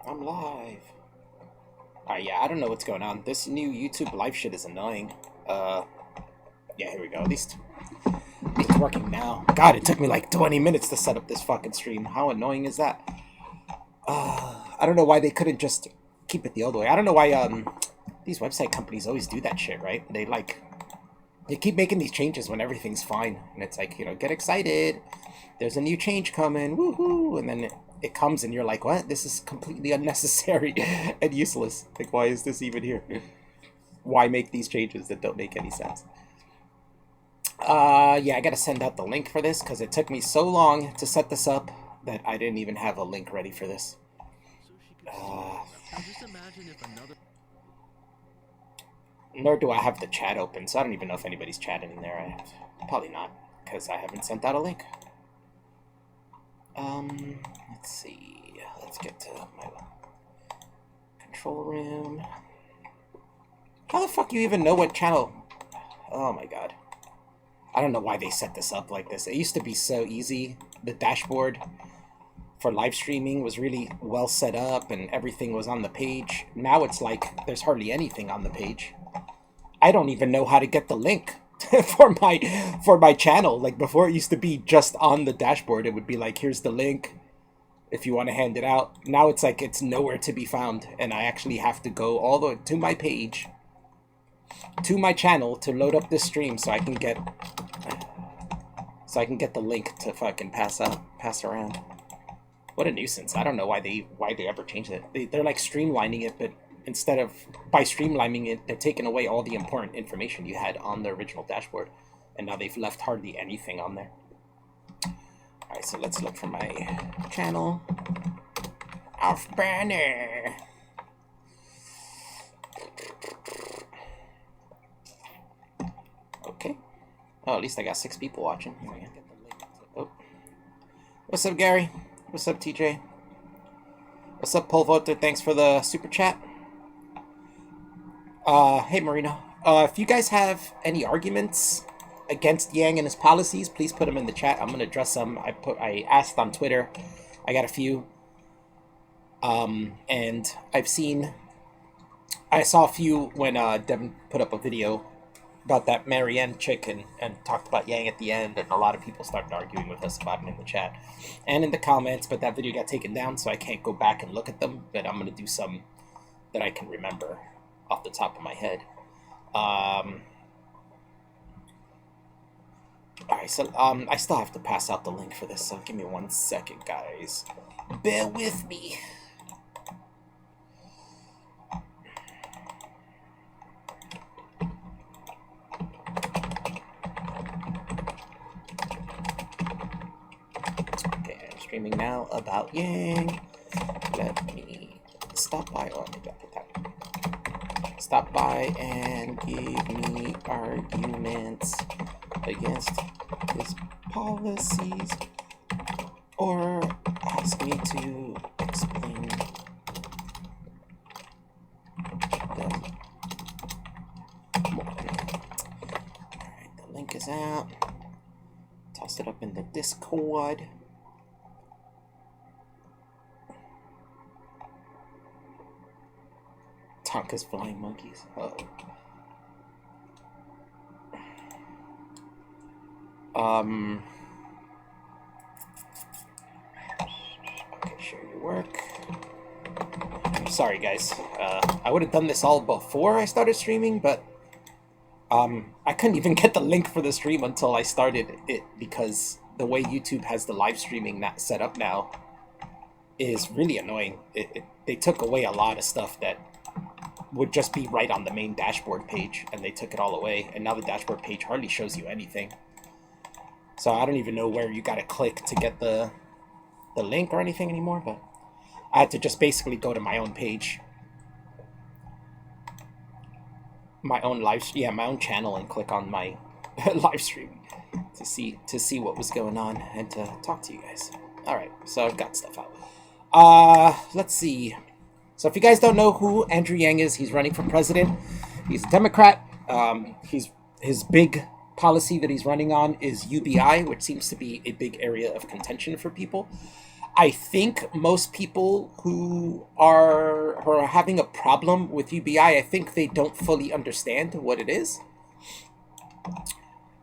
I'm live. Alright, yeah, I don't know what's going on. This new YouTube live shit is annoying. Yeah, here we go. At least it's working now. God, it took me like 20 minutes to set up this fucking stream. How annoying is that? I don't know why they couldn't just keep it the old way. I don't know why, these website companies always do that shit, right? They keep making these changes when everything's fine. And it's like, get excited. There's a new change coming. Woohoo! And then it comes and you're like, what? This is completely unnecessary and useless. Like, why is this even here? Why make these changes that don't make any sense? Yeah, I gotta send out the link for this because it took me so long to set this up that I didn't even have a link ready for this. Nor do I have the chat open, so I don't even know if anybody's chatting in there. Probably not, because I haven't sent out a link. Let's see. Let's get to my control room. How the fuck you even know what channel? Oh my god. I don't know why they set this up like this. It used to be so easy. The dashboard for live streaming was really well set up and everything was on the page. Now it's like there's hardly anything on the page. I don't even know how to get the link for my channel. Like before, it used to be just on the dashboard. It would be like, here's the link if you want to hand it out. Now it's like it's nowhere to be found, and I actually have to go all the way to my page, to my channel, to load up this stream so I can get the link to fucking pass around. What a nuisance. I don't know why they ever changed it. They're like streamlining it, but instead of, by streamlining it, they're taking away all the important information you had on the original dashboard. And now they've left hardly anything on there. Alright, so let's look for my channel. Off banner. Okay. Oh, at least I got 6 people watching. Oh. What's up, Gary? What's up, TJ? What's up, Pole Voter? Thanks for the super chat. Hey, Marina. If you guys have any arguments against Yang and his policies, please put them in the chat. I'm gonna address them. I asked on Twitter. I got a few. And I saw a few when Devin put up a video about that Marianne chick and talked about Yang at the end, and a lot of people started arguing with us about it in the chat and in the comments, but that video got taken down, so I can't go back and look at them, but I'm gonna do some that I can remember off the top of my head. Alright, so I still have to pass out the link for this, so give me 1 second, guys. Bear with me. Okay, I'm streaming now about Yang. Let me stop by. Oh, maybe I'll put that. Stop by and give me arguments against his policies, or ask me to explain them more. Alright, the link is out. Toss it up in the Discord. Tonka's flying monkeys. Uh-oh. Okay, share your work. Sorry, guys. I would have done this all before I started streaming, but I couldn't even get the link for the stream until I started it, because the way YouTube has the live streaming set up now is really annoying. They took away a lot of stuff that would just be right on the main dashboard page, and they took it all away, and now the dashboard page hardly shows you anything. So I don't even know where you gotta click to get the link or anything anymore, but I had to just basically go to my own page, my own channel, and click on my live stream to see what was going on and to talk to you guys. Alright, so I've got stuff out. Let's see. So if you guys don't know who Andrew Yang is, he's running for president. He's a Democrat. His big policy that he's running on is UBI, which seems to be a big area of contention for people. I think most people who are having a problem with UBI, I think they don't fully understand what it is.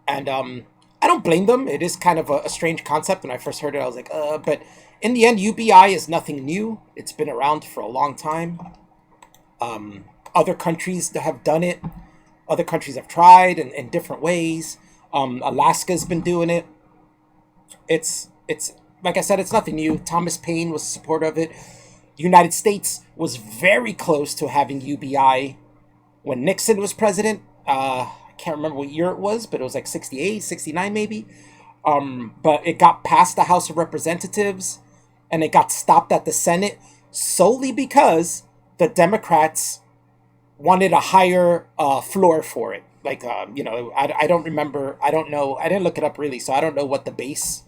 And I don't blame them. It is kind of a strange concept. When I first heard it, I was like, but in the end, UBI is nothing new. It's been around for a long time. Other countries have done it. Other countries have tried in different ways. Alaska's been doing it. It's like I said, it's nothing new. Thomas Paine was supportive of it. The United States was very close to having UBI when Nixon was president. I can't remember what year it was, but it was like 68, 69 maybe. But it got past the House of Representatives and it got stopped at the Senate solely because the Democrats wanted a higher floor for it. Like, I don't remember. I don't know. I didn't look it up really, so I don't know what the base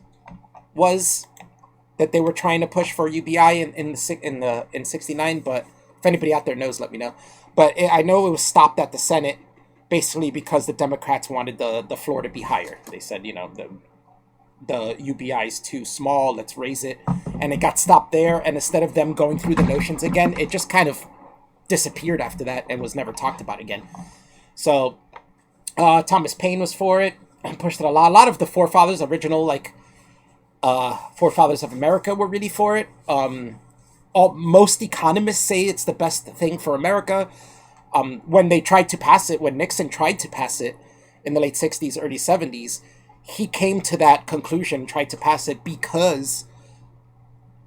was that they were trying to push for UBI in 69. But if anybody out there knows, let me know. But I know it was stopped at the Senate basically because the Democrats wanted the floor to be higher. They said, the UBI is too small, let's raise it. And it got stopped there. And instead of them going through the notions again, it just kind of disappeared after that and was never talked about again. So Thomas Paine was for it and pushed it a lot. A lot of the forefathers, original forefathers of America, were really for it. Most economists say it's the best thing for America. When they tried to pass it, when Nixon tried to pass it in the late 60s, early 70s, he came to that conclusion, tried to pass it because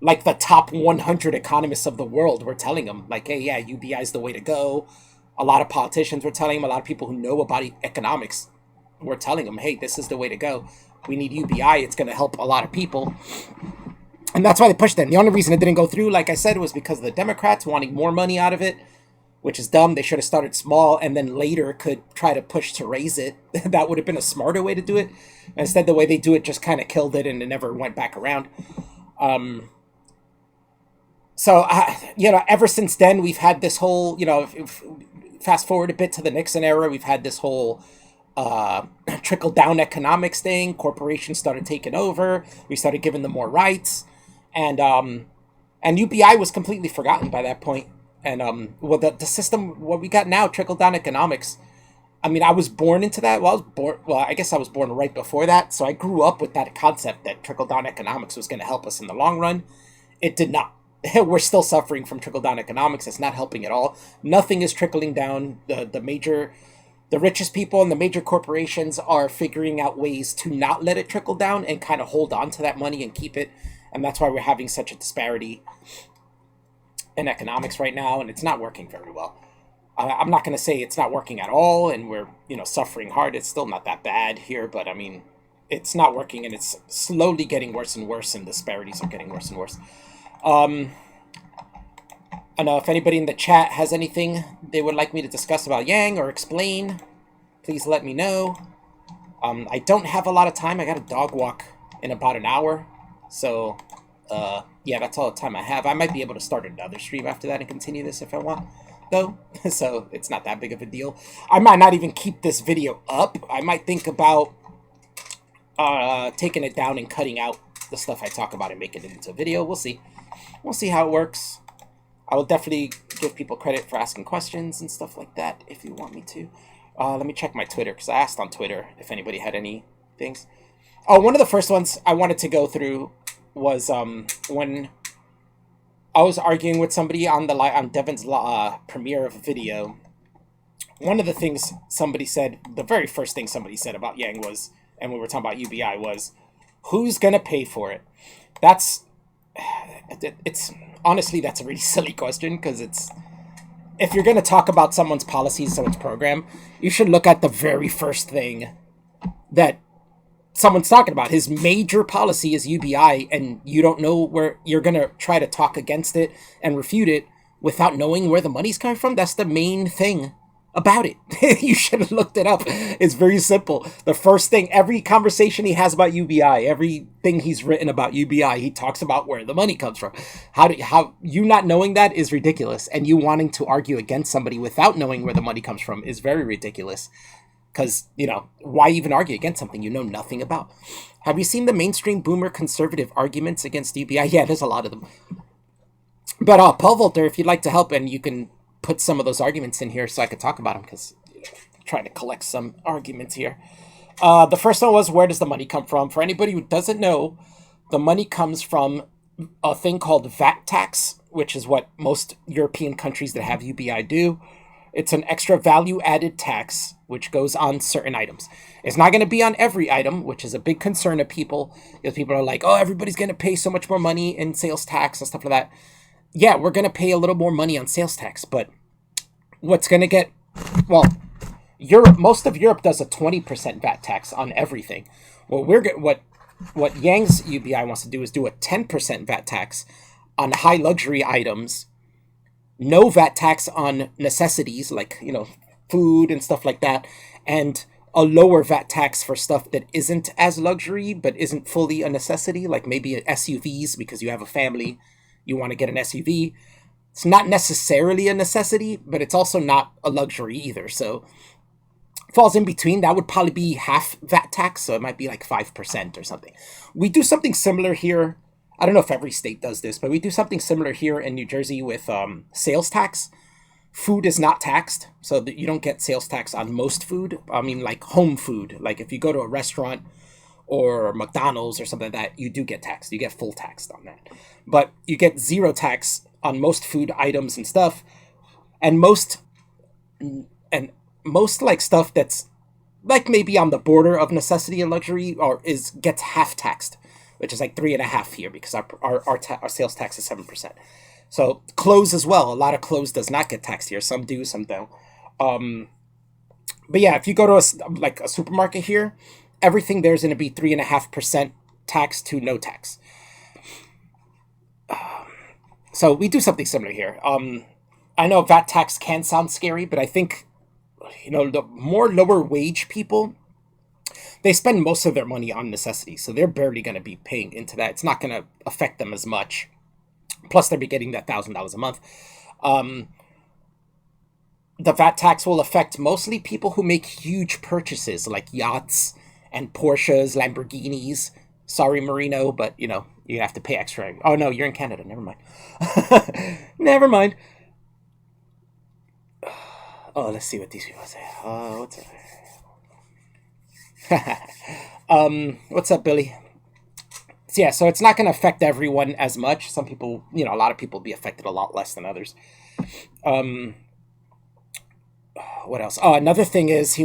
like the top 100 economists of the world were telling him, like, hey, yeah, UBI is the way to go. A lot of politicians were telling him, a lot of people who know about economics were telling him, hey, this is the way to go. We need UBI. It's going to help a lot of people. And that's why they pushed it. The only reason it didn't go through, like I said, was because of the Democrats wanting more money out of it, which is dumb. They should have started small and then later could try to push to raise it. That would have been a smarter way to do it. Instead, the way they do it just kind of killed it and it never went back around. So, ever since then, we've had this whole, fast forward a bit to the Nixon era, we've had this whole trickle-down economics thing. Corporations started taking over. We started giving them more rights. And UBI was completely forgotten by that point. And the system, what we got now, trickle-down economics, I mean, I was born into that. I guess I was born right before that. So I grew up with that concept that trickle-down economics was going to help us in the long run. It did not. We're still suffering from trickle-down economics. It's not helping at all. Nothing is trickling down. The richest people and the major corporations are figuring out ways to not let it trickle down and kind of hold on to that money and keep it. And that's why we're having such a disparity in economics right now, and it's not working very well. I'm not going to say it's not working at all, and we're suffering hard. It's still not that bad here, but I mean, it's not working, and it's slowly getting worse and worse, and disparities are getting worse and worse. I know if anybody in the chat has anything they would like me to discuss about Yang or explain, please let me know. I don't have a lot of time. I got a dog walk in about an hour, so yeah, that's all the time I have. I might be able to start another stream after that and continue this if I want, though. So it's not that big of a deal. I might not even keep this video up. I might think about taking it down and cutting out the stuff I talk about and making it into a video. We'll see. We'll see how it works. I will definitely give people credit for asking questions and stuff like that if you want me to. Let me check my Twitter, because I asked on Twitter if anybody had any things. Oh, one of the first ones I wanted to go through was when I was arguing with somebody on Devin's premiere of a video. One of the things somebody said, the very first thing somebody said about Yang was, and we were talking about UBI, was, who's going to pay for it? Honestly, that's a really silly question, because if you're going to talk about someone's policies, someone's program, you should look at the very first thing that someone's talking about. His major policy is UBI, and you don't know where you're going to try to talk against it and refute it without knowing where the money's coming from. That's the main thing about it. You should have looked it up. It's very simple. The first thing, every conversation he has about UBI, everything he's written about UBI, he talks about where the money comes from. How you not knowing that is ridiculous, and you wanting to argue against somebody without knowing where the money comes from is very ridiculous. Because, why even argue against something you know nothing about? Have you seen the mainstream boomer conservative arguments against UBI? Yeah, there's a lot of them. But Paul Volter, if you'd like to help, and you can put some of those arguments in here so I could talk about them, because I'm trying to collect some arguments here. The first one was, where does the money come from? For anybody who doesn't know, the money comes from a thing called VAT tax, which is what most European countries that have UBI do. It's an extra value added tax which goes on certain items. It's not going to be on every item, which is a big concern of people. Because people are like, oh, everybody's going to pay so much more money in sales tax and stuff like that. Yeah, we're going to pay a little more money on sales tax, but what's going to get, well, most of Europe does a 20% VAT tax on everything. Well, what Yang's UBI wants to do is do a 10% VAT tax on high luxury items, no VAT tax on necessities like, food and stuff like that, and a lower VAT tax for stuff that isn't as luxury but isn't fully a necessity, like maybe SUVs, because you have a family, you want to get an SUV. It's not necessarily a necessity, but it's also not a luxury either. So falls in between. That would probably be half VAT tax, so it might be like 5% or something. We do something similar here. I don't know if every state does this, but we do something similar here in New Jersey with sales tax. Food is not taxed, so that you don't get sales tax on most food. I mean, like home food. Like if you go to a restaurant or McDonald's or something like that, you do get taxed. You get full taxed on that. But you get zero tax on most food items and stuff. And most like stuff that's like maybe on the border of necessity and luxury gets half taxed, which is like 3.5% here, because our sales tax is 7%. So clothes as well. A lot of clothes does not get taxed here. Some do, some don't. But yeah, if you go to a supermarket here, everything there's going to be 3.5% tax to no tax. So we do something similar here. I know VAT tax can sound scary, but I think, the more lower wage people, they spend most of their money on necessities. So they're barely going to be paying into that. It's not going to affect them as much. Plus, they'll be getting that $1,000 a month. The VAT tax will affect mostly people who make huge purchases, like yachts and Porsches, Lamborghinis. Sorry, Marino, but, you have to pay extra. Oh, no, you're in Canada. Never mind. Never mind. Oh, let's see what these people say. What's up? What's up, Billy? So, yeah, so it's not going to affect everyone as much. Some people, a lot of people will be affected a lot less than others. What else? Oh, another thing is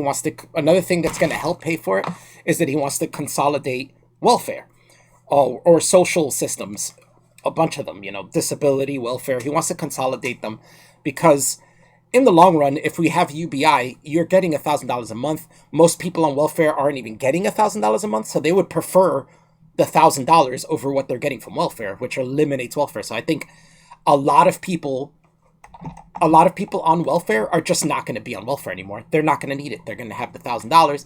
another thing that's going to help pay for it is that he wants to consolidate welfare or social systems, a bunch of them, disability, welfare. He wants to consolidate them because in the long run, if we have UBI, you're getting $1,000 a month. Most people on welfare aren't even getting $1,000 a month, so they would prefer the $1,000 over what they're getting from welfare, which eliminates welfare. So I think a lot of people on welfare are just not going to be on welfare anymore. They're not going to need it. They're going to have the $1,000.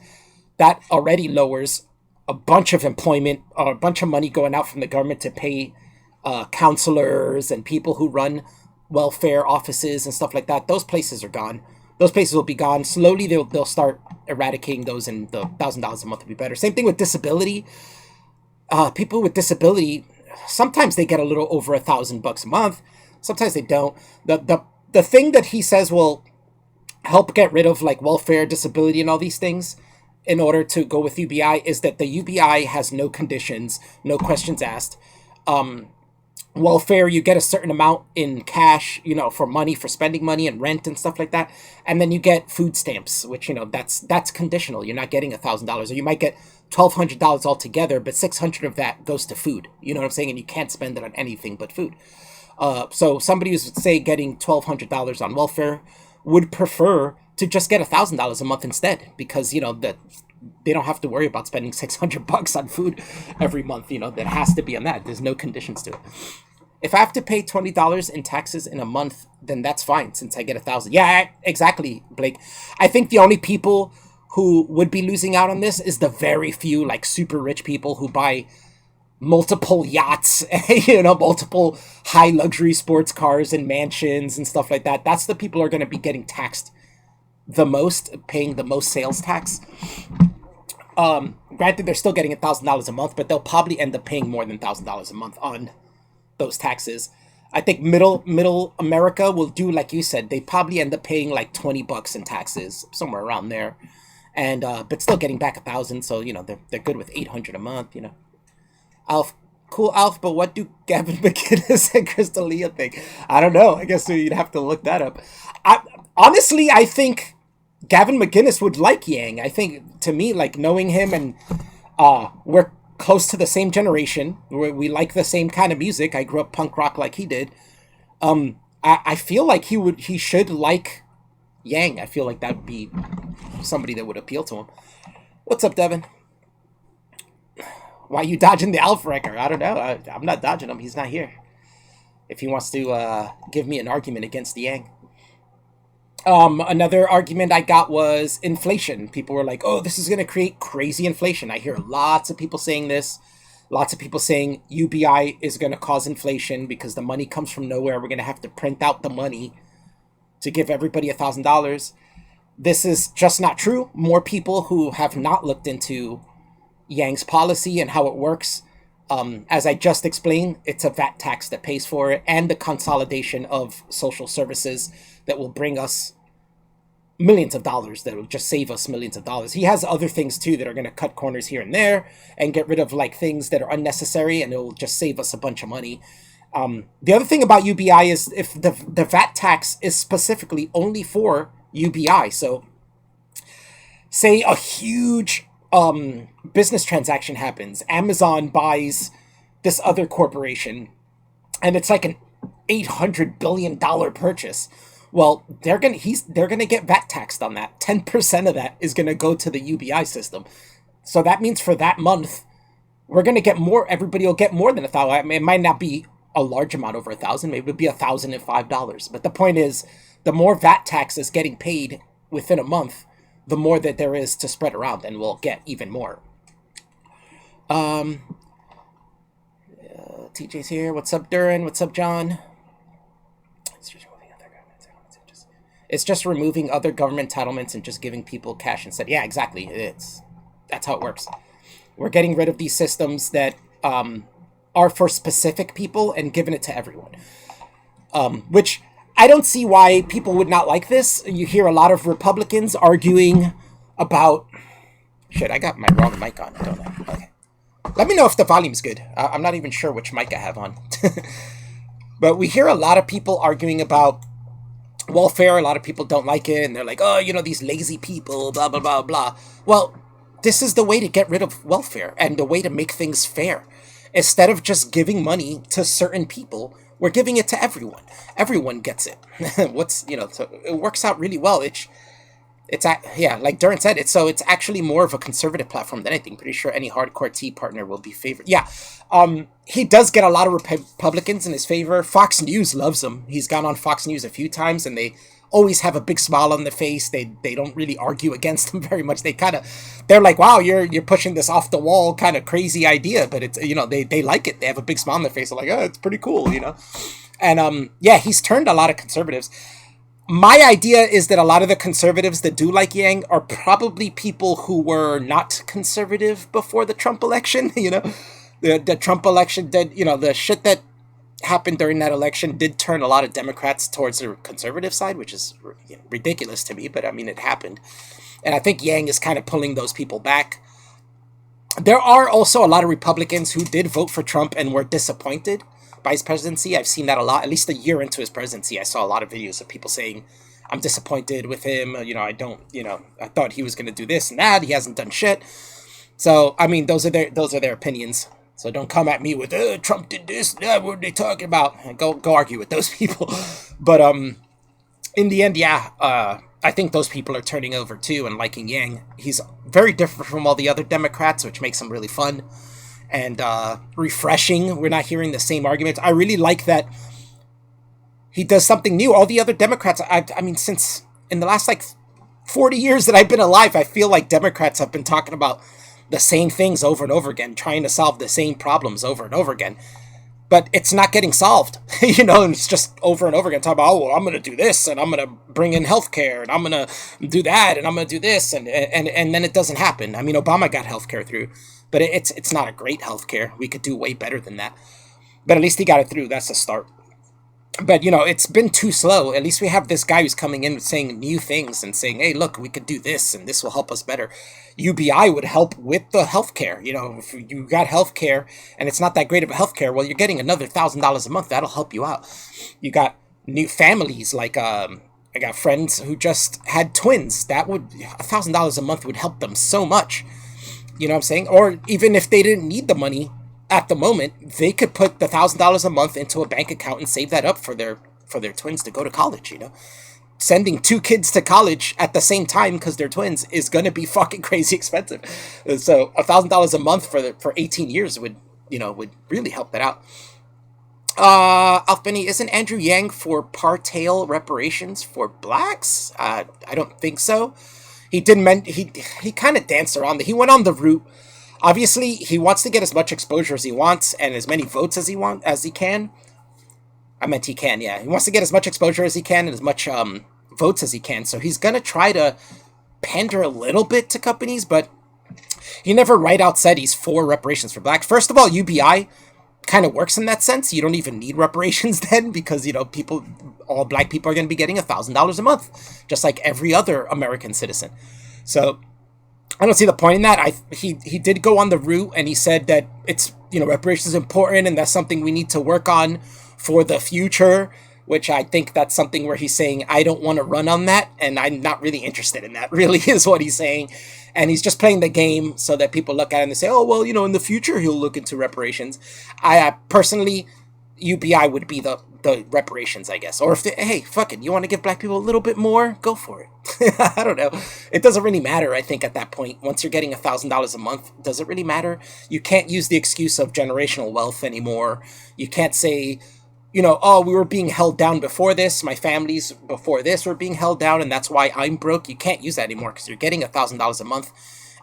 That already lowers a bunch of employment, or a bunch of money going out from the government to pay counselors and people who run welfare offices and stuff like that. Those places are gone. Those places will be gone. Slowly they'll start eradicating those, and the $1,000 a month will be better. Same thing with disability. People with disability, sometimes they get a little over $1,000 a month. Sometimes they don't. The thing that he says will help get rid of like welfare, disability, and all these things in order to go with UBI is that the UBI has no conditions, no questions asked. Welfare, you get a certain amount in cash, for money, for spending money and rent and stuff like that. And then you get food stamps, which, that's conditional. You're not getting $1,000, or you might get $1,200 altogether, but $600 of that goes to food. You know what I'm saying? And you can't spend it on anything but food. So somebody who's, say, getting $1,200 on welfare would prefer to just get $1,000 a month instead, because, that they don't have to worry about spending $600 on food every month. That has to be on that. There's no conditions to it. If I have to pay $20 in taxes in a month, then that's fine, since I get $1,000. Yeah, exactly, Blake. I think the only people who would be losing out on this is the very few, like, super rich people who buy multiple yachts, multiple high luxury sports cars and mansions and stuff like that. That's the people who are going to be getting taxed the most, paying the most sales tax. Granted, they're still getting $1,000 a month, but they'll probably end up paying more than $1,000 a month on those taxes. I think middle America will do like you said. They probably end up paying like $20 in taxes, somewhere around there, and but still getting back 1,000. So they're good with 800 a month. Alf, cool Alf. But what do Gavin McInnes and Crystalia think? I don't know. I guess you'd have to look that up. Honestly, I think Gavin McInnes would like Yang. I think, to me, like, knowing him, and we're close to the same generation. We like the same kind of music. I grew up punk rock like he did. I feel like he should like Yang. I feel like that would be somebody that would appeal to him. What's up, Devin? Why are you dodging the Alf Wrecker? I don't know. I'm not dodging him. He's not here. If he wants to give me an argument against the Yang. Another argument I got was inflation. People were like, oh, this is going to create crazy inflation. I hear lots of people saying this. Lots of people saying UBI is going to cause inflation because the money comes from nowhere. We're going to have to print out the money to give everybody $1,000. This is just not true. More people who have not looked into Yang's policy and how it works. As I just explained, it's a VAT tax that pays for it, and the consolidation of social services that will bring us millions of dollars, that will just save us millions of dollars. He has other things too that are going to cut corners here and there and get rid of like things that are unnecessary, and it will just save us a bunch of money. The other thing about UBI is if the VAT tax is specifically only for UBI. So say a huge business transaction happens. Amazon buys this other corporation, and it's like an $800 billion purchase. Well, they're gonna get VAT taxed on that. 10% of that is gonna go to the UBI system. So that means for that month, we're gonna get more. Everybody will get more than $1,000. I mean, it might not be a large amount over $1,000. Maybe it'll be $1,005. But the point is, the more VAT tax is getting paid within a month, the more that there is to spread around, and we'll get even more. TJ's here. What's up, Duran? What's up, John? It's just removing other government entitlements and just giving people cash instead. Yeah, exactly. That's how it works. We're getting rid of these systems that are for specific people and giving it to everyone. Which I don't see why people would not like this. You hear a lot of Republicans arguing about... Shit, I got my wrong mic on, don't I? Okay. Let me know if the volume's good. I'm not even sure which mic I have on. But we hear a lot of people arguing about welfare. A lot of people don't like it, and they're like, oh, these lazy people, blah, blah, blah, blah. Well, this is the way to get rid of welfare and the way to make things fair. Instead of just giving money to certain people, we're giving it to everyone. Everyone gets it. So it works out really well. Like Duran said, it's actually more of a conservative platform than anything. Pretty sure any hardcore Tea partner will be favored. Yeah, he does get a lot of Republicans in his favor. Fox News loves him. He's gone on Fox News a few times, and they always have a big smile on their face. They don't really argue against him very much. They're like, wow, you're pushing this off the wall kind of crazy idea, but it's they like it. They have a big smile on their face. They're like, oh, it's pretty cool, And he's turned a lot of conservatives. My idea is that a lot of the conservatives that do like Yang are probably people who were not conservative before the Trump election. The Trump election did, the shit that happened during that election did turn a lot of Democrats towards the conservative side, which is ridiculous to me, but I mean, it happened. And I think Yang is kind of pulling those people back. There are also a lot of Republicans who did vote for Trump and were disappointed by his presidency. I've seen that a lot. At least a year into his presidency, I saw a lot of videos of people saying, I'm disappointed with him. I thought he was going to do this and that. He hasn't done shit. So, I mean, those are their opinions. So don't come at me with, Trump did this, that, what are they talking about? Go argue with those people. But in the end, I think those people are turning over too and liking Yang. He's very different from all the other Democrats, which makes him really fun and refreshing. We're not hearing the same arguments. I really like that he does something new. All the other Democrats, I mean, since in the last 40 years that I've been alive, I feel like Democrats have been talking about the same things over and over again, trying to solve the same problems over and over again. but it's not getting solved. And it's just over and over again talking about, oh, well, I'm going to do this, and I'm going to bring in healthcare, and I'm going to do that, and I'm going to do this, and then it doesn't happen. I mean, Obama got healthcare through, but it's not a great healthcare. We could do way better than that. But at least he got it through. That's a start. But it's been too slow. At least we have this guy who's coming in saying new things and saying, hey, look, we could do this and this will help us better. UBI would help with the healthcare. If you got healthcare and it's not that great of a healthcare, well, you're getting another $1,000 a month. That'll help you out. You got new families, like I got friends who just had twins. That would $1,000 a month would help them so much. You know what I'm saying? Or even if they didn't need the money at the moment, they could put the $1,000 a month into a bank account and save that up for their twins to go to college. Sending two kids to college at the same time because they're twins is gonna be fucking crazy expensive. So $1,000 a month for 18 years would really help that out. Alfbeni, isn't Andrew Yang for partail reparations for blacks? I don't think so. He didn't he kind of danced around. He went on the route. Obviously, he wants to get as much exposure as he wants and as many votes as he can. I meant he can, yeah. He wants to get as much exposure as he can and as much votes as he can. So he's going to try to pander a little bit to companies, but he never right out said he's for reparations for blacks. First of all, UBI kind of works in that sense. You don't even need reparations then because, all black people are going to be getting $1,000 a month, just like every other American citizen. So I don't see the point in that. He did go on the route and he said that it's, reparations is important and that's something we need to work on for the future, which I think that's something where he's saying, I don't want to run on that and I'm not really interested in that, really is what he's saying. And he's just playing the game so that people look at it and they say, oh, well, in the future he'll look into reparations. I personally, UBI would be the reparations, I guess. Or if hey, fuck it, you want to give black people a little bit more? Go for it. I don't know. It doesn't really matter, I think, at that point. Once you're getting $1,000 a month, does it really matter? You can't use the excuse of generational wealth anymore. You can't say, oh, we were being held down before this. My families before this were being held down, and that's why I'm broke. You can't use that anymore because you're getting $1,000 a month.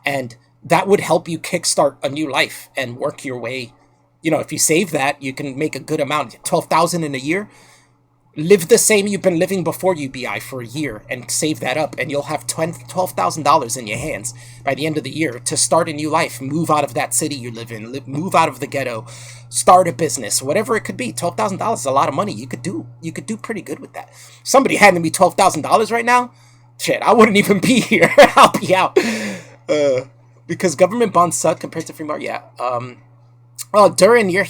And that would help you kickstart a new life and work your way. If you save that, you can make a good amount, $12,000 in a year. Live the same you've been living before UBI for a year and save that up, and you'll have $12,000 in your hands by the end of the year to start a new life. Move out of that city you live in, move out of the ghetto, start a business, whatever it could be. $12,000 is a lot of money. You could do pretty good with that. Somebody handing me $12,000 right now, shit, I wouldn't even be here. I'll be out. Because government bonds suck compared to free market. Yeah. Well, Durin, you're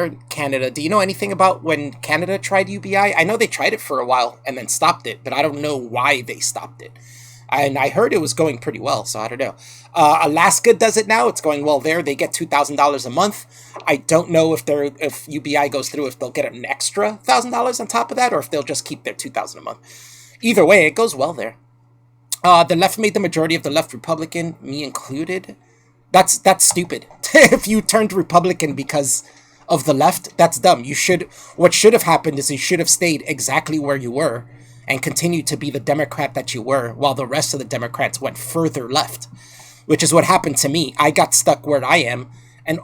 in Canada. Do you know anything about when Canada tried UBI? I know they tried it for a while and then stopped it, but I don't know why they stopped it. And I heard it was going pretty well, so I don't know. Alaska does it now. It's going well there. They get $2,000 a month. I don't know if UBI goes through, if they'll get an extra $1,000 on top of that, or if they'll just keep their $2,000 a month. Either way, it goes well there. The left made the majority of the left Republican, me included. That's stupid. If you turned Republican because of the left, that's dumb. What should have happened is you should have stayed exactly where you were and continued to be the Democrat that you were while the rest of the Democrats went further left, which is what happened to me. I got stuck where I am, and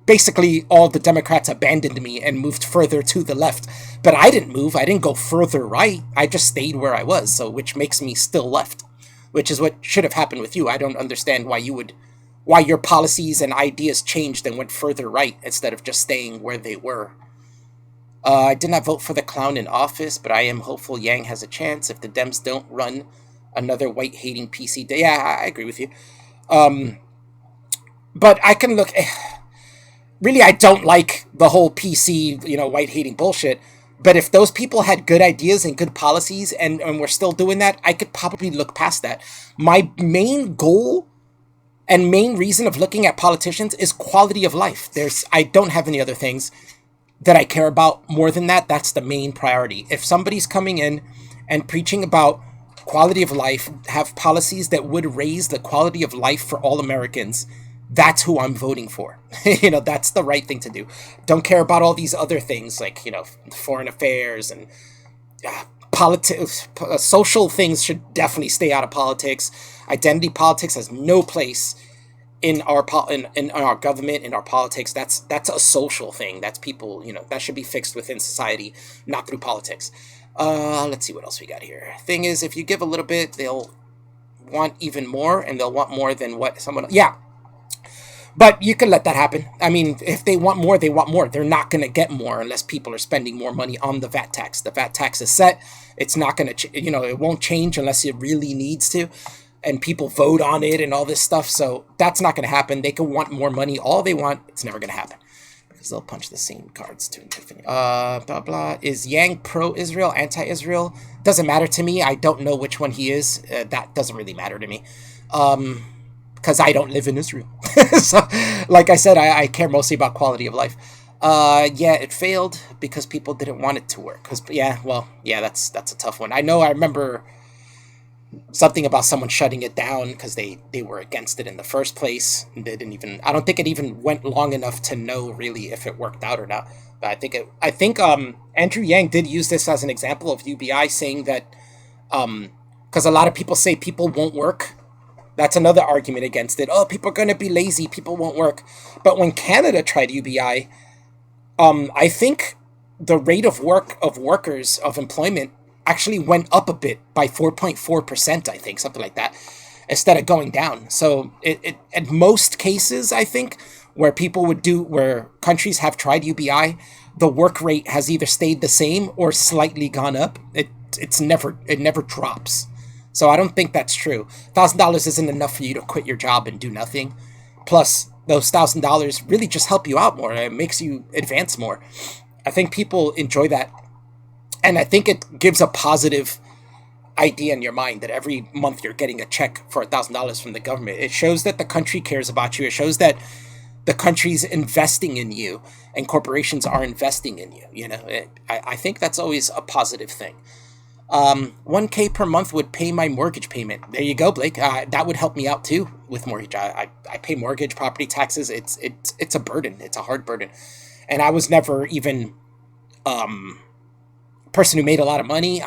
basically all the Democrats abandoned me and moved further to the left. But I didn't move. I didn't go further right. I just stayed where I was, which makes me still left, which is what should have happened with you. I don't understand why your policies and ideas changed and went further right instead of just staying where they were. I did not vote for the clown in office, but I am hopeful Yang has a chance if the Dems don't run another white-hating PC day. Yeah, I agree with you. But I can look... Really, I don't like the whole PC, white-hating bullshit. But if those people had good ideas and good policies and we're still doing that, I could probably look past that. My main goal and main reason of looking at politicians is quality of life. I don't have any other things that I care about more than that. That's the main priority. If somebody's coming in and preaching about quality of life, have policies that would raise the quality of life for all Americans, that's who I'm voting for. That's the right thing to do. Don't care about all these other things like, foreign affairs and politics. Social things should definitely stay out of politics. Identity politics has no place in our in our government, in our politics. That's a social thing. That's people, that should be fixed within society, not through politics. Let's see what else we got here. Thing is, if you give a little bit, they'll want even more, and they'll want more than what someone. Yeah, but you can let that happen. I mean, if they want more, they want more. They're not going to get more unless people are spending more money on the VAT tax. The VAT tax is set. It's not going to, it won't change unless it really needs to. And people vote on it and all this stuff. So that's not going to happen. They can want more money all they want. It's never going to happen. Because they'll punch the same cards to infinity. Blah, blah. Is Yang pro-Israel, anti-Israel? Doesn't matter to me. I don't know which one he is. That doesn't really matter to me. Because I don't live in Israel. So, like I said, I care mostly about quality of life. Yeah, it failed because people didn't want it to work. That's a tough one. I remember something about someone shutting it down because they were against it in the first place. They didn't even. I don't think it even went long enough to know really if it worked out or not. But I think Andrew Yang did use this as an example of UBI, saying that because a lot of people say people won't work. That's another argument against it. Oh, people are going to be lazy. People won't work. But when Canada tried UBI, I think the rate of workers, of employment, actually went up a bit by 4.4%, I think, something like that, instead of going down. So in most cases, I think, where countries have tried UBI, the work rate has either stayed the same or slightly gone up. It never drops. So I don't think that's true. $1,000 isn't enough for you to quit your job and do nothing. Plus, those $1,000 really just help you out more. It makes you advance more. I think people enjoy that. And I think it gives a positive idea in your mind that every month you're getting a check for $1,000 from the government. It shows that the country cares about you. It shows that the country's investing in you and corporations are investing in you. I think that's always a positive thing. $1,000 per month would pay my mortgage payment. There you go, Blake. That would help me out too with mortgage. I pay mortgage, property taxes. It's a burden. It's a hard burden. And I was never even a person who made a lot of money.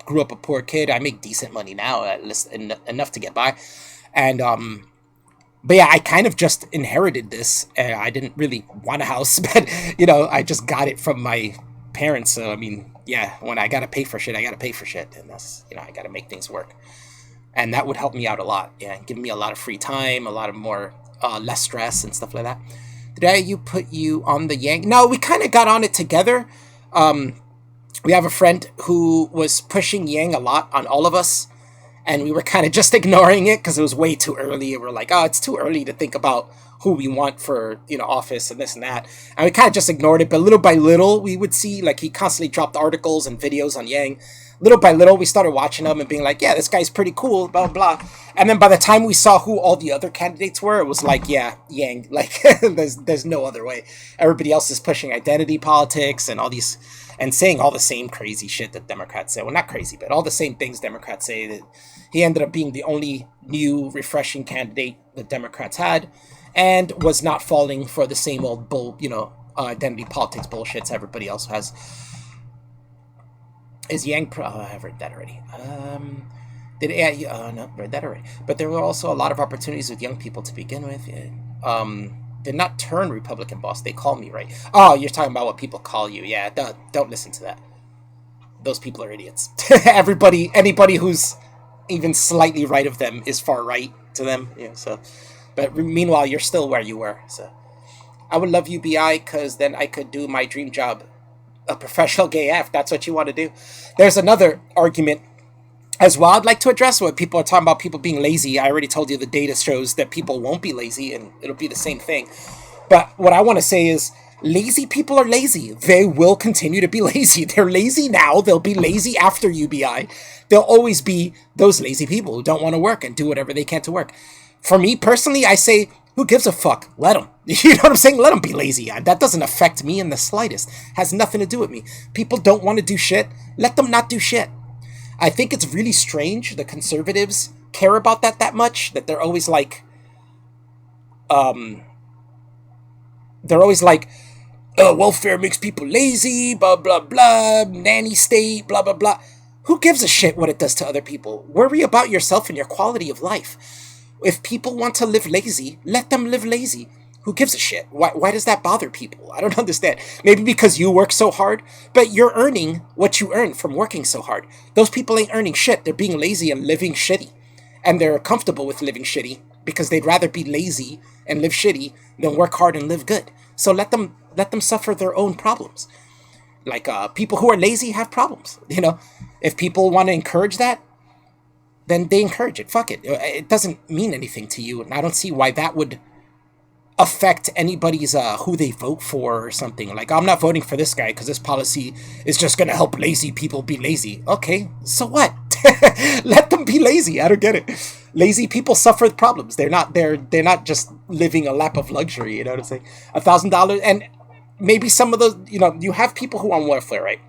Grew up a poor kid. I make decent money now, at least enough to get by. And but yeah, I kind of just inherited this. I didn't really want a house, but I just got it from my parents. So I mean, yeah, when I gotta pay for shit, I gotta pay for shit, and that's I gotta make things work, and that would help me out a lot. Yeah, give me a lot of free time, a lot of more less stress and stuff like that. Did you put you on the Yang? No, we kind of got on it together. We have a friend who was pushing Yang a lot on all of us, and we were kind of just ignoring it because it was way too early. And we're like, oh, it's too early to think about who we want for, office and this and that. And we kind of just ignored it. But little by little, we would see, like, he constantly dropped articles and videos on Yang. Little by little, we started watching them and being like, yeah, this guy's pretty cool, blah, blah. And then by the time we saw who all the other candidates were, it was like, yeah, Yang. Like, there's no other way. Everybody else is pushing identity politics and all these, and saying all the same crazy shit that Democrats say. Well, not crazy, but all the same things Democrats say. That he ended up being the only new, refreshing candidate the Democrats had, and was not falling for the same old identity politics bullshits everybody else has. Is Yang pro? Oh, I've read that already. No, read that already. But there were also a lot of opportunities with young people to begin with. Did not turn Republican, boss. They call me, right? Oh, you're talking about what people call you. Yeah, don't listen to that. Those people are idiots. Anybody who's even slightly right of them is far right to them. So, but meanwhile, you're still where you were. So, I would love UBI because then I could do my dream job, a professional gay F. That's what you want to do. There's another argument as well I'd like to address. What people are talking about, people being lazy. I already told you the data shows that people won't be lazy, and it'll be the same thing. But what I want to say is, lazy people are lazy. They will continue to be lazy. They're lazy now. They'll be lazy after UBI. There'll always be those lazy people who don't want to work and do whatever they can to work. For me personally, I say, who gives a fuck? Let them. You know what I'm saying? Let them be lazy. That doesn't affect me in the slightest. Has nothing to do with me. People don't want to do shit. Let them not do shit. I think it's really strange the conservatives care about that much, that they're always like, welfare makes people lazy, blah, blah, blah, nanny state, blah, blah, blah. Who gives a shit what it does to other people? Worry about yourself and your quality of life. If people want to live lazy, let them live lazy. Who gives a shit? Why does that bother people? I don't understand. Maybe because you work so hard, but you're earning what you earn from working so hard. Those people ain't earning shit. They're being lazy and living shitty. And they're comfortable with living shitty because they'd rather be lazy and live shitty than work hard and live good. So let them suffer their own problems. Like people who are lazy have problems. If people want to encourage that, then they encourage it. Fuck it. It doesn't mean anything to you, and I don't see why that would affect anybody's who they vote for or something. Like, I'm not voting for this guy because this policy is just gonna help lazy people be lazy. Okay, so what? Let them be lazy. I don't get it. Lazy people suffer problems. They're not just living a lap of luxury. You know what I'm saying? $1,000, and maybe some of those. You have people who are on welfare, right?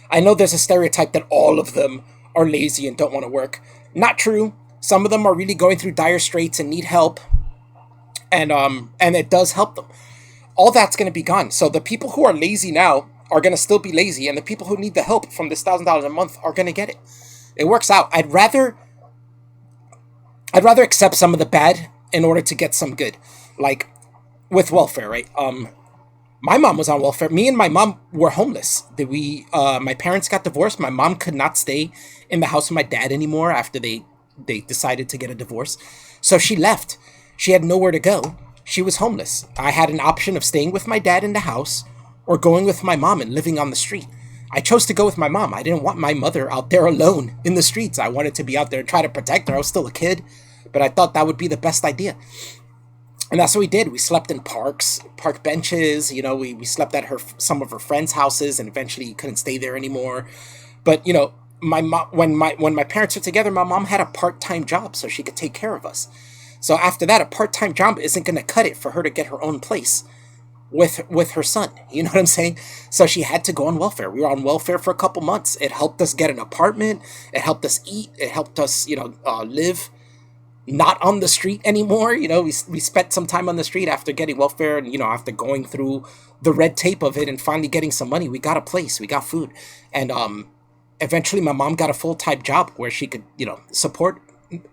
I know there's a stereotype that all of them are lazy and don't want to work. Not true. Some of them are really going through dire straits and need help. And it does help them. All that's going to be gone. So the people who are lazy now are going to still be lazy, and the people who need the help from this $1,000 a month are going to get it. It works out. I'd rather accept some of the bad in order to get some good, like with welfare, right? My mom was on welfare. Me and my mom were homeless. My parents got divorced. My mom could not stay in the house with my dad anymore after they decided to get a divorce, so she left. She had nowhere to go. She was homeless. I had an option of staying with my dad in the house or going with my mom and living on the street. I chose to go with my mom. I didn't want my mother out there alone in the streets. I wanted to be out there and try to protect her. I was still a kid, but I thought that would be the best idea. And that's what we did. We slept in park benches. We slept at some of her friends' houses, and eventually couldn't stay there anymore. But my mom, when my parents were together, my mom had a part-time job so she could take care of us. So after that, a part-time job isn't going to cut it for her to get her own place with her son. You know what I'm saying? So she had to go on welfare. We were on welfare for a couple months. It helped us get an apartment. It helped us eat. It helped us, live not on the street anymore. We spent some time on the street after getting welfare, and, after going through the red tape of it and finally getting some money, we got a place, we got food. And eventually my mom got a full-time job where she could, support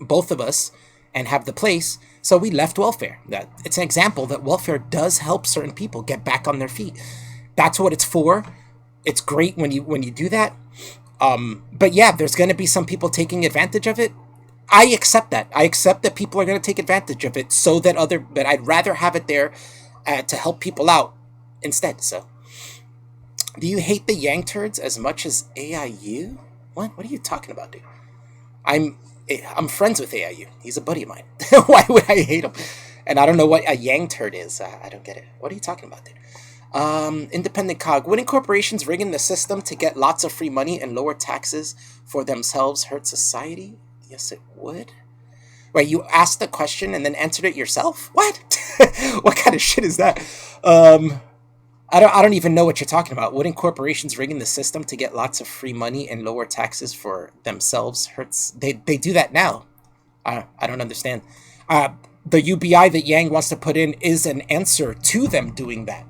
both of us and have the place. So we left welfare. It's an example that welfare does help certain people get back on their feet. That's what it's for. It's great when you do that. But yeah, there's going to be some people taking advantage of it. I accept that. I accept that people are going to take advantage of it but I'd rather have it there to help people out instead. So, do you hate the Yang turds as much as AIU? What are you talking about, dude? I'm friends with AIU. He's a buddy of mine. Why would I hate him? And I don't know what a Yang turd is. I don't get it. What are you talking about, dude? Independent cog. Wouldn't corporations rigging the system to get lots of free money and lower taxes for themselves hurt society? Yes, it would. Wait, you asked the question and then answered it yourself? What? What kind of shit is that? I don't even know what you're talking about. Wouldn't corporations rigging the system to get lots of free money and lower taxes for themselves hurts? They do that now. I don't understand. The UBI that Yang wants to put in is an answer to them doing that,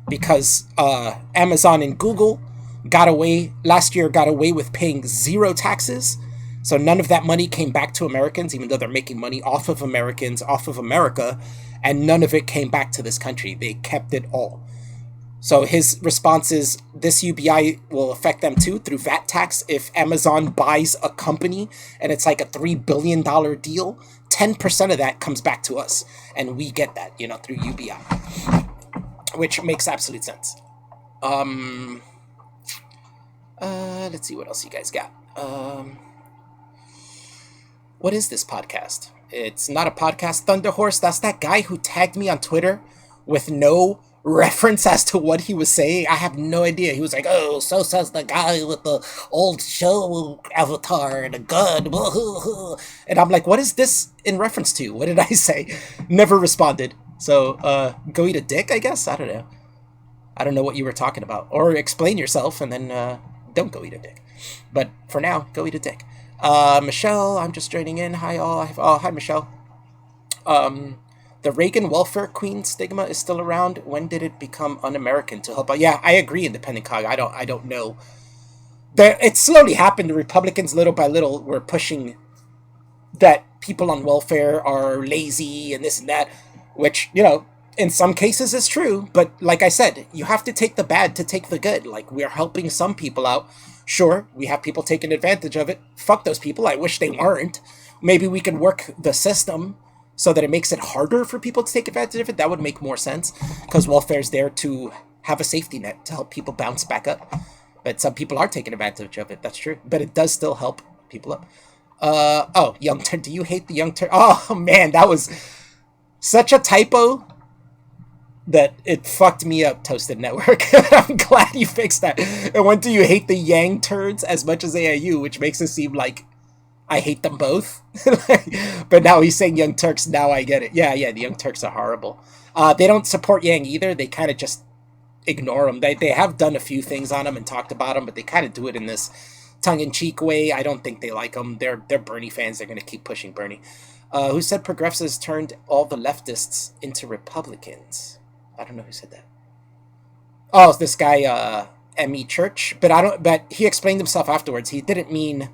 because Amazon and Google last year got away with paying zero taxes. So none of that money came back to Americans, even though they're making money off of Americans, off of America, and none of it came back to this country. They kept it all. So his response is this UBI will affect them too through VAT tax. If Amazon buys a company and it's like a $3 billion deal, 10% of that comes back to us. And we get that, through UBI, which makes absolute sense. Let's see what else you guys got. What is this podcast? It's not a podcast. Thunder Horse, that's that guy who tagged me on Twitter with no reference as to what he was saying. I have no idea. He was like, oh, so says the guy with the old show avatar and a gun. And I'm like, what is this in reference to? What did I say? Never responded. So, go eat a dick, I guess? I don't know. I don't know what you were talking about. Or explain yourself and then don't go eat a dick. But for now, go eat a dick. Michelle, I'm just joining in. Hi, all. Hi, Michelle. The Reagan welfare queen stigma is still around. When did it become un-American to help out? Yeah, I agree, Independent Cog. I don't know. It slowly happened. The Republicans, little by little, were pushing that people on welfare are lazy and this and that, which, you know, in some cases is true. But like I said, you have to take the bad to take the good. Like, we're helping some people out. Sure, we have people taking advantage of it. Fuck those people. I wish they weren't. Maybe we can work the system so that it makes it harder for people to take advantage of it. That would make more sense, because welfare is there to have a safety net to help people bounce back up. But some people are taking advantage of it. That's true. But it does still help people up. Oh, Young Turk. Do you hate the Young Turk? Oh, man, that was such a typo that it fucked me up, Toasted Network. I'm glad you fixed that. And when do you hate the Yang turds as much as AIU, which makes it seem like I hate them both. But now he's saying Young Turks. Now I get it. Yeah, the Young Turks are horrible. They don't support Yang either. They kind of just ignore him. They have done a few things on him and talked about him, but they kind of do it in this tongue-in-cheek way. I don't think they like him. They're Bernie fans. They're going to keep pushing Bernie. Who said progressives turned all the leftists into Republicans? I don't know who said that. Oh, it's this guy, M.E. Church. But he explained himself afterwards. He didn't mean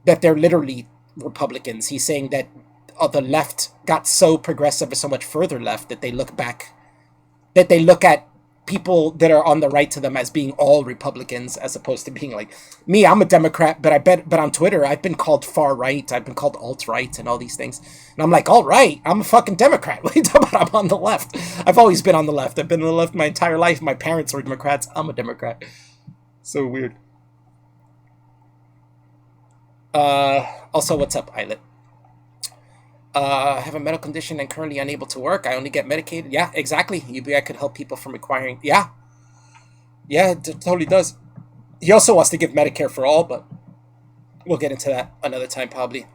that they're literally Republicans. He's saying that the left got so progressive and so much further left that they look at people that are on the right to them as being all Republicans, as opposed to being like me. I'm a Democrat, but on Twitter I've been called far right, I've been called alt right, and all these things, and I'm like, all right, I'm a fucking Democrat. What are you talking about? I'm on the left. I've always been on the left. I've been on the left my entire life. My parents were Democrats. I'm a Democrat. So weird. Also, what's up, Islet? I have a medical condition and currently unable to work. I only get medicated. Yeah, exactly. UBI could help people from requiring... Yeah, it totally does. He also wants to give Medicare for all, but we'll get into that another time, probably.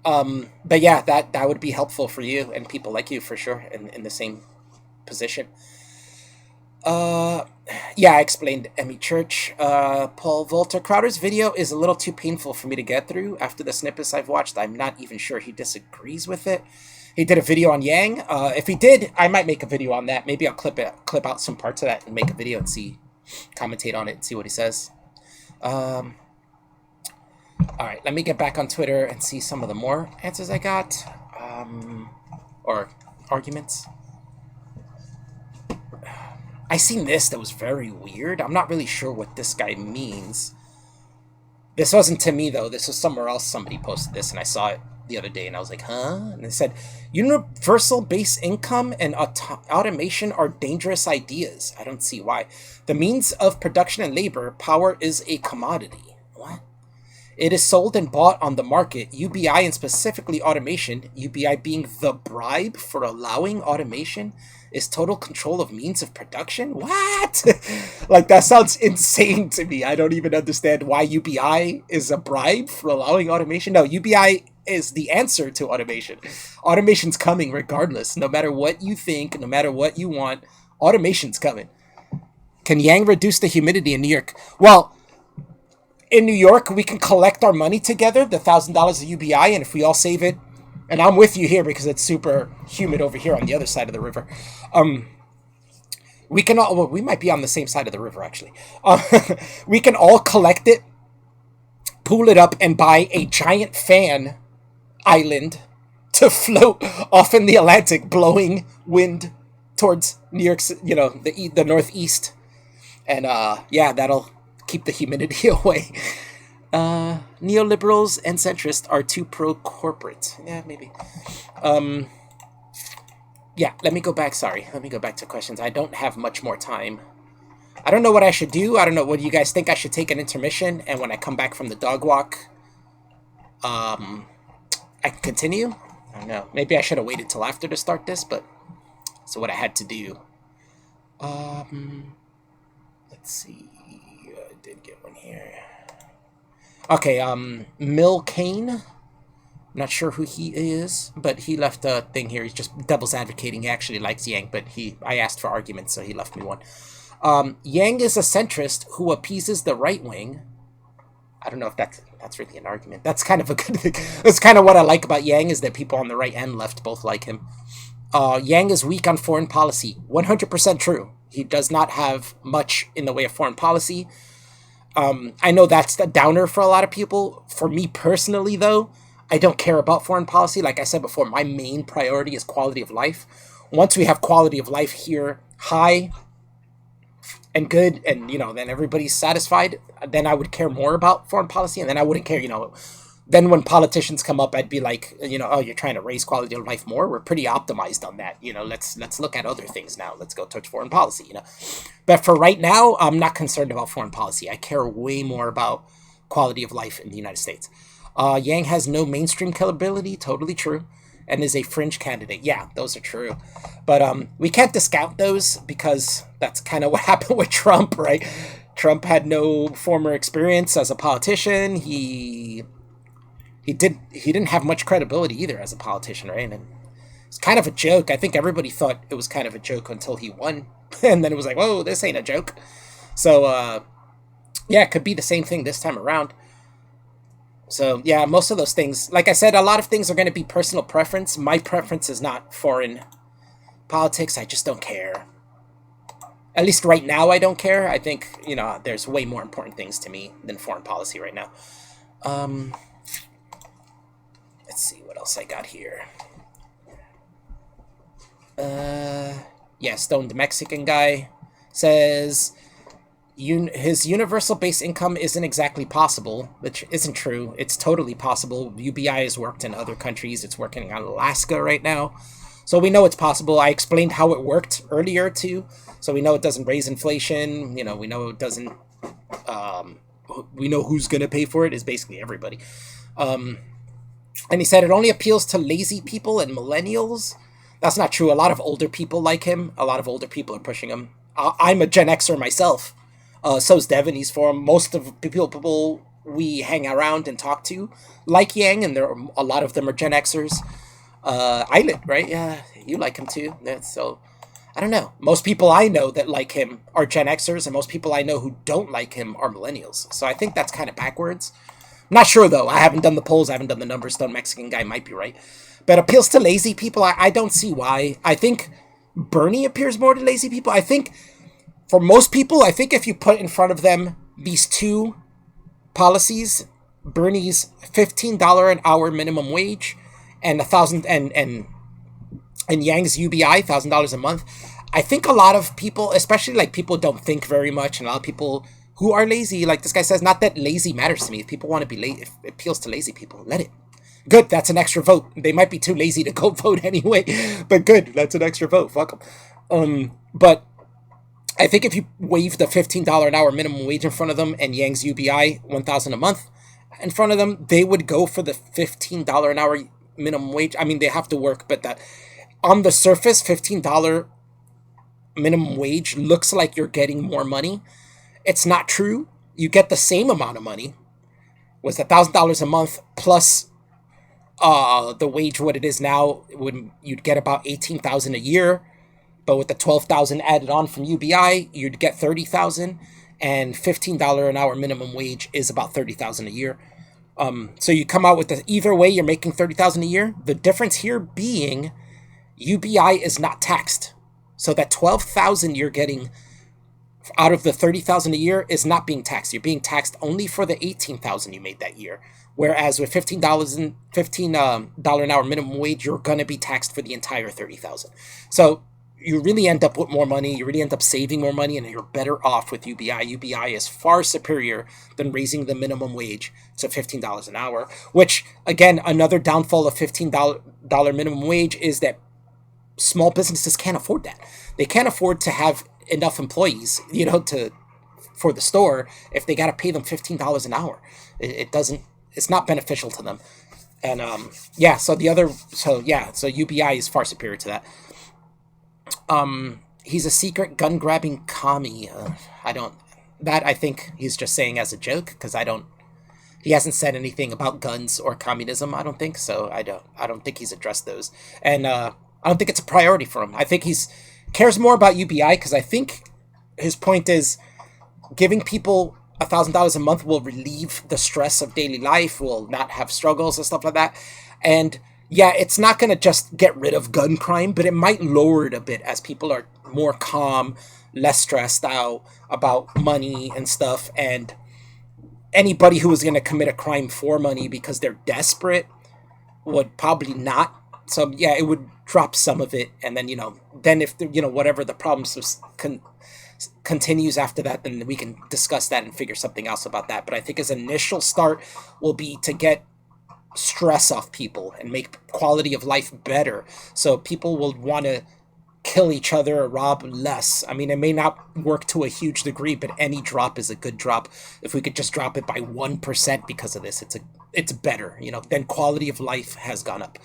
But yeah, that would be helpful for you and people like you, for sure, in the same position. Yeah, I explained Emmy Church. Paul Volter. Crowder's video is a little too painful for me to get through. After the snippets I've watched, I'm not even sure he disagrees with it. He did a video on Yang. If he did, I might make a video on that. Maybe I'll clip out some parts of that and make a video and commentate on it and see what he says. All right, let me get back on Twitter and see some of the more answers I got, or arguments. I seen this that was very weird. I'm not really sure what this guy means. This wasn't to me, though. This was somewhere else. Somebody posted this, and I saw it the other day, and I was like, huh? And it said, universal base income and automation are dangerous ideas. I don't see why. The means of production and labor, power is a commodity. What? It is sold and bought on the market. UBI, and specifically automation, UBI being the bribe for allowing automation, is total control of means of production? What? Like, that sounds insane to me. I don't even understand why UBI is a bribe for allowing automation. No, UBI is the answer to automation. Automation's coming regardless. No matter what you think, no matter what you want, automation's coming. Can Yang reduce the humidity in New York? Well, in New York, we can collect our money together, the $1,000 of UBI, and if we all save it, and I'm with you here because it's super humid over here on the other side of the river. We can all, well, we might be on the same side of the river, actually. We can all collect it, pool it up, and buy a giant fan island to float off in the Atlantic, blowing wind towards New York, the northeast. And yeah, that'll keep the humidity away. Neoliberals and centrists are too pro-corporate. Yeah, maybe. Yeah, let me go back. Sorry. Let me go back to questions. I don't have much more time. I don't know what I should do. I don't know. What do you guys think? I should take an intermission, and when I come back from the dog walk, I can continue? I don't know. Maybe I should have waited till after to start this, but that's what I had to do. Let's see. I did get one here. Okay, Mill Kane. I'm not sure who he is, but he left a thing here. He's just devil's advocating. He actually likes Yang, but I asked for arguments, so he left me one. Yang is a centrist who appeases the right wing. I don't know if that's really an argument. That's kind of a good thing. That's kind of what I like about Yang, is that people on the right and left both like him. Yang is weak on foreign policy. 100% true. He does not have much in the way of foreign policy. I know that's the downer for a lot of people. For me personally, though, I don't care about foreign policy. Like I said before, my main priority is quality of life. Once we have quality of life here high and good, and then everybody's satisfied, then I would care more about foreign policy, and then I wouldn't care. Then when politicians come up, I'd be like, oh, you're trying to raise quality of life more. We're pretty optimized on that. Let's look at other things now. Let's go towards foreign policy. But for right now, I'm not concerned about foreign policy. I care way more about quality of life in the United States. Yang has no mainstream capability. Totally true. And is a fringe candidate. Yeah, those are true. But we can't discount those because that's kind of what happened with Trump, right? Trump had no former experience as a politician. He didn't have much credibility either as a politician, right? And it's kind of a joke. I think everybody thought it was kind of a joke until he won. And then it was like, whoa, this ain't a joke. So, yeah, it could be the same thing this time around. So, yeah, most of those things, like I said, a lot of things are going to be personal preference. My preference is not foreign politics. I just don't care. At least right now, I don't care. I think, there's way more important things to me than foreign policy right now. Let's see what else I got here. Yeah, Stone, the Mexican guy, says his universal base income isn't exactly possible, which isn't true. It's totally possible. UBI has worked in other countries. It's working on Alaska right now. So we know it's possible. I explained how it worked earlier, too. So we know it doesn't raise inflation. We know it doesn't... we know who's going to pay for it is basically everybody. And he said it only appeals to lazy people and millennials. That's not true. A lot of older people like him. A lot of older people are pushing him. I'm a Gen Xer myself. So's Devin. He's for him. Most of the people we hang around and talk to like Yang, and a lot of them are Gen Xers. Islet, right? Yeah, you like him too. So, I don't know. Most people I know that like him are Gen Xers, and most people I know who don't like him are millennials. So I think that's kind of backwards. Not sure, though. I haven't done the polls. I haven't done the numbers. Stone Mexican guy might be right. But appeals to lazy people, I don't see why. I think Bernie appears more to lazy people. I think for most people, I think if you put in front of them these two policies, Bernie's $15 an hour minimum wage and and Yang's UBI, $1,000 a month, I think a lot of people, especially like people don't think very much, and a lot of people who are lazy, like this guy says, not that lazy matters to me. If people want to be lazy, if it appeals to lazy people, let it. Good, that's an extra vote. They might be too lazy to go vote anyway, but good, that's an extra vote. Fuck them. But I think if you waive the $15 an hour minimum wage in front of them and Yang's UBI, $1,000 a month in front of them, they would go for the $15 an hour minimum wage. I mean, they have to work, but that on the surface, $15 minimum wage looks like you're getting more money. It's not true. You get the same amount of money, was $1,000 a month plus the wage what it is now. You'd get about $18,000 a year, but with the $12,000 added on from UBI, you'd get $30,000, and $15 an hour minimum wage is about $30,000 a year. So you come out with either way, you're making $30,000 a year. The difference here being UBI is not taxed, so that $12,000 you're getting out of the $30,000 a year is not being taxed. You're being taxed only for the $18,000 you made that year. Whereas with $15 an hour minimum wage, you're gonna be taxed for the entire $30,000. So you really end up with more money. You really end up saving more money, and you're better off with UBI. UBI is far superior than raising the minimum wage to $15 an hour. Which again, another downfall of $15 minimum wage is that small businesses can't afford that. They can't afford to have enough employees, for the store if they got to pay them $15 an hour. It's not beneficial to them. And so UBI is far superior to that. He's a secret gun grabbing commie. I think he's just saying as a joke, because he hasn't said anything about guns or communism, I don't think. So I don't think he's addressed those. And I don't think it's a priority for him. I think he's cares more about UBI, because I think his point is giving people $1,000 a month will relieve the stress of daily life, will not have struggles and stuff like that. And yeah, it's not going to just get rid of gun crime, but it might lower it a bit as people are more calm, less stressed out about money and stuff. And anybody who was going to commit a crime for money because they're desperate would probably not. So yeah, it would drop some of it, and then then if whatever the problem continues after that, then we can discuss that and figure something else about that. But I think his initial start will be to get stress off people and make quality of life better, so people will want to kill each other or rob less. I mean, it may not work to a huge degree, but any drop is a good drop. If we could just drop it by 1% because of this, it's better. Then quality of life has gone up.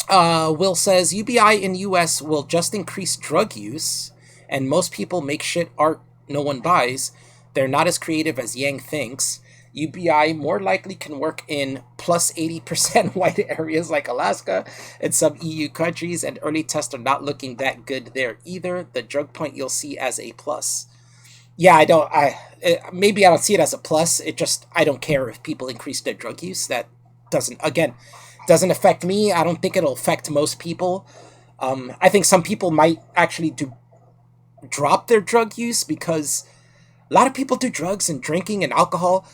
Will says UBI in US will just increase drug use, and most people make shit art no one buys. They're not as creative as Yang thinks. UBI more likely can work in plus 80% white areas like Alaska and some EU countries, and early tests are not looking that good there either. The drug point you'll see as a plus. Yeah, maybe I don't see it as a plus. I don't care if people increase their drug use. That doesn't affect me. I don't think it'll affect most people. I think some people might actually drop their drug use, because a lot of people do drugs and drinking and alcohol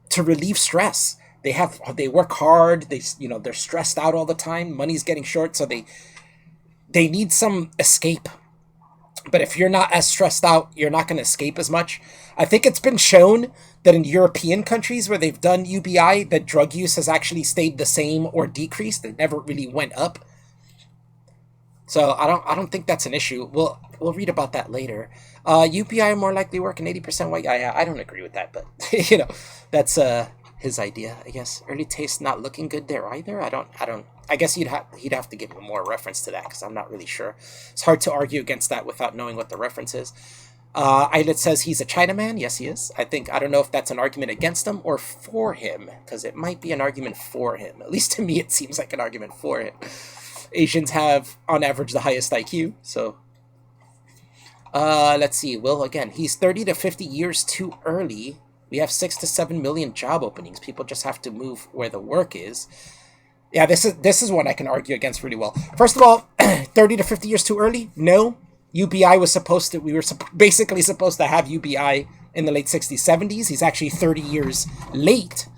to relieve stress. They work hard. They're stressed out all the time. Money's getting short, so they need some escape. But if you're not as stressed out, you're not going to escape as much. I think it's been shown that in European countries where they've done UBI, that drug use has actually stayed the same or decreased. It never really went up. So I don't think that's an issue. We'll read about that later. UPI more likely work in 80% white. I don't agree with that, but that's his idea, I guess. Early taste not looking good there either. I guess he'd have to give more reference to that, because I'm not really sure. It's hard to argue against that without knowing what the reference is. Eilert says he's a Chinaman. Yes, he is. I don't know if that's an argument against him or for him, because it might be an argument for him. At least to me, it seems like an argument for him. Asians have, on average, the highest IQ, so... let's see. Will, again, he's 30 to 50 years too early. We have 6 to 7 million job openings. People just have to move where the work is. Yeah, this is one I can argue against really well. First of all, 30 to 50 years too early? No. UBI was we were basically supposed to have UBI in the late 60s, 70s. He's actually 30 years late.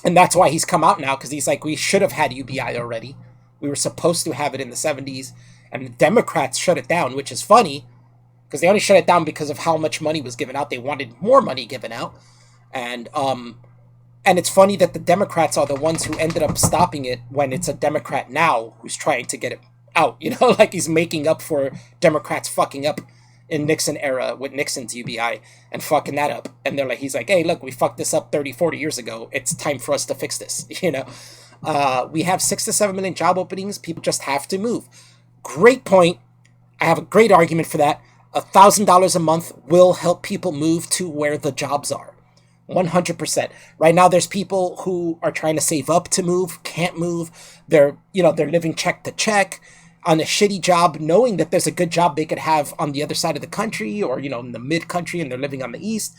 And that's why he's come out now, because he's like, we should have had UBI already. We were supposed to have it in the 70s, and the Democrats shut it down, which is funny, because they only shut it down because of how much money was given out. They wanted more money given out. And it's funny that the Democrats are the ones who ended up stopping it, when it's a Democrat now who's trying to get it out. Like he's making up for Democrats fucking up in Nixon era with Nixon's UBI and fucking that up. And he's like, hey, look, we fucked this up 30, 40 years ago. It's time for us to fix this, We have 6 to 7 million job openings. People just have to move. Great point. I have a great argument for that. $1,000 a month will help people move to where the jobs are. 100%. Right now, there's people who are trying to save up to move, can't move. They're living check to check on a shitty job, knowing that there's a good job they could have on the other side of the country, or, in the mid-country, and they're living on the east.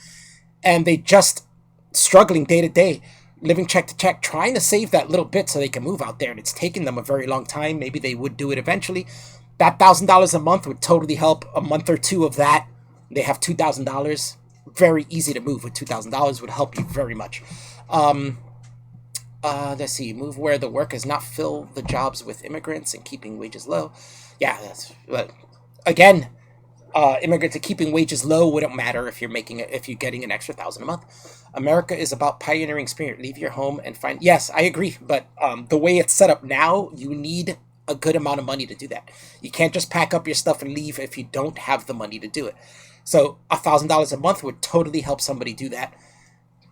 And they just struggling day to day, living check to check, trying to save that little bit so they can move out there. And it's taken them a very long time. Maybe they would do it eventually. That $1,000 a month would totally help. A month or two of that, they have $2,000. Very easy to move with $2,000, would help you very much. Let's see. Move where the work is not fill the jobs with immigrants and keeping wages low. Yeah, again, immigrants are keeping wages low. Wouldn't matter if you're getting an extra $1,000 a month. America is about pioneering spirit. Leave your home and find. Yes, I agree. But the way it's set up now, you need a good amount of money to do that. You can't just pack up your stuff and leave if you don't have the money to do it. So $1,000 a month would totally help somebody do that.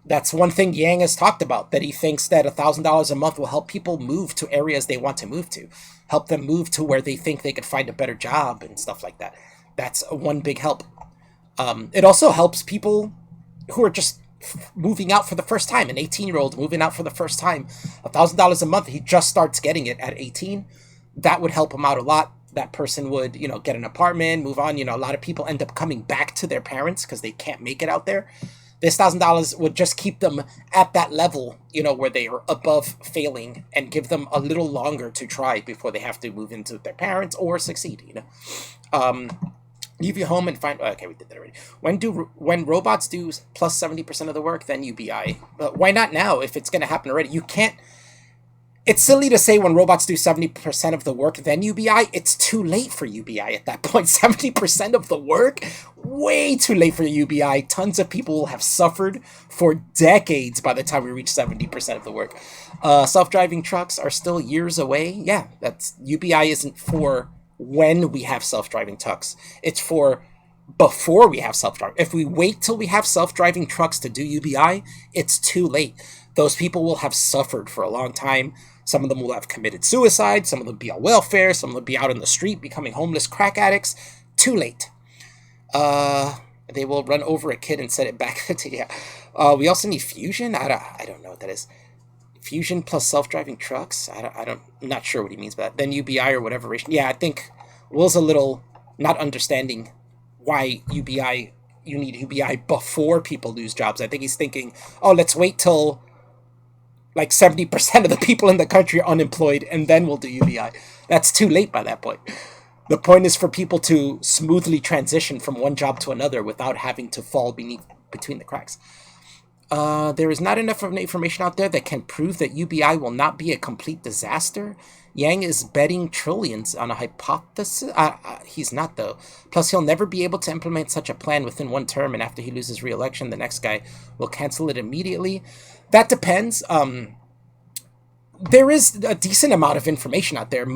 That's one thing Yang has talked about, that he thinks that $1,000 a month will help people move to areas they want to move to, help them move to where they think they could find a better job and stuff like that. That's one big help. It also helps people who are just moving out for the first time. An 18-year-old moving out for the first time, $1,000 a month, he just starts getting it at 18. That would help him out a lot. That person would, get an apartment, move on. A lot of people end up coming back to their parents because they can't make it out there. This $1,000 would just keep them at that level, where they are above failing, and give them a little longer to try before they have to move into their parents or succeed, Leave you home and find. Okay, we did that already. When robots do plus 70% of the work, then UBI. Why not now? If it's going to happen already, you can't. It's silly to say when robots do 70% of the work, then UBI. It's too late for UBI at that point. 70% of the work, way too late for UBI. Tons of people will have suffered for decades by the time we reach 70% of the work. Self-driving trucks are still years away. Yeah, that's UBI isn't for when we have self-driving trucks. It's for before we have self-driving. If we wait till we have self-driving trucks to do UBI, it's too late. Those people will have suffered for a long time. Some of them will have committed suicide. Some of them will be on welfare. Some will be out on the street becoming homeless crack addicts. Too late. They will run over a kid and set it back. Yeah. We also need fusion. I don't know what that is. Fusion plus self-driving trucks. I'm not sure what he means by that. Then UBI or whatever. Yeah, I think Will's a little not understanding why UBI. You need UBI before people lose jobs. I think he's thinking, oh, let's wait till like 70% of the people in the country are unemployed, and then we'll do UBI. That's too late by that point. The point is for people to smoothly transition from one job to another without having to fall between the cracks. There is not enough information out there that can prove that UBI will not be a complete disaster. Yang is betting trillions on a hypothesis. He's not, though. Plus, he'll never be able to implement such a plan within one term, and after he loses re-election, the next guy will cancel it immediately. That depends. There is a decent amount of information out there.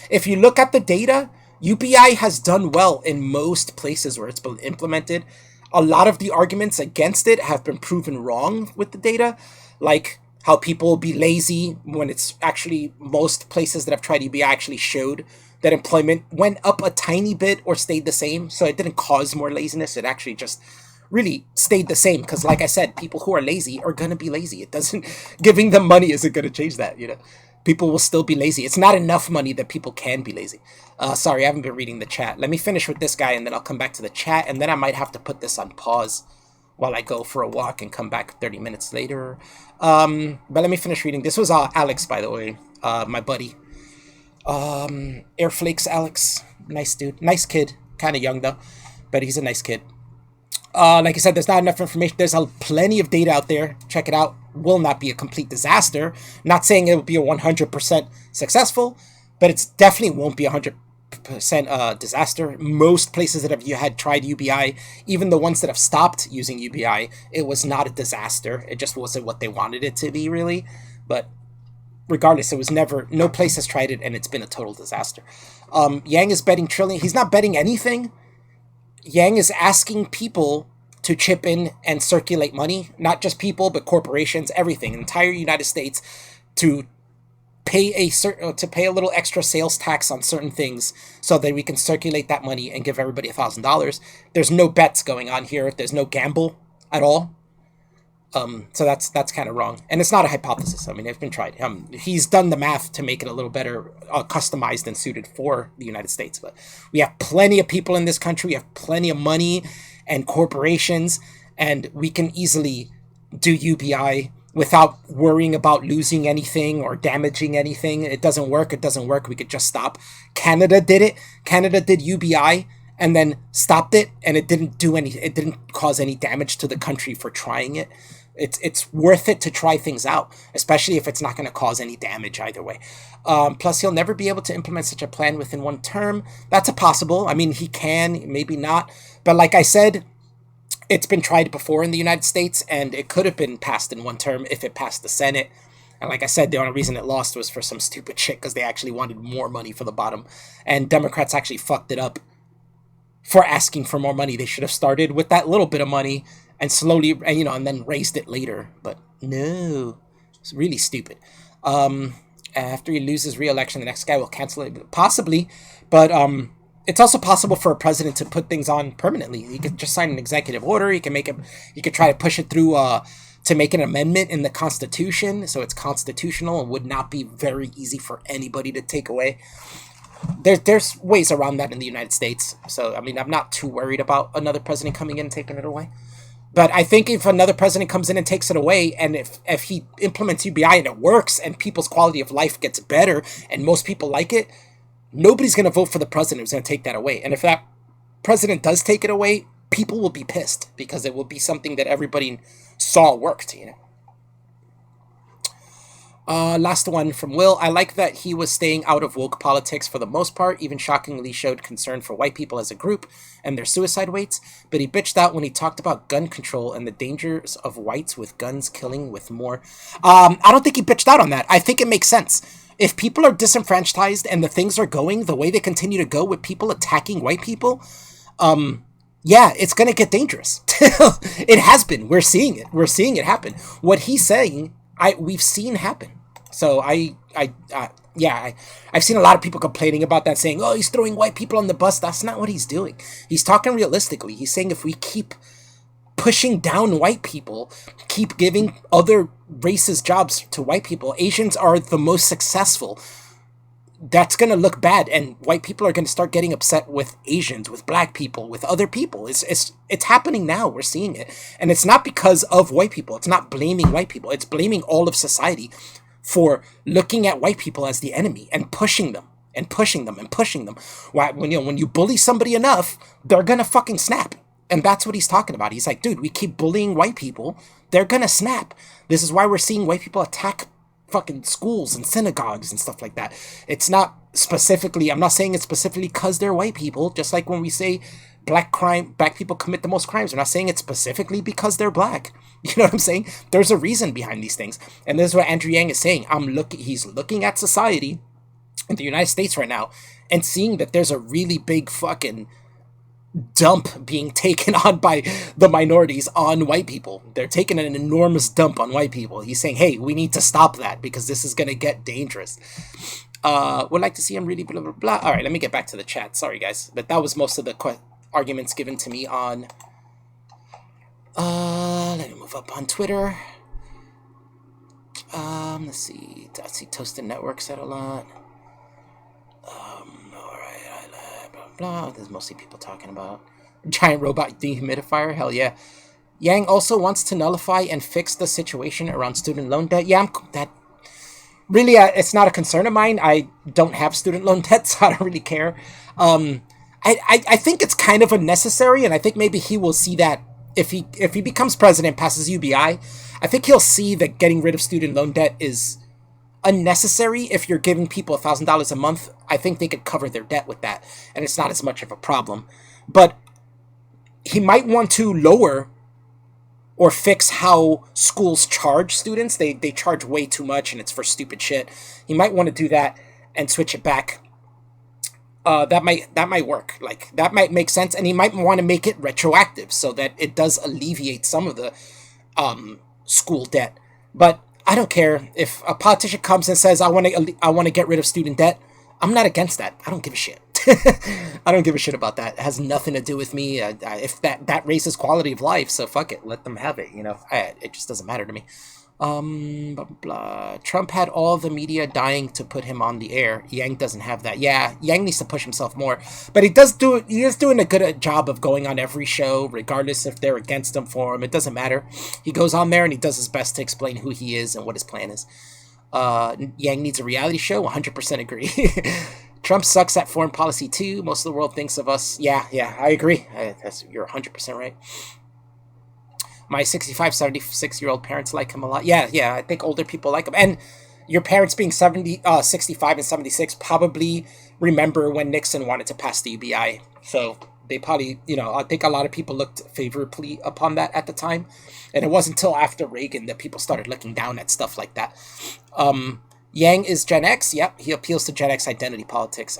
If you look at the data, UBI has done well in most places where it's been implemented. A lot of the arguments against it have been proven wrong with the data, like how people will be lazy when it's actually most places that have tried UBI actually showed that employment went up a tiny bit or stayed the same. So it didn't cause more laziness. It actually just really stayed the same because, like I said, people who are lazy are going to be lazy. It doesn't, giving them money isn't going to change that, People will still be lazy. It's not enough money that people can be lazy. Sorry, I haven't been reading the chat. Let me finish with this guy, and then I'll come back to the chat, and then I might have to put this on pause while I go for a walk and come back 30 minutes later. But let me finish reading. This was Alex, by the way, my buddy. Airflakes Alex. Nice dude. Nice kid. Kind of young, though, but he's a nice kid. Like I said, there's not enough information. There's plenty of data out there. Check it out. Will not be a complete disaster. Not saying it will be a 100% successful, but it definitely won't be a 100% disaster. Most places that have had tried UBI, even the ones that have stopped using UBI, it was not a disaster. It just wasn't what they wanted it to be, really. But regardless, it was never, no place has tried it, and it's been a total disaster. Yang is betting trillion. He's not betting anything. Yang is asking people to chip in and circulate money, not just people, but corporations, everything, entire United States, to pay a little extra sales tax on certain things so that we can circulate that money and give everybody $1,000. There's no bets going on here. There's no gamble at all. So that's kind of wrong. And it's not a hypothesis. I mean, it's been tried. He's done the math to make it a little better customized and suited for the United States. But we have plenty of people in this country. We have plenty of money and corporations, and we can easily do UBI without worrying about losing anything or damaging anything. It doesn't work. It doesn't work. We could just stop. Canada did it. Canada did UBI and then stopped it, and it didn't do any. It didn't cause any damage to the country for trying it. It's worth it to try things out, especially if it's not going to cause any damage either way. Plus, he'll never be able to implement such a plan within one term. That's a possible. I mean, he can, maybe not. But like I said, it's been tried before in the United States, and it could have been passed in one term if it passed the Senate. And like I said, the only reason it lost was for some stupid shit because they actually wanted more money for the bottom. And Democrats actually fucked it up for asking for more money. They should have started with that little bit of money and slowly, and then raised it later. But no, it's really stupid. After he loses re-election, the next guy will cancel it, possibly. But it's also possible for a president to put things on permanently. He could just sign an executive order. He could try to push it through to make an amendment in the Constitution, so it's constitutional and would not be very easy for anybody to take away. There's ways around that in the United States. So I mean, I'm not too worried about another president coming in and taking it away. But I think if another president comes in and takes it away, and if he implements UBI and it works and people's quality of life gets better and most people like it, nobody's going to vote for the president who's going to take that away. And if that president does take it away, people will be pissed because it will be something that everybody saw worked, you know. Last one from Will. I like that he was staying out of woke politics for the most part, even shockingly showed concern for white people as a group and their suicide rates, but he bitched out when he talked about gun control and the dangers of whites with guns killing with more. I don't think he bitched out on that. I think it makes sense. If people are disenfranchised and the things are going the way they continue to go with people attacking white people, yeah, it's going to get dangerous. It has been. We're seeing it. We're seeing it happen. What he's saying, we've seen happen. So I've seen a lot of people complaining about that, saying, oh, he's throwing white people on the bus. That's not what he's doing. He's talking realistically. He's saying if we keep pushing down white people, keep giving other races jobs to white people, Asians are the most successful. That's going to look bad, and white people are going to start getting upset with Asians, with black people, with other people. It's happening now. We're seeing it. And it's not because of white people. It's not blaming white people. It's blaming all of society for looking at white people as the enemy and pushing them and pushing them and pushing them. When you bully somebody enough, they're going to fucking snap. And that's what he's talking about. He's like, dude, we keep bullying white people, they're going to snap. This is why we're seeing white people attack fucking schools and synagogues and stuff like that. It's not specifically, I'm not saying it's specifically because they're white people, just like when we say black people commit the most crimes. We're not saying it's specifically because they're black. You know what I'm saying? There's a reason behind these things. And this is what Andrew Yang is saying. He's looking at society in the United States right now and seeing that there's a really big fucking dump being taken on by the minorities on white people. They're taking an enormous dump on white people. He's saying, hey, we need to stop that because this is going to get dangerous. Would like to see him really blah, blah, blah. All right, let me get back to the chat. Sorry, guys. But that was most of the arguments given to me on... let me move up on Twitter. Let's see. I see Toasted Network said a lot. Blah. There's mostly people talking about giant robot dehumidifier. Hell yeah. Yang also wants to nullify and fix the situation around student loan debt. Yeah, it's not a concern of mine. I don't have student loan debt, so I don't really care. I think it's kind of unnecessary, and I think maybe he will see that if he becomes president, passes UBI, I think he'll see that getting rid of student loan debt is unnecessary. If you're giving people $1,000 a month, I think they could cover their debt with that, and it's not as much of a problem. But he might want to lower or fix how schools charge students. They charge way too much, and it's for stupid shit. He might want to do that and switch it back. That might work. Like, that might make sense, and he might want to make it retroactive so that it does alleviate some of the school debt. But I don't care if a politician comes and says, I want to get rid of student debt. I'm not against that. I don't give a shit. I don't give a shit about that. It has nothing to do with me. If that raises quality of life, so fuck it. Let them have it. You know, it just doesn't matter to me. Blah, blah. Trump had all the media dying to put him on the air. Yang doesn't have that. Yeah, Yang needs to push himself more. But he is doing a good job of going on every show, regardless if they're against him, for him. It doesn't matter. He goes on there and he does his best to explain who he is and what his plan is. Yang needs a reality show. 100% agree. Trump sucks at foreign policy too. Most of the world thinks of us. Yeah, I agree. You're 100% right. My 65, 76-year-old parents like him a lot. Yeah, I think older people like him. And your parents being 65 and 76 probably remember when Nixon wanted to pass the UBI. So they probably, I think a lot of people looked favorably upon that at the time. And it wasn't until after Reagan that people started looking down at stuff like that. Yang is Gen X. Yep, he appeals to Gen X identity politics.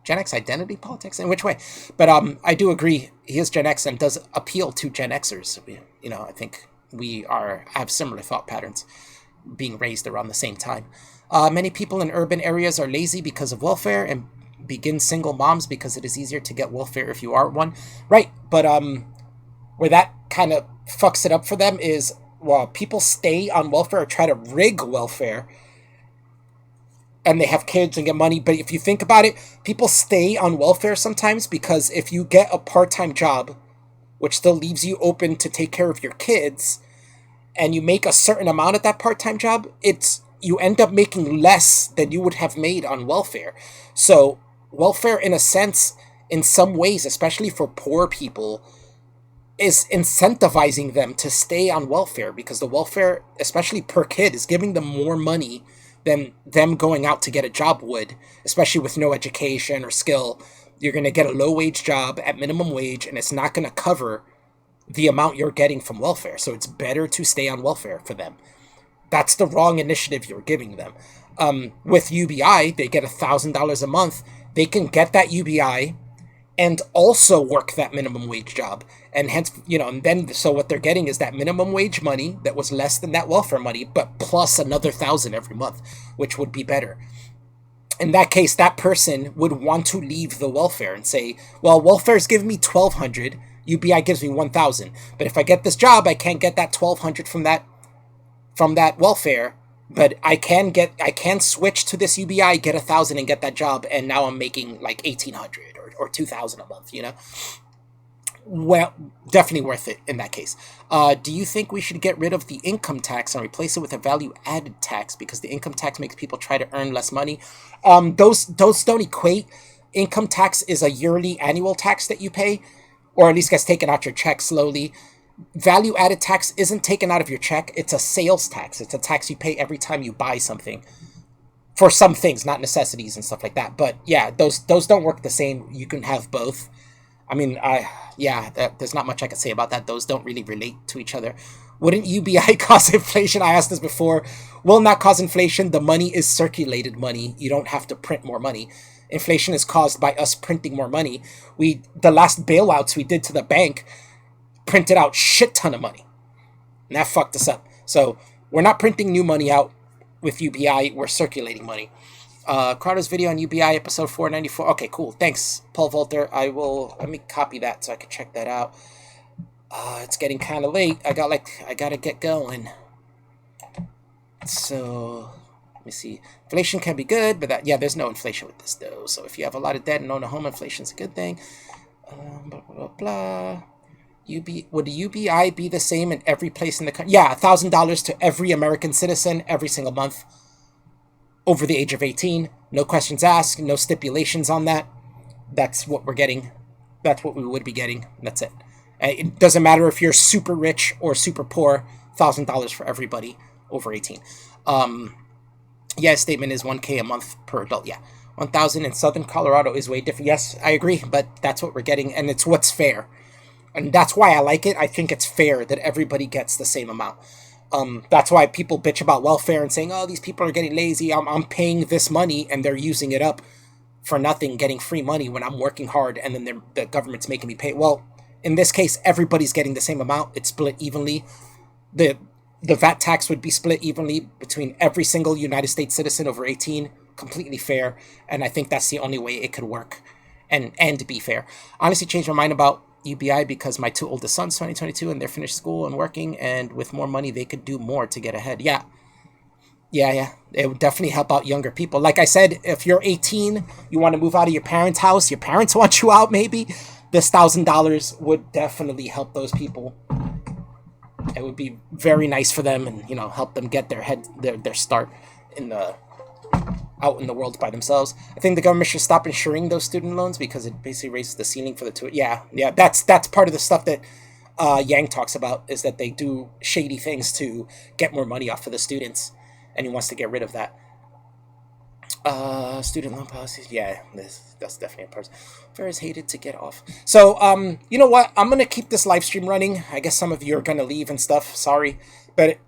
Gen X identity politics? In which way? But I do agree he is Gen X and does appeal to Gen Xers. I think we have similar thought patterns, being raised around the same time. Many people in urban areas are lazy because of welfare and begin single moms because it is easier to get welfare if you are one. Right, but where that kind of fucks it up for them is, well, people stay on welfare or try to rig welfare and they have kids and get money. But if you think about it, people stay on welfare sometimes because if you get a part-time job, which still leaves you open to take care of your kids, and you make a certain amount at that part-time job, you end up making less than you would have made on welfare. So welfare, in a sense, in some ways, especially for poor people, is incentivizing them to stay on welfare, because the welfare, especially per kid, is giving them more money than them going out to get a job would, especially with no education or skill. You're going to get a low wage job at minimum wage, and it's not going to cover the amount you're getting from welfare. So it's better to stay on welfare for them. That's the wrong initiative you're giving them. With UBI, they get $1,000 a month. They can get that UBI and also work that minimum wage job. And hence, and then, so what they're getting is that minimum wage money that was less than that welfare money, but plus another 1,000 every month, which would be better. In that case, that person would want to leave the welfare and say, well, welfare is giving me 1,200, UBI gives me 1,000. But if I get this job, I can't get that 1,200 from that welfare, but I can switch to this UBI, get 1,000 and get that job, and now I'm making like 1,800 or 2,000 a month, Well, definitely worth it in that case. Do you think we should get rid of the income tax and replace it with a value added tax, because the income tax makes people try to earn less money? Those don't equate. Income tax is a yearly annual tax that you pay, or at least gets taken out your check slowly. Value added tax isn't taken out of your check. It's a sales tax. It's a tax you pay every time you buy something, for some things, not necessities and stuff like that. But yeah, those don't work the same. You can have both. I mean, there's not much I can say about that. Those don't really relate to each other. Wouldn't UBI cause inflation? I asked this before. Will not cause inflation. The money is circulated money. You don't have to print more money. Inflation is caused by us printing more money. The last bailouts we did to the bank printed out shit ton of money, and that fucked us up. So we're not printing new money out with UBI. We're circulating money. Crowder's video on UBI, episode 494. Okay, cool. Thanks, Paul Volter. Let me copy that so I can check that out. It's getting kind of late. I gotta get going. So, let me see. Inflation can be good, but there's no inflation with this though. So if you have a lot of debt and own a home, inflation's a good thing. Blah, blah, blah, blah. Would the UBI be the same in every place in the country? Yeah, $1,000 to every American citizen every single month over the age of 18. No questions asked, no stipulations on that. That's what we're getting. That's what we would be getting. That's it. It doesn't matter if you're super rich or super poor. $1,000 for everybody over 18. Statement is $1K a month per adult. Yeah, 1,000 in Southern Colorado is way different. Yes, I agree, but that's what we're getting, and it's what's fair. And that's why I like it. I think it's fair that everybody gets the same amount. That's why people bitch about welfare and saying, oh, these people are getting lazy. I'm paying this money and they're using it up for nothing, getting free money when I'm working hard, and then the government's making me pay. Well, in this case, everybody's getting the same amount. It's split evenly. The VAT tax would be split evenly between every single United States citizen over 18. Completely fair. And I think that's the only way it could work and be fair. Honestly, changed my mind about UBI because my two oldest sons, 2022, and they're finished school and working, and with more money, they could do more to get ahead. Yeah. It would definitely help out younger people. Like I said, if you're 18, you want to move out of your parents' house, your parents want you out maybe, this $1,000 would definitely help those people. It would be very nice for them, and help them get their start in the out in the world by themselves. I think the government should stop insuring those student loans because it basically raises the ceiling for the tuition. Yeah, that's part of the stuff that Yang talks about, is that they do shady things to get more money off of the students, and he wants to get rid of that. Student loan policies. Yeah, that's definitely a person. Ferris hated to get off. So, you know what? I'm gonna keep this live stream running. I guess some of you are gonna leave and stuff. Sorry. But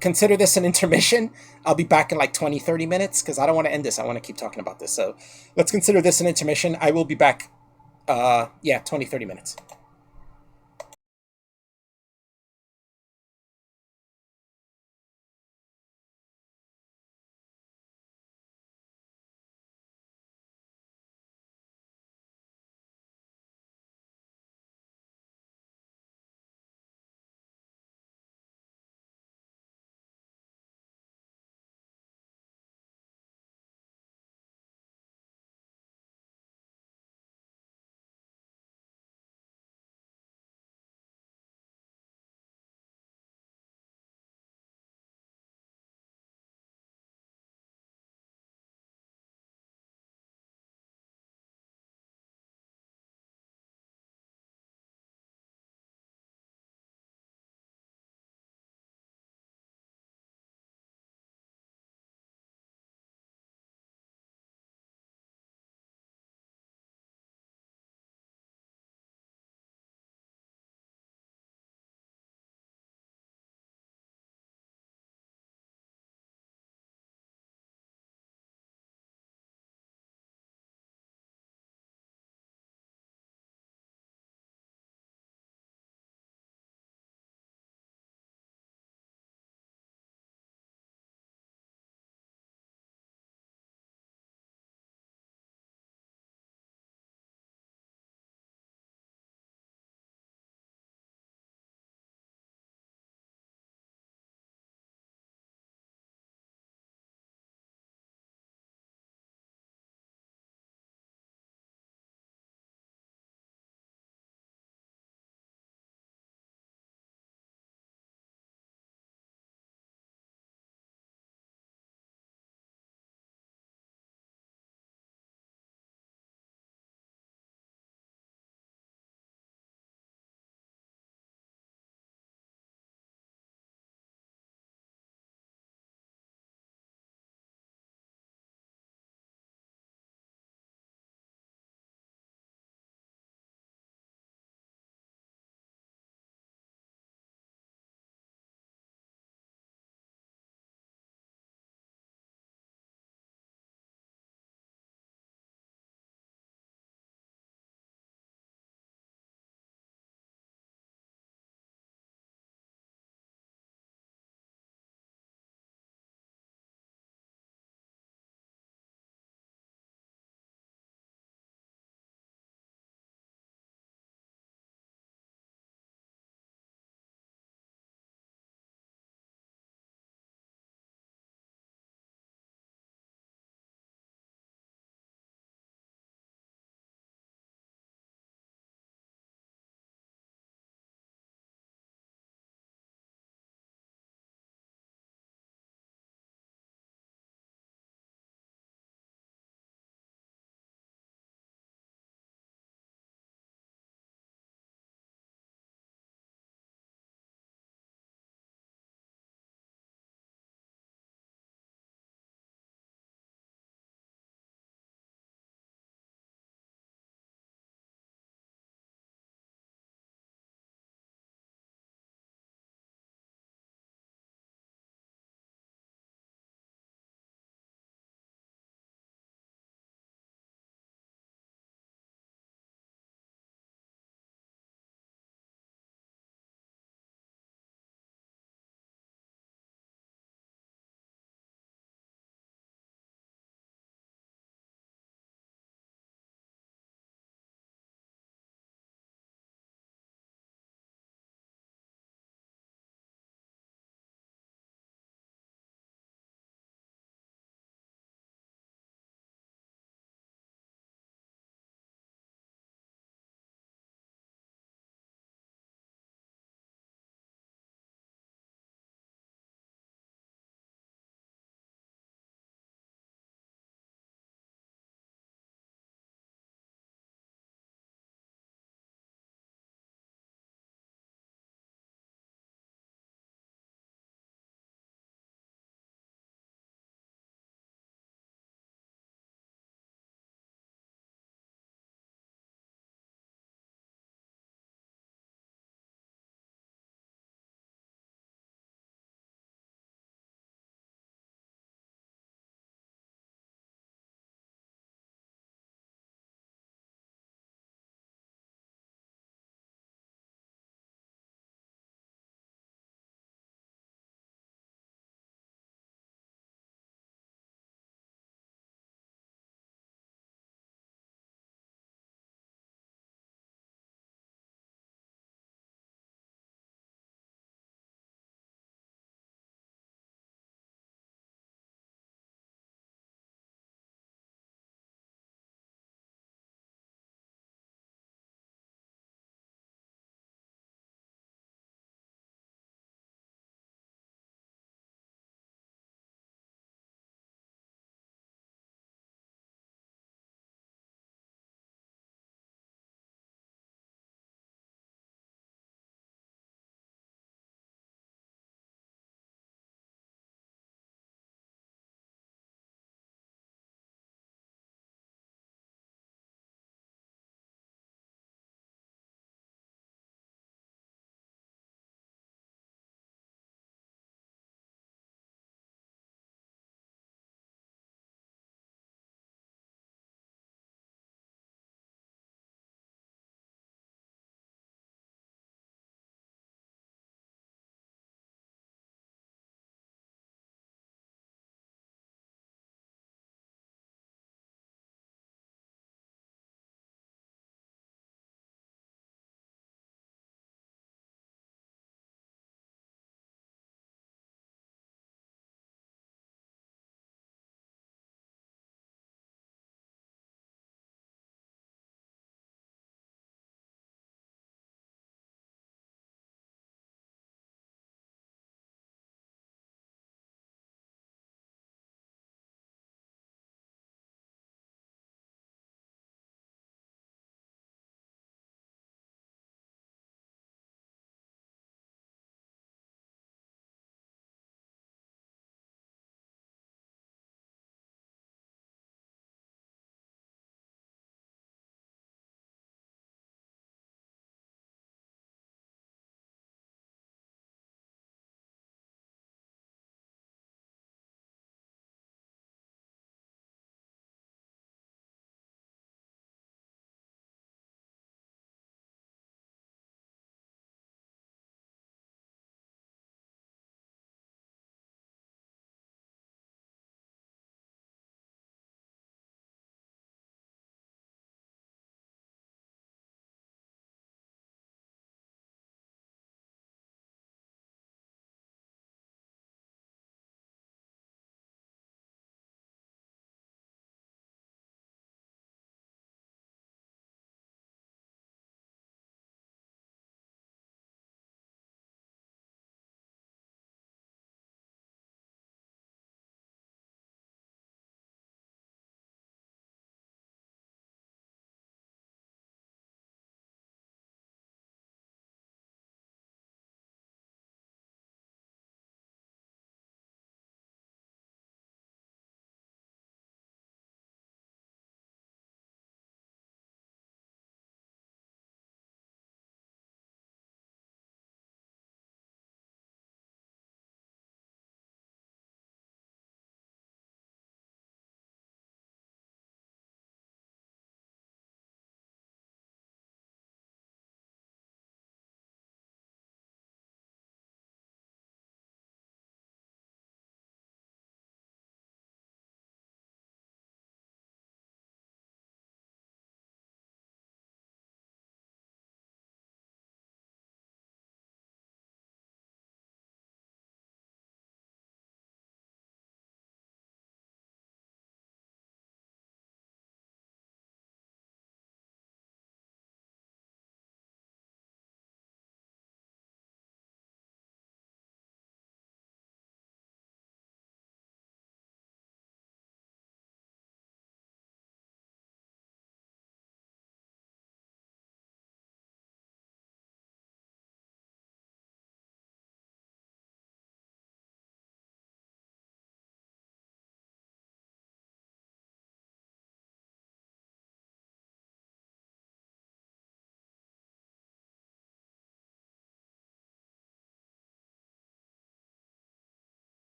consider this an intermission. I'll be back in like 20, 30 minutes because I don't want to end this. I want to keep talking about this. So let's consider this an intermission. I will be back, 20, 30 minutes.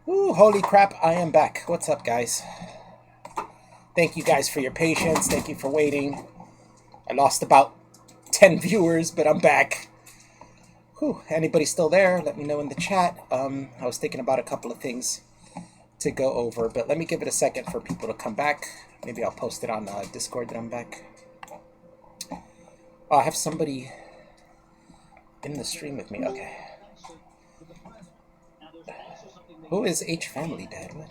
Ooh, holy crap, I am back. What's up, guys? Thank you guys for your patience. Thank you for waiting. I lost about 10 viewers, but I'm back. Whew, anybody still there? Let me know in the chat. I was thinking about a couple of things to go over, but let me give it a second for people to come back. Maybe I'll post it on Discord that I'm back. Oh, I have somebody in the stream with me. Okay. Who is H Family Dad? What?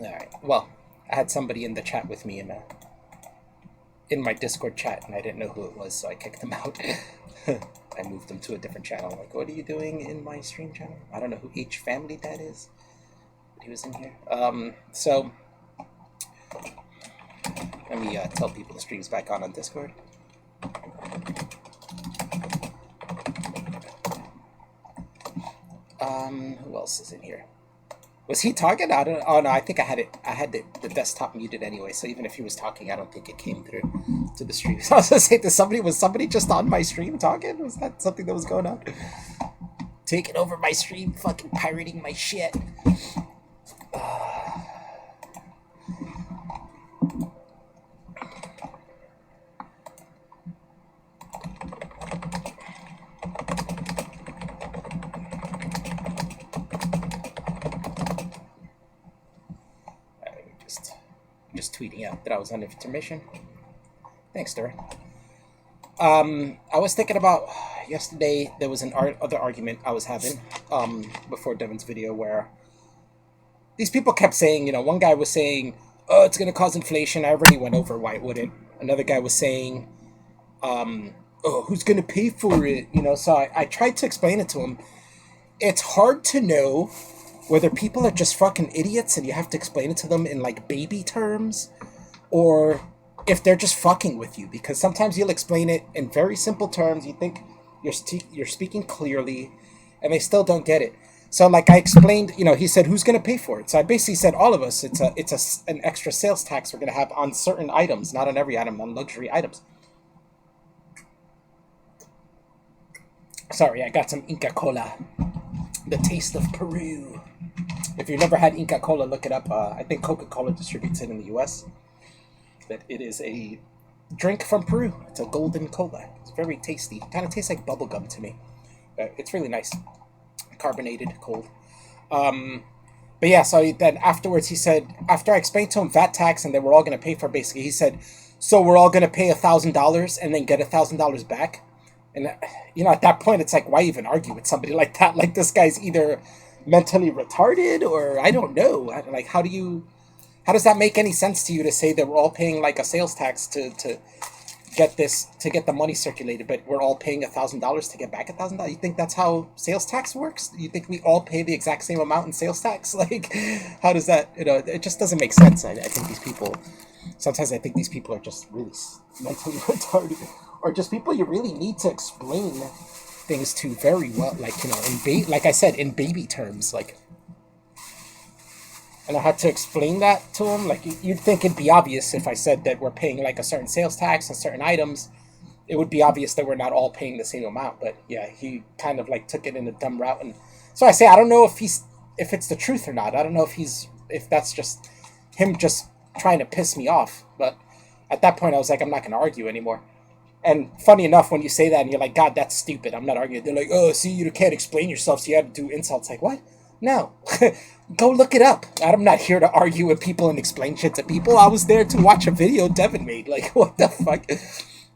Alright, well, I had somebody in the chat with me in my Discord chat, and I didn't know who it was, so I kicked them out. I moved them to a different channel. I'm like, what are you doing in my stream channel? I don't know who H Family Dad is, but he was in here. So, let me tell people the stream's back on Discord. Who else is in here? Was he talking? I don't. Oh no, I think I had the desktop muted anyway. So even if he was talking, I don't think it came through to the stream. So I was gonna say, was somebody just on my stream talking? Was that something that was going on? Taking over my stream, fucking pirating my shit. Just tweeting out that I was on intermission. Thanks, Darren. I was thinking about yesterday. There was an other argument I was having before Devin's video where these people kept saying, one guy was saying, "Oh, it's going to cause inflation." I already went over why it wouldn't. Another guy was saying, "Oh, who's going to pay for it?" So I tried to explain it to him. It's hard to know whether people are just fucking idiots and you have to explain it to them in like baby terms, or if they're just fucking with you, because sometimes you'll explain it in very simple terms. You think you're speaking clearly, and they still don't get it. So like I explained, he said, "Who's going to pay for it?" So I basically said, all of us. It's an extra sales tax we're going to have on certain items, not on every item, on luxury items. Sorry, I got some Inca Cola, the taste of Peru. If you've never had Inca Cola, look it up. I think Coca-Cola distributes it in the U.S. But it is a drink from Peru. It's a golden cola. It's very tasty. Kind of tastes like bubblegum to me. It's really nice. Carbonated, cold. But yeah, so then afterwards he said, after I explained to him VAT tax and they were all going to pay for it, basically, he said, "So we're all going to pay $1,000 and then get $1,000 back?" And, at that point, it's like, why even argue with somebody like that? Like, this guy's either mentally retarded or I don't know. Like, how does that make any sense to you to say that we're all paying like a sales tax to get the money circulated, but we're all paying $1,000 to get back $1,000? You think that's how sales tax works? You think we all pay the exact same amount in sales tax? Like, how does that, it just doesn't make sense. I think these people, sometimes I think these people are just really mentally retarded, or just people you really need to explain things to very well, like, like I said, in baby terms, like. And I had to explain that to him. Like, you'd think it'd be obvious if I said that we're paying like a certain sales tax on certain items. It would be obvious that we're not all paying the same amount. But yeah, he kind of like took it in a dumb route. And so I say, I don't know if it's the truth or not. I don't know if that's just him just trying to piss me off. But at that point, I was like, I'm not going to argue anymore. And funny enough, when you say that and you're like, God, that's stupid, I'm not arguing. They're like, oh, see, you can't explain yourself, so you had to do insults. Like, what? No. Go look it up. I'm not here to argue with people and explain shit to people. I was there to watch a video Devin made. Like, what the fuck?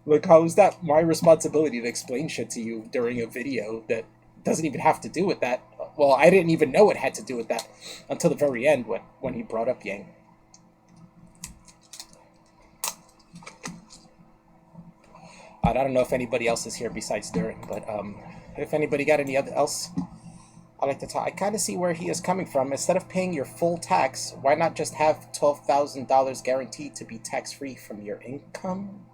Like, how is that my responsibility to explain shit to you during a video that doesn't even have to do with that? Well, I didn't even know it had to do with that until the very end when he brought up Yang. I don't know if anybody else is here besides Durin, but if anybody got any other else, I like to talk. I kind of see where he is coming from. Instead of paying your full tax, why not just have $12,000 guaranteed to be tax-free from your income?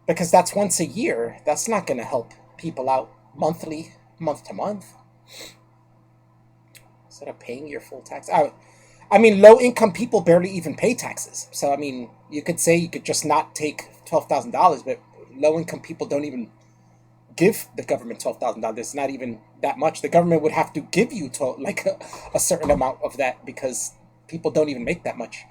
Because that's once a year. That's not going to help people out monthly, month to month. Instead of paying your full tax. I mean, low-income people barely even pay taxes. So, I mean, you could say you could just not take $12,000, but low-income people don't even give the government $12,000. It's not even that much. The government would have to give you a certain amount of that because people don't even make that much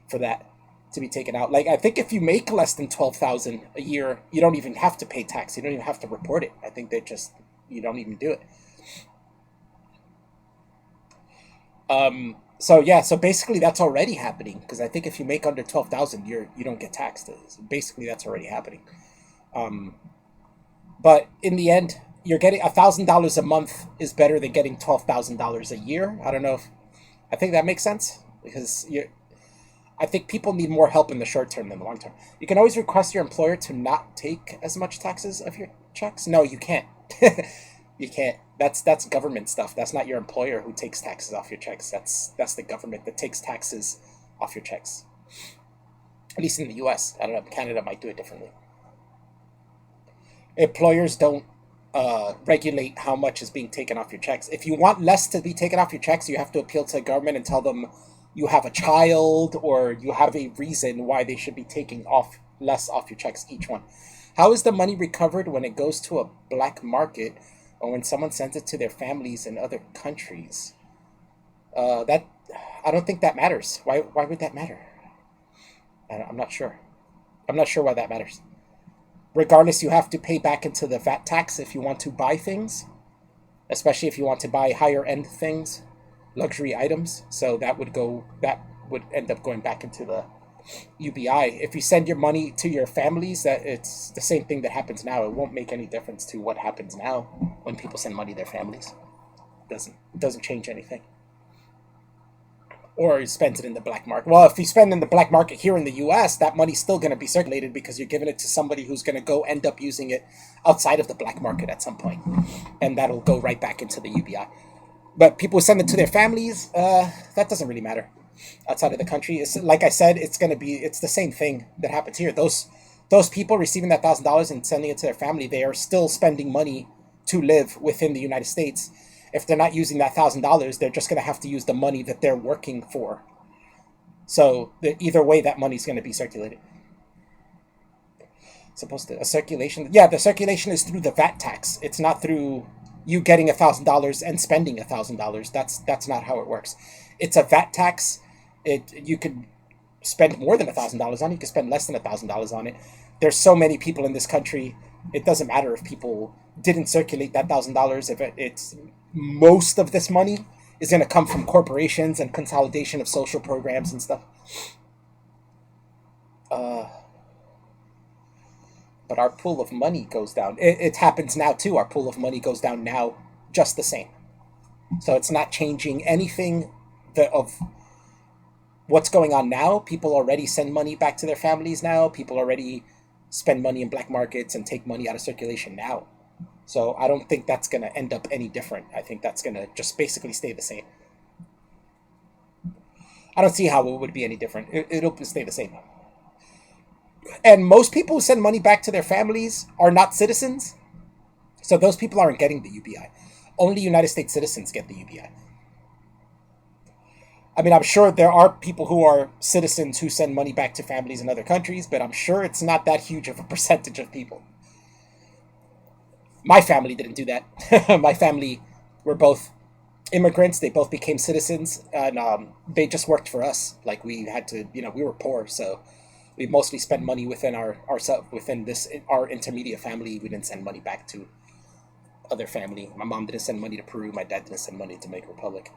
for that to be taken out. Like, I think if you make less than 12,000 a year, you don't even have to pay tax. You don't even have to report it. I think you don't even do it. So basically that's already happening because I think if you make under 12,000, you don't get taxed. So basically that's already happening. But in the end, you're getting $1,000 a month is better than getting $12,000 a year. I don't know if I think that makes sense because I think people need more help in the short term than the long term. You can always request your employer to not take as much taxes of your checks. No, you can't. You can't. That's government stuff. That's not your employer who takes taxes off your checks. That's the government that takes taxes off your checks. At least in the U.S. I don't know. Canada might do it differently. Employers don't regulate how much is being taken off your checks. If you want less to be taken off your checks, you have to appeal to the government and tell them you have a child or you have a reason why they should be taking off less off your checks each one. How is the money recovered when it goes to a black market or when someone sends it to their families in other countries? That I don't think that matters. Why would that matter? I'm not sure. I'm not sure why that matters. Regardless, you have to pay back into the VAT tax if you want to buy things, especially if you want to buy higher end things, luxury items. So that would end up going back into the UBI. If you send your money to your families, that it's the same thing that happens now. It won't make any difference to what happens now when people send money to their families. It doesn't change anything. Or you spend it in the black market. Well, if you spend in the black market here in the U.S., that money's still going to be circulated because you're giving it to somebody who's going to go end up using it outside of the black market at some point. And that'll go right back into the UBI. But people who send it to their families, that doesn't really matter outside of the country. It's, like I said, it's the same thing that happens here. Those people receiving that $1,000 and sending it to their family, they are still spending money to live within the United States. If they're not using that $1,000, they're just going to have to use the money that they're working for. So either way, that money's going to be circulated. The circulation is through the VAT tax. It's not through you getting $1,000 and spending $1,000. That's not how it works. It's a VAT tax. You could spend more than $1,000 on it. You could spend less than $1,000 on it. There's so many people in this country. It doesn't matter if people didn't circulate that $1,000. If it's most of this money is going to come from corporations and consolidation of social programs and stuff. But our pool of money goes down. It happens now too. Our pool of money goes down now just the same. So it's not changing anything of what's going on now. People already send money back to their families now. People already spend money in black markets and take money out of circulation now. So I don't think that's going to end up any different. I think that's going to just basically stay the same. I don't see how it would be any different. It'll stay the same. And most people who send money back to their families are not citizens. So those people aren't getting the UBI. Only United States citizens get the UBI. I mean, I'm sure there are people who are citizens who send money back to families in other countries, but I'm sure it's not that huge of a percentage of people. My family didn't do that. My family were both immigrants. They both became citizens, and they just worked for us. Like we had to, we were poor, so we mostly spent money within our intermediate family. We didn't send money back to other family. My mom didn't send money to Peru. My dad didn't send money to Dominican Republic.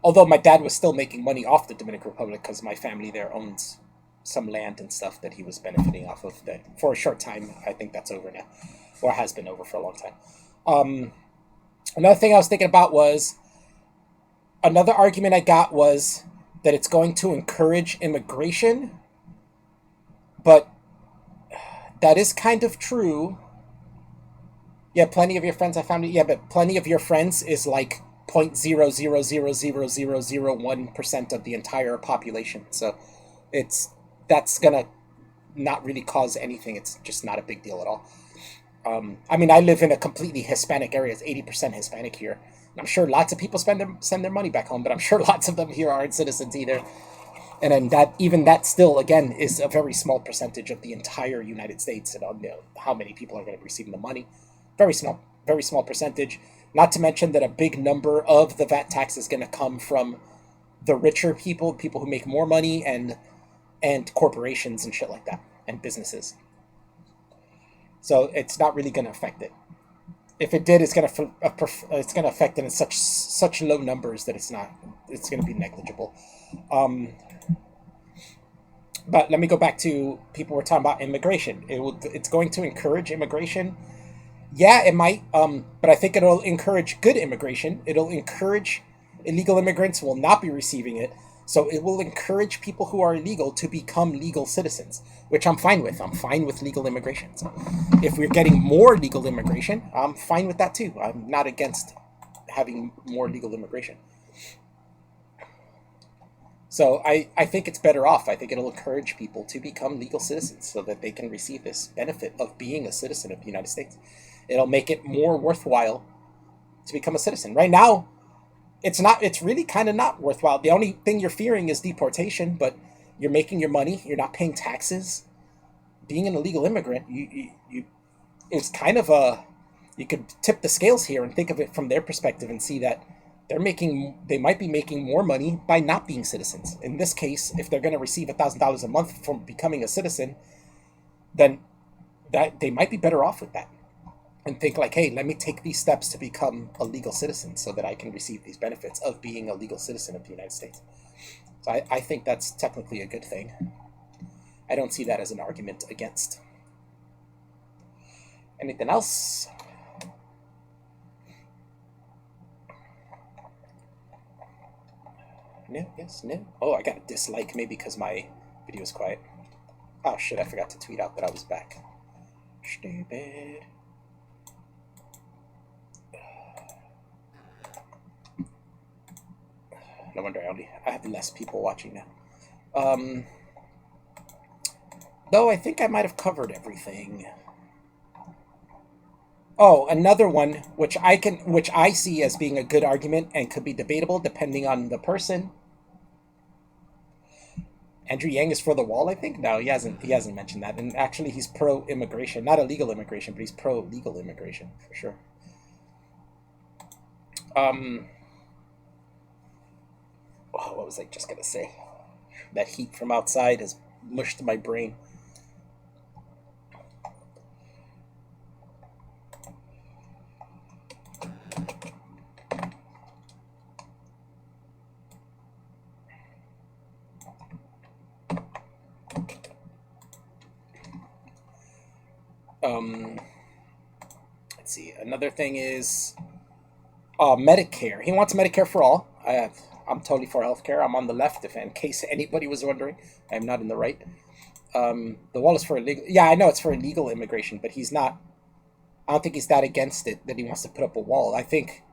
Although my dad was still making money off the Dominican Republic because my family there owns some land and stuff that he was benefiting off of that for a short time. I think that's over now, or has been over for a long time. Another thing I was thinking about was, another argument I got was that it's going to encourage immigration, but that is kind of true. Yeah, plenty of your friends have family. Yeah, but plenty of your friends is like 0.0000001% of the entire population. So that's gonna not really cause anything. It's just not a big deal at all. I mean, I live in a completely Hispanic area. It's 80% Hispanic here. I'm sure lots of people send their money back home, but I'm sure lots of them here aren't citizens either. And then that still, again, is a very small percentage of the entire United States, and how many people are going to be receiving the money. Very small percentage. Not to mention that a big number of the VAT tax is going to come from the richer people who make more money, and corporations and shit like that, and businesses. So it's not really going to affect it. If it did, it's going to affect it in such low numbers that it's going to be negligible. But let me go back to people were talking about immigration. It's going to encourage immigration. Yeah, it might. But I think it'll encourage good immigration. It'll encourage illegal immigrants will not be receiving it. So it will encourage people who are illegal to become legal citizens, which I'm fine with. I'm fine with legal immigration. So if we're getting more legal immigration, I'm fine with that too. I'm not against having more legal immigration. So I think it's better off. I think it'll encourage people to become legal citizens so that they can receive this benefit of being a citizen of the United States. It'll make it more worthwhile to become a citizen. Right now, it's really kind of not worthwhile. The only thing you're fearing is deportation, but you're making your money, you're not paying taxes. Being an illegal immigrant, you it's kind of you could tip the scales here and think of it from their perspective and see that they might be making more money by not being citizens. In this case, if they're going to receive $1,000 a month from becoming a citizen, then that they might be better off with that, and think like, hey, let me take these steps to become a legal citizen so that I can receive these benefits of being a legal citizen of the United States. So I think that's technically a good thing. I don't see that as an argument against. Anything else? No, yes, no. Oh, I got a dislike, maybe because my video is quiet. Oh shit, I forgot to tweet out that I was back. Stupid. No wonder I have less people watching now. Though I think I might have covered everything. Oh, another one which I see as being a good argument and could be debatable depending on the person. Andrew Yang is for the wall, I think. No, he hasn't mentioned that. And actually, he's pro immigration, not illegal immigration, but he's pro legal immigration for sure. What was I just gonna say? That heat from outside has mushed my brain. Let's see. Another thing is Medicare. He wants Medicare for all. I'm totally for healthcare. I'm on the left, if in case anybody was wondering. I'm not in the right. The wall is for illegal. Yeah, I know it's for illegal immigration, but he's not. I don't think he's that against it that he wants to put up a wall. I think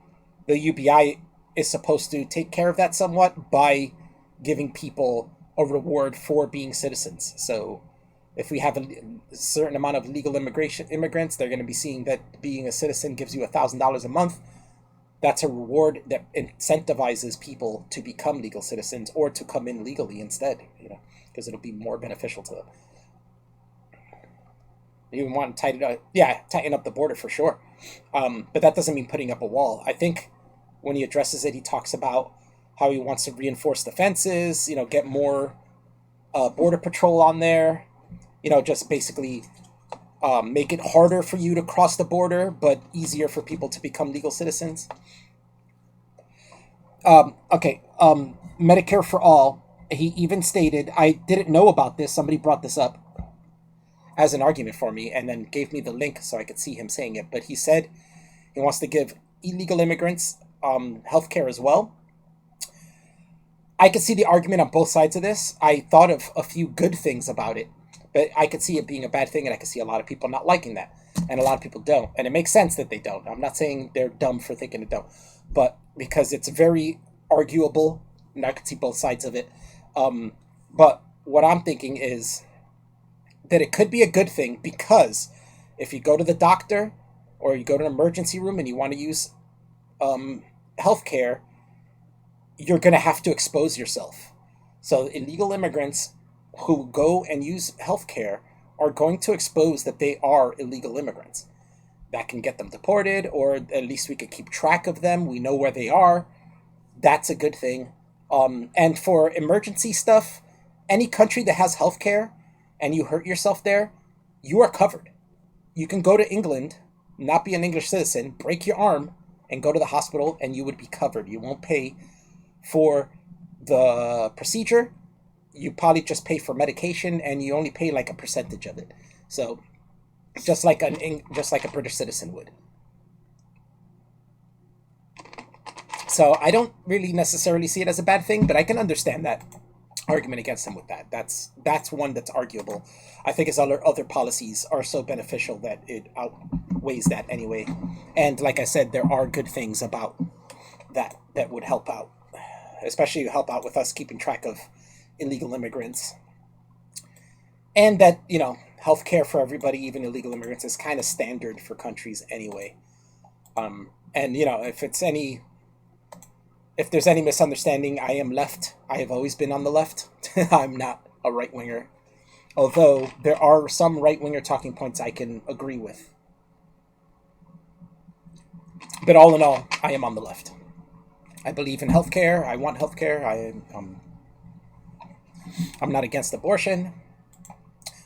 the UBI is supposed to take care of that somewhat by giving people a reward for being citizens. So if we have a certain amount of legal immigrants, they're going to be seeing that being a citizen gives you $1,000 a month. That's a reward that incentivizes people to become legal citizens or to come in legally instead, because it'll be more beneficial to them. You want to tighten up the border for sure. But that doesn't mean putting up a wall. I think when he addresses it, he talks about how he wants to reinforce the fences, get more border patrol on there, just basically make it harder for you to cross the border, but easier for people to become legal citizens. Medicare for all. He even stated, I didn't know about this, somebody brought this up as an argument for me and then gave me the link so I could see him saying it. But he said he wants to give illegal immigrants health care as well. I could see the argument on both sides of this. I thought of a few good things about it, but I could see it being a bad thing, and I could see a lot of people not liking that, and a lot of people don't. And it makes sense that they don't. I'm not saying they're dumb for thinking it don't, but because it's very arguable, and I could see both sides of it. But what I'm thinking is that it could be a good thing, because if you go to the doctor or you go to an emergency room and you want to use healthcare, you're going to have to expose yourself. So illegal immigrants who go and use healthcare are going to expose that they are illegal immigrants. That can get them deported, or at least we could keep track of them. We know where they are. That's a good thing. And for emergency stuff, any country that has healthcare and you hurt yourself there, you are covered. You can go to England, not be an English citizen, break your arm, and go to the hospital, and you would be covered. You won't pay for the procedure. You probably just pay for medication, and you only pay like a percentage of it. So, just like a British citizen would. So I don't really necessarily see it as a bad thing, but I can understand that argument against him with that. That's one that's arguable. I think his other policies are so beneficial that it outweighs that anyway. And like I said, there are good things about that would help out, especially help out with us keeping track of illegal immigrants, and that healthcare for everybody, even illegal immigrants, is kind of standard for countries anyway. And if there's any misunderstanding, I am left. I have always been on the left. I'm not a right winger. Although there are some right winger talking points I can agree with. But all in all, I am on the left. I believe in healthcare. I want healthcare. I'm not against abortion.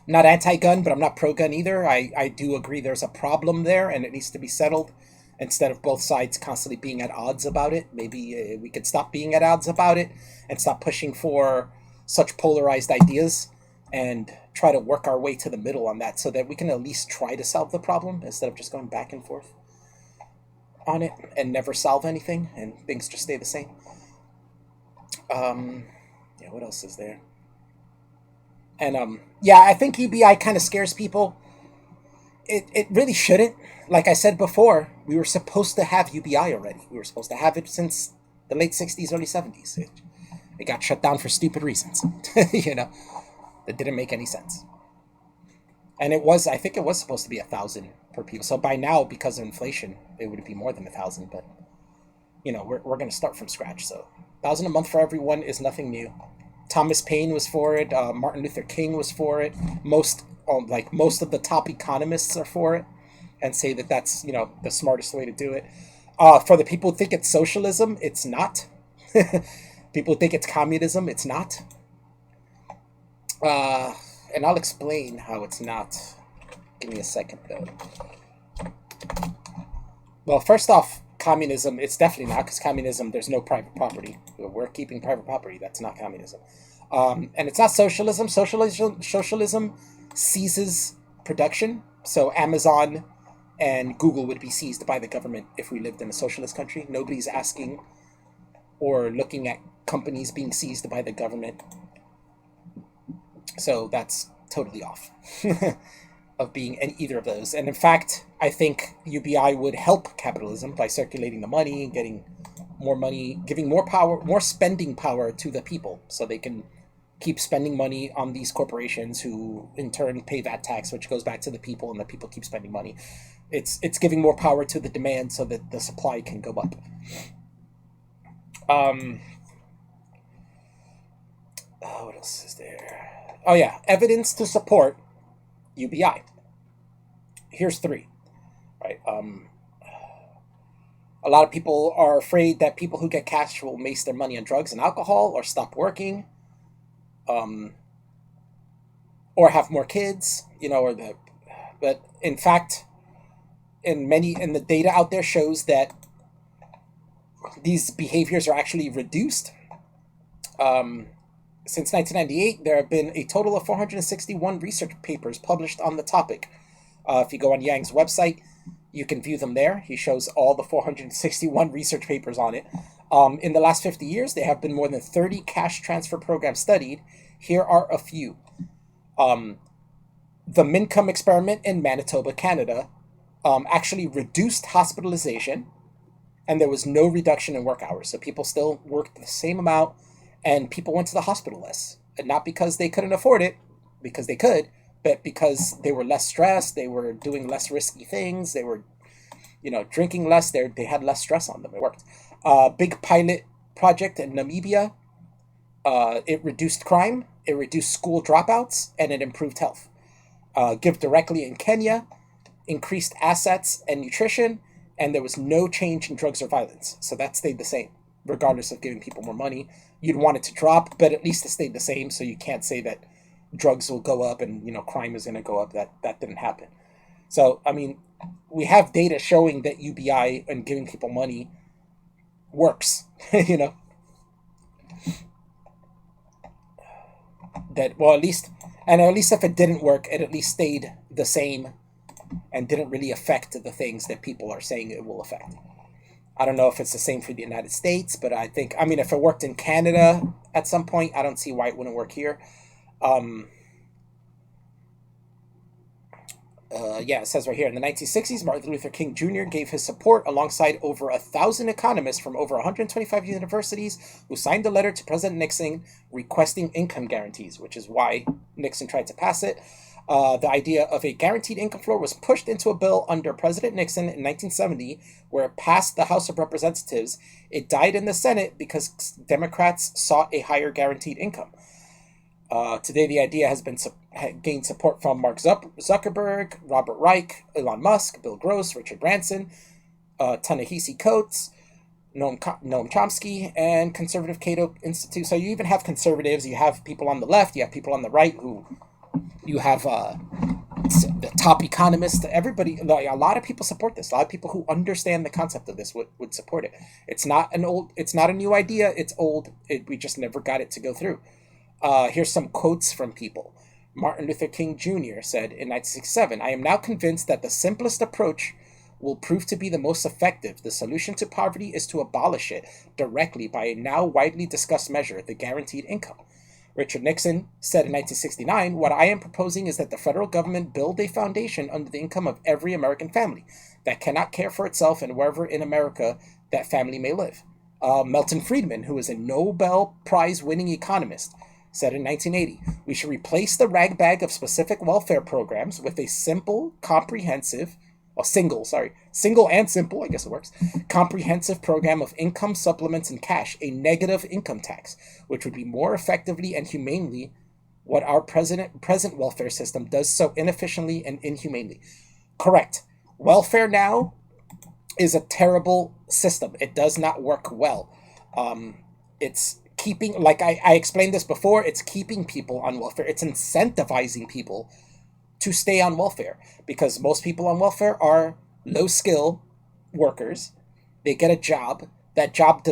I'm not anti-gun, but I'm not pro-gun either. I do agree there's a problem there and it needs to be settled. Instead of both sides constantly being at odds about it, maybe we could stop being at odds about it and stop pushing for such polarized ideas and try to work our way to the middle on that so that we can at least try to solve the problem instead of just going back and forth on it and never solve anything and things just stay the same. Yeah, what else is there? And yeah, I think UBI kind of scares people. It really shouldn't. Like I said before, we were supposed to have UBI already. We were supposed to have it since the late 60s, early 70s. It got shut down for stupid reasons, that didn't make any sense. And I think it was supposed to be 1,000 per people. So by now, because of inflation, it would be more than 1,000. But, we're going to start from scratch. So 1,000 a month for everyone is nothing new. Thomas Paine was for it. Martin Luther King was for it. Most of the top economists are for it and say that that's the smartest way to do it. For the people who think it's socialism, it's not. People who think it's communism, it's not. And I'll explain how it's not. Give me a second though. Well, first off, communism, it's definitely not, because communism, there's no private property. We're keeping private property. That's not communism. And it's not socialism. Socialism seizes production. So Amazon and Google would be seized by the government if we lived in a socialist country. Nobody's asking or looking at companies being seized by the government. So that's totally off of being either of those. And in fact, I think UBI would help capitalism by circulating the money, getting more money, giving more power, more spending power to the people so they can keep spending money on these corporations who in turn pay that tax, which goes back to the people, and the people keep spending money. It's giving more power to the demand so that the supply can go up. What else is there? Oh yeah, evidence to support UBI. Here's 3. Right. A lot of people are afraid that people who get cash will waste their money on drugs and alcohol, or stop working, or have more kids. But in fact, in the data out there shows that these behaviors are actually reduced. Since 1998, there have been a total of 461 research papers published on the topic. If you go on Yang's website, you can view them there. He shows all the 461 research papers on it. In the last 50 years, there have been more than 30 cash transfer programs studied. Here are a few. The Mincome experiment in Manitoba, Canada, actually reduced hospitalization, and there was no reduction in work hours. So people still worked the same amount, and people went to the hospital less. And not because they couldn't afford it, because they could, but because they were less stressed, they were doing less risky things, they were, drinking less, they had less stress on them. It worked. Big pilot project in Namibia It reduced crime, it reduced school dropouts, and it improved health. Give directly in Kenya, increased assets and nutrition, and there was no change in drugs or violence. So that stayed the same, regardless of giving people more money. You'd want it to drop, but at least it stayed the same. So you can't say that drugs will go up and crime is going to go up. That didn't happen. So I mean, we have data showing that UBI and giving people money works. That, well, at least, and at least if it didn't work, it at least stayed the same and didn't really affect the things that people are saying it will affect. I don't know if it's the same for the United States, but I think, I mean, if it worked in Canada at some point, I don't see why it wouldn't work here. Um, yeah, it says right here, in the 1960s, Martin Luther King Jr. gave his support alongside over 1,000 economists from over 125 universities who signed a letter to President Nixon requesting income guarantees, which is why Nixon tried to pass it. The idea of a guaranteed income floor was pushed into a bill under President Nixon in 1970, where it passed the House of Representatives. It died in the Senate because Democrats sought a higher guaranteed income. Today, the idea has gained support from Mark Zuckerberg, Robert Reich, Elon Musk, Bill Gross, Richard Branson, Ta-Nehisi Coates, Noam Chomsky, and conservative Cato Institute. So you even have conservatives, you have people on the left, you have people on the right who you have the top economists. Everybody, a lot of people support this. A lot of people who understand the concept of this would support it. It's not a new idea. It's old. We just never got it to go through. Here's some quotes from people. Martin Luther King Jr. said in 1967, "I am now convinced that the simplest approach will prove to be the most effective. The solution to poverty is to abolish it directly by a now widely discussed measure, the guaranteed income." Richard Nixon said in 1969, "What I am proposing is that the federal government build a foundation under the income of every American family that cannot care for itself and wherever in America that family may live." Milton Friedman, who is a Nobel Prize-winning economist, said in 1980, "We should replace the ragbag of specific welfare programs with a single and simple, I guess it works, comprehensive program of income supplements and cash, a negative income tax, which would be more effectively and humanely what our present welfare system does so inefficiently and inhumanely." Correct. Welfare now is a terrible system. It does not work well. It's keeping, like I explained this before, it's keeping people on welfare. It's incentivizing people to stay on welfare because most people on welfare are low skill workers. They get a job. That job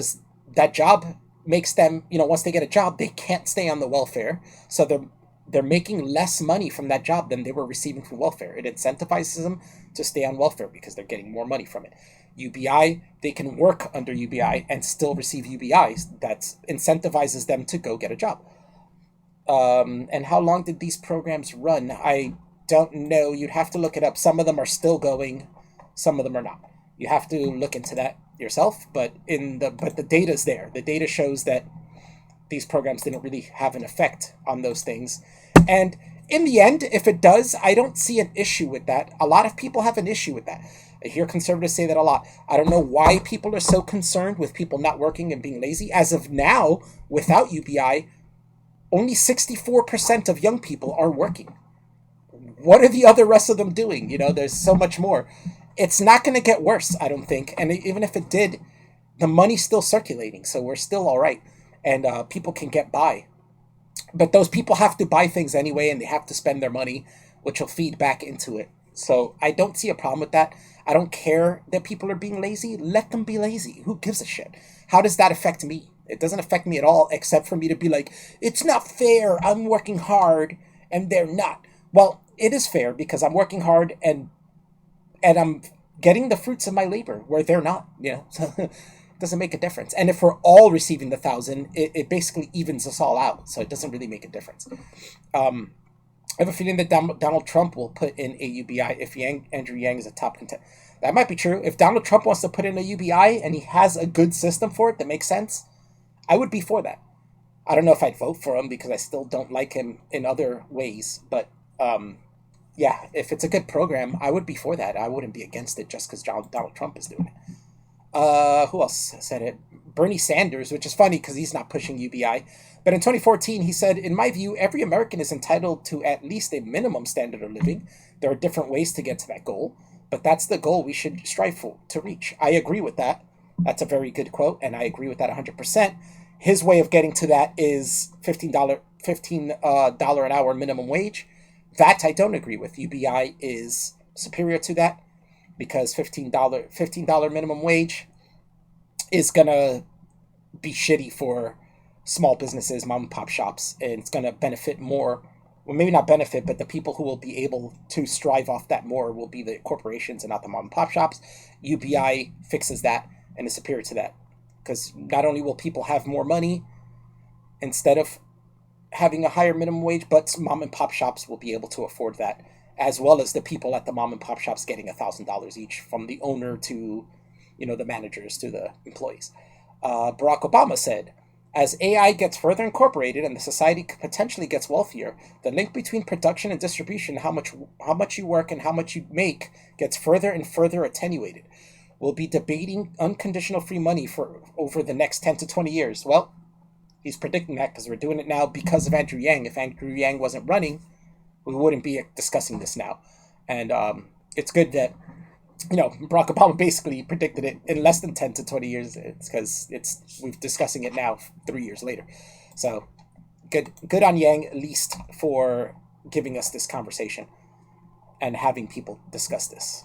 makes them, once they get a job, they can't stay on the welfare. So they're making less money from that job than they were receiving from welfare. It incentivizes them to stay on welfare because they're getting more money from it. UBI, they can work under UBI and still receive UBIs. That incentivizes them to go get a job. And how long did these programs run? I don't know. You'd have to look it up. Some of them are still going, some of them are not. You have to look into that yourself. But the data's there. The data shows that these programs didn't really have an effect on those things. And in the end, if it does, I don't see an issue with that. A lot of people have an issue with that. I hear conservatives say that a lot. I don't know why people are so concerned with people not working and being lazy. As of now, without UBI, only 64% of young people are working. What are the other rest of them doing? There's so much more. It's not going to get worse, I don't think. And even if it did, the money's still circulating, so we're still all right. And people can get by. But those people have to buy things anyway, and they have to spend their money, which will feed back into it. So I don't see a problem with that. I don't care that people are being lazy. Let them be lazy. Who gives a shit? How does that affect me? It doesn't affect me at all, except for me to be like, it's not fair. I'm working hard, and they're not. Well, it is fair because I'm working hard and I'm getting the fruits of my labor where they're not. So it doesn't make a difference. And if we're all receiving the 1,000, it basically evens us all out. So it doesn't really make a difference. I have a feeling that Donald Trump will put in a UBI if Andrew Yang is a top contender. That might be true. If Donald Trump wants to put in a UBI and he has a good system for it that makes sense, I would be for that. I don't know if I'd vote for him because I still don't like him in other ways. But yeah, if it's a good program, I would be for that. I wouldn't be against it just because Donald Trump is doing it. Who else said it? Bernie Sanders, which is funny because he's not pushing UBI. But in 2014, he said, "In my view, every American is entitled to at least a minimum standard of living. There are different ways to get to that goal, but that's the goal we should strive for to reach." I agree with that. That's a very good quote, and I agree with that 100%. His way of getting to that is $15 an hour minimum wage. That I don't agree with. UBI is superior to that because $15 minimum wage is gonna be shitty for small businesses, mom and pop shops, and it's gonna benefit more. Well, maybe not benefit, but the people who will be able to strive off that more will be the corporations and not the mom and pop shops. UBI fixes that and is superior to that because not only will people have more money instead of having a higher minimum wage, but mom and pop shops will be able to afford that, as well as the people at the mom and pop shops getting $1,000 each, from the owner to, the managers to the employees. Barack Obama said, "As AI gets further incorporated and the society potentially gets wealthier, the link between production and distribution, how much you work and how much you make, gets further and further attenuated. We'll be debating unconditional free money for over the next 10 to 20 years." Well, he's predicting that because we're doing it now because of Andrew Yang. If Andrew Yang wasn't running, we wouldn't be discussing this now. And it's good that, Barack Obama basically predicted it in less than 10 to 20 years. It's because we're discussing it now 3 years later. So good on Yang, at least, for giving us this conversation and having people discuss this.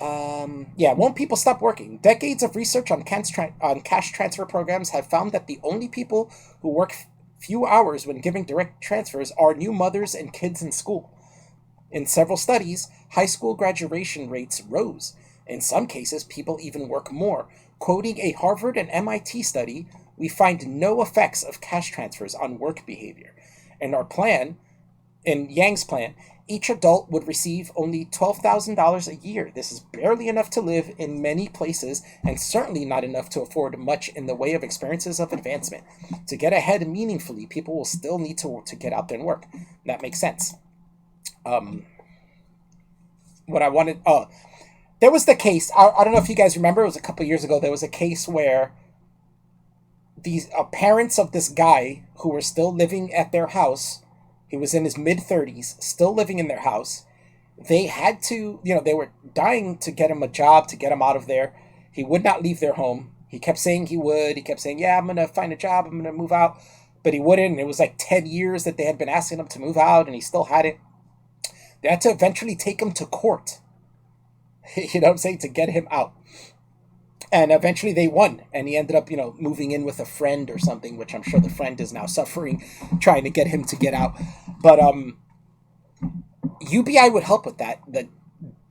Won't people stop working? Decades of research on cash transfer programs have found that the only people who work few hours when giving direct transfers are new mothers and kids in school. In several studies, high school graduation rates rose. In some cases, people even work more. Quoting a Harvard and MIT study, "We find no effects of cash transfers on work behavior. In Yang's plan, each adult would receive only $12,000 a year. This is barely enough to live in many places and certainly not enough to afford much in the way of experiences of advancement. To get ahead meaningfully, people will still need to get out there and work." That makes sense. There was the case, I don't know if you guys remember, it was a couple years ago, there was a case where these parents of this guy who were still living at their house. He was in his mid-30s, still living in their house. They had to, they were dying to get him a job, to get him out of there. He would not leave their home. He kept saying he would. He kept saying, "Yeah, I'm going to find a job. I'm going to move out." But he wouldn't. And it was like 10 years that they had been asking him to move out, and he still hadn't. They had to eventually take him to court, to get him out. And eventually they won, and he ended up, moving in with a friend or something, which I'm sure the friend is now suffering, trying to get him to get out. But UBI would help with that. The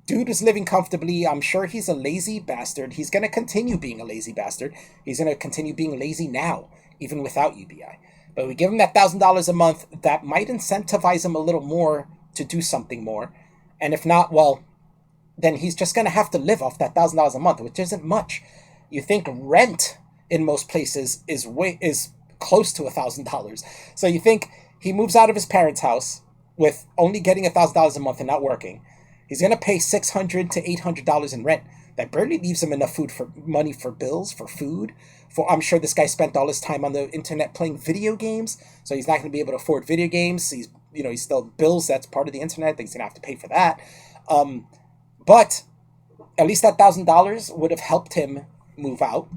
dude is living comfortably. I'm sure he's a lazy bastard. He's going to continue being a lazy bastard. He's going to continue being lazy now, even without UBI. But we give him that $1,000 a month, that might incentivize him a little more to do something more. And if not, well, then he's just going to have to live off that $1,000 a month, which isn't much. You think rent in most places is close to $1,000. So you think he moves out of his parents' house with only getting $1,000 a month and not working. He's going to pay $600 to $800 in rent. That barely leaves him enough money for bills, for food. I'm sure this guy spent all his time on the internet playing video games, so he's not going to be able to afford video games. He's still bills. That's part of the internet. He's going to have to pay for that. But at least that $1,000 would have helped him move out.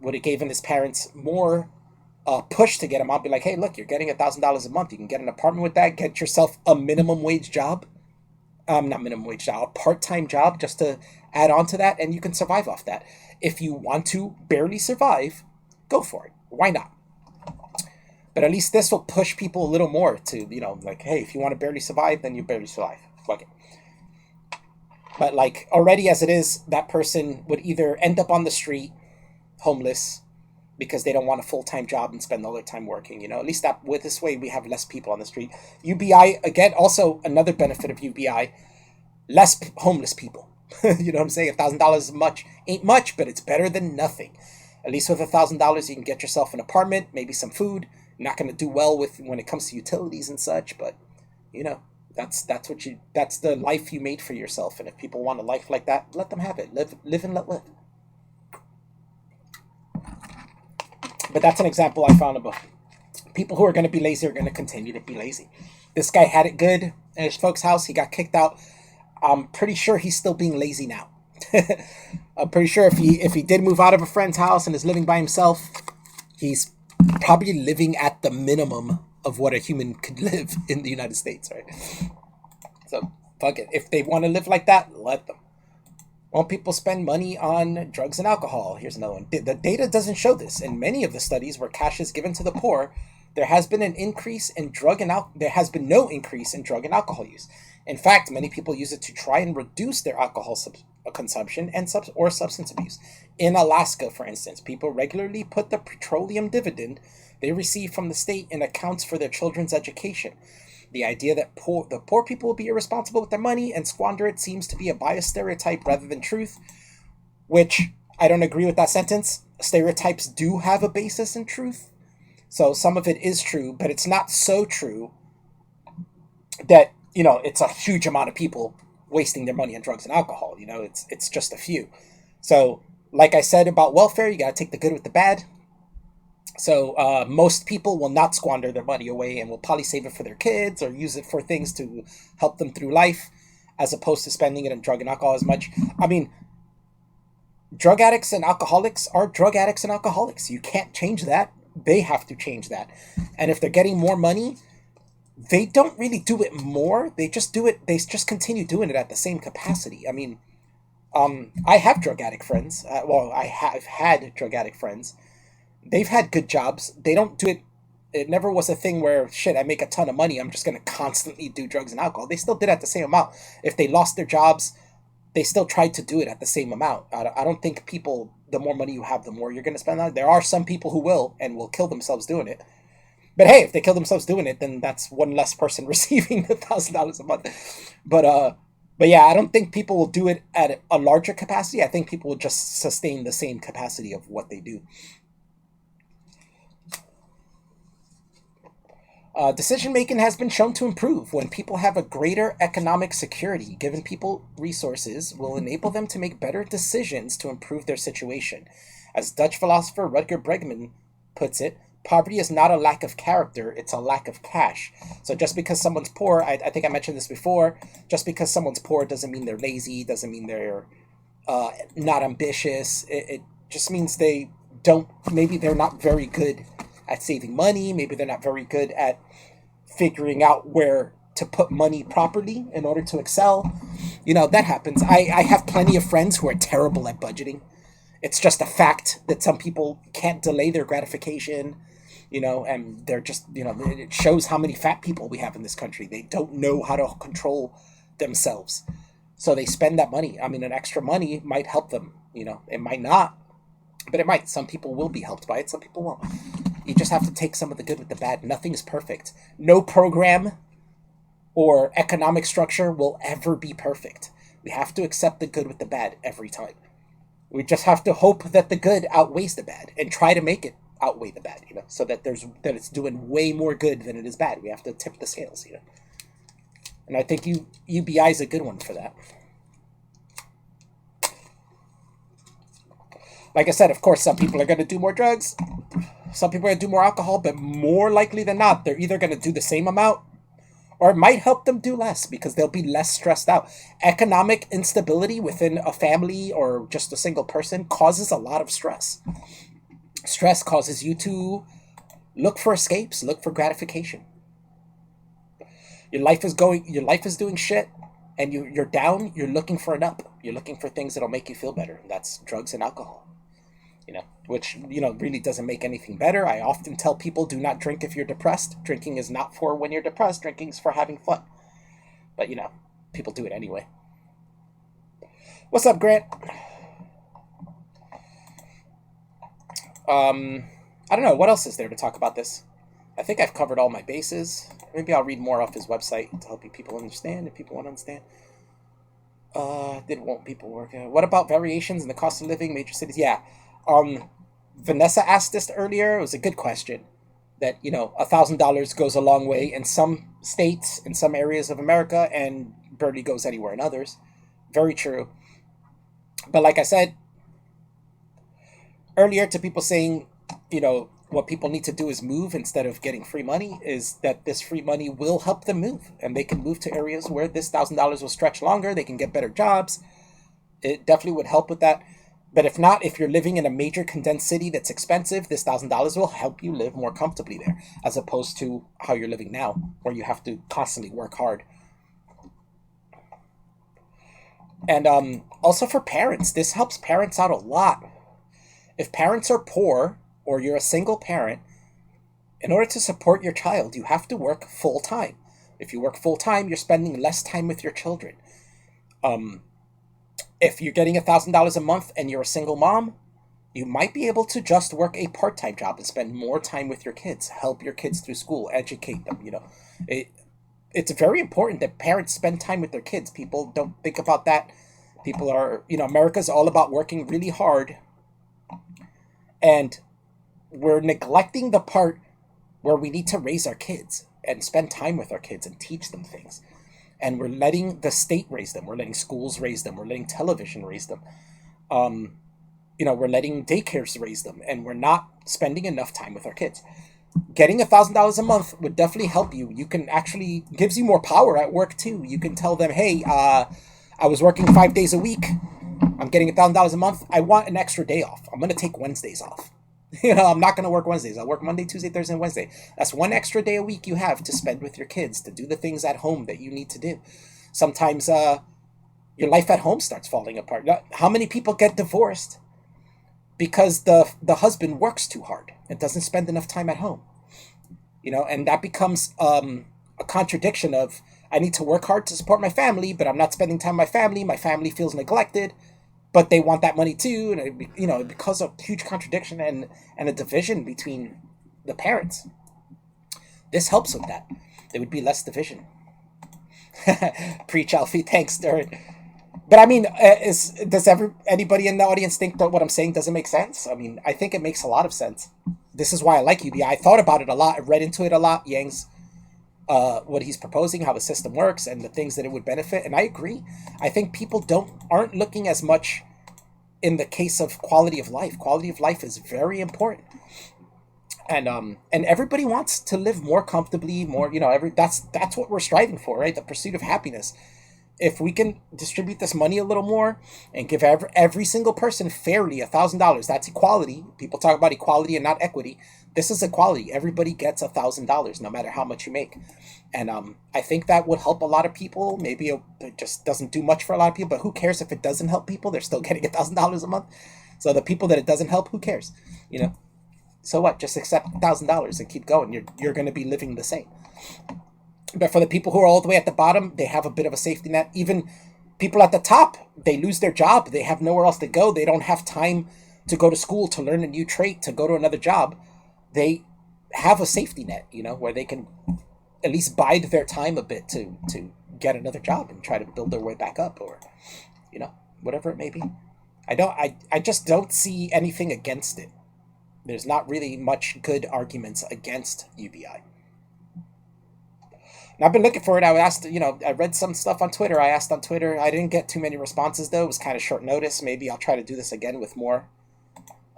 Would have given his parents more push to get him out. Be like, "Hey, look, you're getting $1,000 a month. You can get an apartment with that. Get yourself a minimum wage job. Not minimum wage job, a part-time job just to add on to that, and you can survive off that. If you want to barely survive, go for it. Why not?" But at least this will push people a little more to, hey, if you want to barely survive, then you barely survive. Fuck it. But already as it is, that person would either end up on the street, homeless, because they don't want a full-time job and spend all their time working. At least with this way, we have less people on the street. UBI, again, also another benefit of UBI, less homeless people. You know what I'm saying? $1,000 ain't much, but it's better than nothing. At least with $1,000, you can get yourself an apartment, maybe some food. You're not going to do well when it comes to utilities and such, but that's the life you made for yourself. And if people want a life like that, let them have it. Live and let live. But that's an example I found about people who are going to be lazy are going to continue to be lazy. This guy had it good in his folks' house. He got kicked out. I'm pretty sure he's still being lazy now. I'm pretty sure if he did move out of a friend's house and is living by himself, he's probably living at the minimum of what a human could live in the United States, right? So fuck it. If they want to live like that, let them. Won't people spend money on drugs and alcohol? Here's another one. The data doesn't show this. In many of the studies where cash is given to the poor, there has been there has been no increase in drug and alcohol use. In fact, many people use it to try and reduce their alcohol consumption and substance abuse. In Alaska, for instance, people regularly put the petroleum dividend they receive from the state in accounts for their children's education. The idea that the poor people will be irresponsible with their money and squander it seems to be a biased stereotype rather than truth, which I don't agree with that sentence. Stereotypes do have a basis in truth. So some of it is true, but it's not so true that, it's a huge amount of people wasting their money on drugs and alcohol. It's just a few. So like I said about welfare, you got to take the good with the bad. So most people will not squander their money away and will probably save it for their kids or use it for things to help them through life, as opposed to spending it on drug and alcohol as much. I mean, drug addicts and alcoholics are drug addicts and alcoholics. You can't change that. They have to change that. And if they're getting more money, they don't really do it more. They just do it. They just continue doing it at the same capacity. I mean, I have drug addict friends. I have had drug addict friends. They've had good jobs. They don't do it. It never was a thing where, shit, I make a ton of money, I'm just going to constantly do drugs and alcohol. They still did it at the same amount. If they lost their jobs, they still tried to do it at the same amount. I don't think people, the more money you have, the more you're going to spend on it. There are some people who will and will kill themselves doing it. But hey, if they kill themselves doing it, then that's one less person receiving the $1,000 a month. But yeah, I don't think people will do it at a larger capacity. I think people will just sustain the same capacity of what they do. Decision making has been shown to improve when people have a greater economic security. Given people resources will enable them to make better decisions to improve their situation. As Dutch philosopher Rutger Bregman puts it, poverty is not a lack of character, it's a lack of cash. So just because someone's poor, I think I mentioned this before, just because someone's poor doesn't mean they're lazy, doesn't mean they're not ambitious. It just means maybe they're not very good at saving money, maybe they're not very good at figuring out where to put money properly in order to excel. That happens. I have plenty of friends who are terrible at budgeting. It's just a fact that some people can't delay their gratification, and they're just, it shows how many fat people we have in this country. They don't know how to control themselves. So they spend that money. I mean, an extra money might help them, it might not, but it might. Some people will be helped by it, some people won't. You just have to take some of the good with the bad. Nothing is perfect. No program or economic structure will ever be perfect. We have to accept the good with the bad every time. We just have to hope that the good outweighs the bad and try to make it outweigh the bad, so that it's doing way more good than it is bad. We have to tip the scales, And I think UBI is a good one for that. Like I said, of course, some people are going to do more drugs. Some people are going to do more alcohol, but more likely than not, they're either going to do the same amount or it might help them do less because they'll be less stressed out. Economic instability within a family or just a single person causes a lot of stress. Stress causes you to look for escapes, look for gratification. Your life is doing shit, and you're down, you're looking for an up. You're looking for things that'll make you feel better. And that's drugs and alcohol. Which, really doesn't make anything better. I often tell people, do not drink if you're depressed. Drinking is not for when you're depressed. Drinking is for having fun. But, people do it anyway. What's up, Grant? I don't know. What else is there to talk about this? I think I've covered all my bases. Maybe I'll read more off his website to help people understand, if people want to understand. Won't people work? What about variations in the cost of living, major cities? Yeah. Vanessa asked this earlier. It was a good question. That, $1,000 goes a long way in some states, in some areas of America, and barely goes anywhere in others. Very true. But like I said earlier to people saying, what people need to do is move instead of getting free money, is that this free money will help them move, and they can move to areas where this $1,000 will stretch longer. They can get better jobs. It definitely would help with that. But if not, if you're living in a major condensed city that's expensive, this $1,000 will help you live more comfortably there, as opposed to how you're living now, where you have to constantly work hard. And also for parents, this helps parents out a lot. If parents are poor or you're a single parent, in order to support your child, you have to work full time. If you work full time, you're spending less time with your children. Um, if you're getting $1,000 a month and you're a single mom, you might be able to just work a part-time job and spend more time with your kids, help your kids through school, educate them. It, it's very important that parents spend time with their kids. People don't think about that. People are, America's all about working really hard, and we're neglecting the part where we need to raise our kids and spend time with our kids and teach them things. And we're letting the state raise them. We're letting schools raise them. We're letting television raise them. We're letting daycares raise them, and we're not spending enough time with our kids. Getting $1,000 a month would definitely help you. You can actually gives you more power at work too. You can tell them, hey, I was working 5 days a week. I'm getting $1,000 a month. I want an extra day off. I'm going to take Wednesdays off. I'm not going to work Wednesdays. I'll work Monday, Tuesday, Thursday, and Wednesday. That's one extra day a week you have to spend with your kids, to do the things at home that you need to do. Sometimes your life at home starts falling apart. How many people get divorced because the husband works too hard and doesn't spend enough time at home? And that becomes a contradiction of, I need to work hard to support my family, but I'm not spending time with my family. My family feels neglected, but they want that money too. And it becomes a huge contradiction and a division between the parents. This helps with that. There would be less division. Preach, Alfie. Thanks, Darren. But I mean, does anybody in the audience think that what I'm saying doesn't make sense? I mean, I think it makes a lot of sense. This is why I like UBI. I thought about it a lot. I read into it a lot. Yang's, what he's proposing, how the system works, and the things that it would benefit. And I agree. I think people aren't looking as much in the case of quality of life. Quality of life is very important. And everybody wants to live more comfortably, more, that's what we're striving for, right? The pursuit of happiness. If we can distribute this money a little more and give every single person fairly $1,000, that's equality. People talk about equality and not equity. This is equality. Everybody gets $1,000, no matter how much you make. And I think that would help a lot of people. Maybe it just doesn't do much for a lot of people, but who cares if it doesn't help people? They're still getting $1,000 a month. So the people that it doesn't help, who cares? So what? Just accept $1,000 and keep going. You're going to be living the same. But for the people who are all the way at the bottom, they have a bit of a safety net. Even people at the top, they lose their job. They have nowhere else to go. They don't have time to go to school, to learn a new trait, to go to another job. They have a safety net, where they can at least bide their time a bit to get another job and try to build their way back up, or, whatever it may be. I just don't see anything against it. There's not really much good arguments against UBI. And I've been looking for it. I read some stuff on Twitter. I asked on Twitter. I didn't get too many responses, though. It was kind of short notice. Maybe I'll try to do this again with more.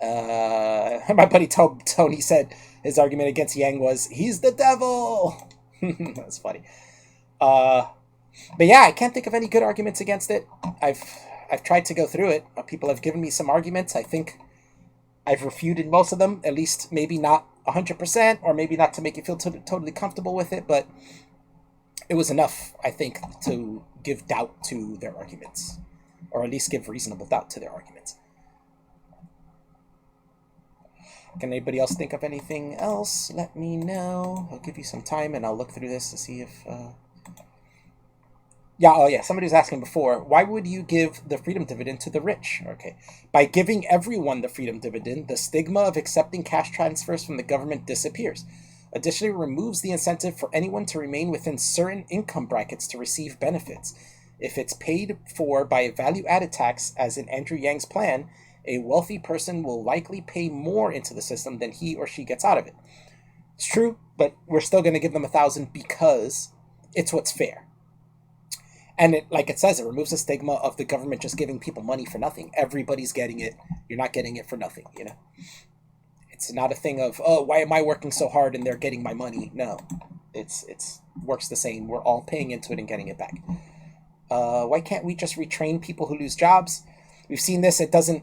My buddy Tony said his argument against Yang was, he's the devil. That's funny. But yeah, I can't think of any good arguments against it. I've tried to go through it. People have given me some arguments. I think I've refuted most of them, at least maybe not 100%, or maybe not to make you feel totally comfortable with it, but it was enough, I think, to give doubt to their arguments, or at least give reasonable doubt to their arguments. Can anybody else think of anything else? Let me know. I'll give you some time, and I'll look through this to see if... somebody was asking before, why would you give the freedom dividend to the rich? Okay. By giving everyone the freedom dividend, the stigma of accepting cash transfers from the government disappears. Additionally, it removes the incentive for anyone to remain within certain income brackets to receive benefits. If it's paid for by a value-added tax, as in Andrew Yang's plan, a wealthy person will likely pay more into the system than he or she gets out of it. It's true, but we're still going to give them $1,000 because it's what's fair. And like it says, it removes the stigma of the government just giving people money for nothing. Everybody's getting it. You're not getting it for nothing, It's not a thing of, oh, why am I working so hard and they're getting my money? No, it's works the same. We're all paying into it and getting it back. Why can't we just retrain people who lose jobs? We've seen this. It doesn't.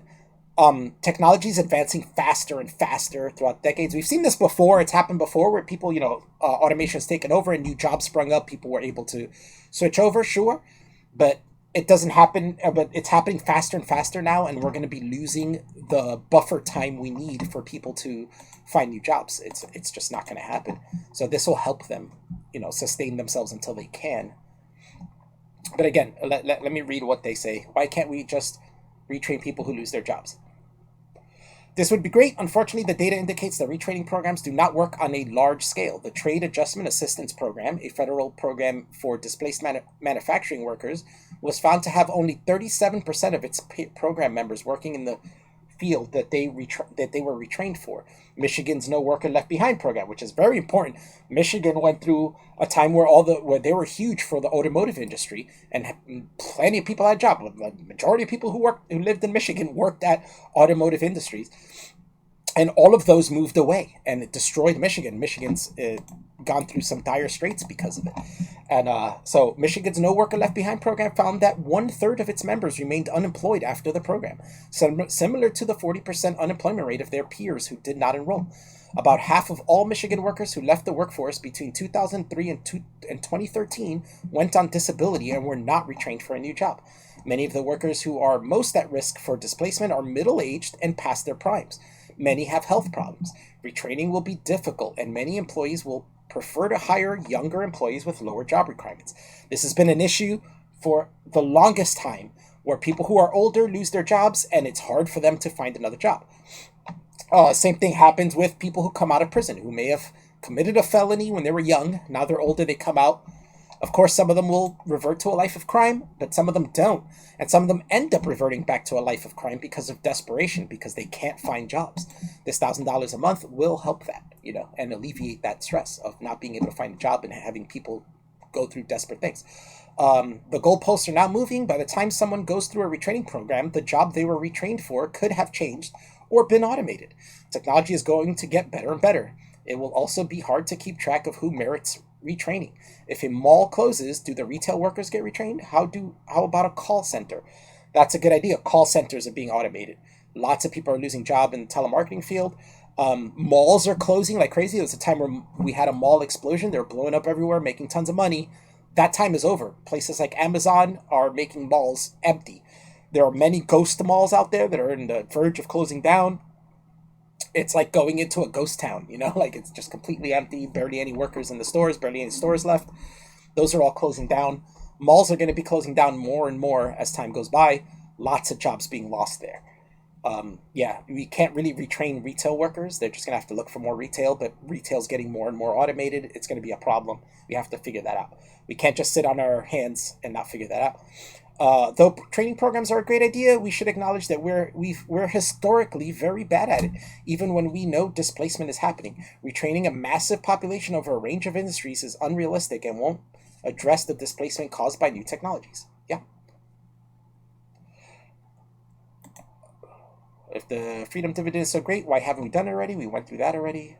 Technology is advancing faster and faster throughout decades. We've seen this before. It's happened before where people, automation has taken over and new jobs sprung up. People were able to switch over, sure, but it doesn't happen. But it's happening faster and faster now, and we're going to be losing the buffer time we need for people to find new jobs. It's just not going to happen. So this will help them, sustain themselves until they can. But again, let me read what they say. Why can't we just retrain people who lose their jobs? This would be great. Unfortunately, the data indicates that retraining programs do not work on a large scale. The Trade Adjustment Assistance Program, a federal program for displaced manufacturing workers, was found to have only 37% of its program members working in the field that they were retrained for. Michigan's No Worker Left Behind program, which is very important. Michigan went through a time where they were huge for the automotive industry, and plenty of people had jobs. The majority of people who lived in Michigan worked at automotive industries, and all of those moved away, and it destroyed Michigan. Michigan's gone through some dire straits because of it. And so Michigan's No Worker Left Behind program found that 1/3 of its members remained unemployed after the program, similar to the 40% unemployment rate of their peers who did not enroll. About half of all Michigan workers who left the workforce between 2003 and 2013 went on disability and were not retrained for a new job. Many of the workers who are most at risk for displacement are middle-aged and past their primes. Many have health problems. Retraining will be difficult, and many employees will prefer to hire younger employees with lower job requirements. This has been an issue for the longest time, where people who are older lose their jobs, and it's hard for them to find another job. Same thing happens with people who come out of prison, who may have committed a felony when they were young. Now they're older, they come out. Of course, some of them will revert to a life of crime, but some of them don't. And some of them end up reverting back to a life of crime because of desperation, because they can't find jobs. This $1,000 a month will help that, and alleviate that stress of not being able to find a job and having people go through desperate things. The goalposts are now moving. By the time someone goes through a retraining program, the job they were retrained for could have changed or been automated. Technology is going to get better and better. It will also be hard to keep track of who merits retraining. If a mall closes, do the retail workers get retrained? How about a call center? That's a good idea. Call centers are being automated. Lots of people are losing job in the telemarketing field. Malls are closing like crazy. There was a time where we had a mall explosion. They're blowing up everywhere, making tons of money. That time is over. Places like Amazon are making malls empty. There are many ghost malls out there that are in the verge of closing down. It's like going into a ghost town, like it's just completely empty, barely any workers in the stores, barely any stores left. Those are all closing down. Malls are going to be closing down more and more as time goes by. Lots of jobs being lost there. We can't really retrain retail workers. They're just going to have to look for more retail, but retail's getting more and more automated. It's going to be a problem. We have to figure that out. We can't just sit on our hands and not figure that out. Though training programs are a great idea, we should acknowledge that we're historically very bad at it, even when we know displacement is happening. Retraining a massive population over a range of industries is unrealistic and won't address the displacement caused by new technologies. Yeah. If the freedom dividend is so great, why haven't we done it already? We went through that already.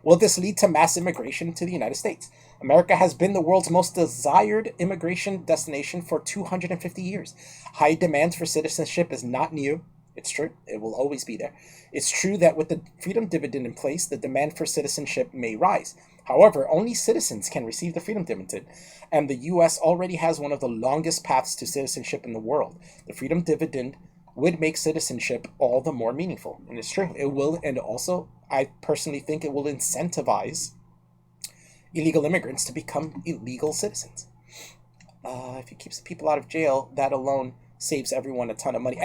Will this lead to mass immigration to the United States? America has been the world's most desired immigration destination for 250 years. High demand for citizenship is not new. It's true. It will always be there. It's true that with the freedom dividend in place, the demand for citizenship may rise. However, only citizens can receive the freedom dividend, and the U.S. already has one of the longest paths to citizenship in the world. The freedom dividend would make citizenship all the more meaningful. And it's true. It will, and also, I personally think it will incentivize illegal immigrants to become illegal citizens. If it keeps people out of jail, that alone saves everyone a ton of money.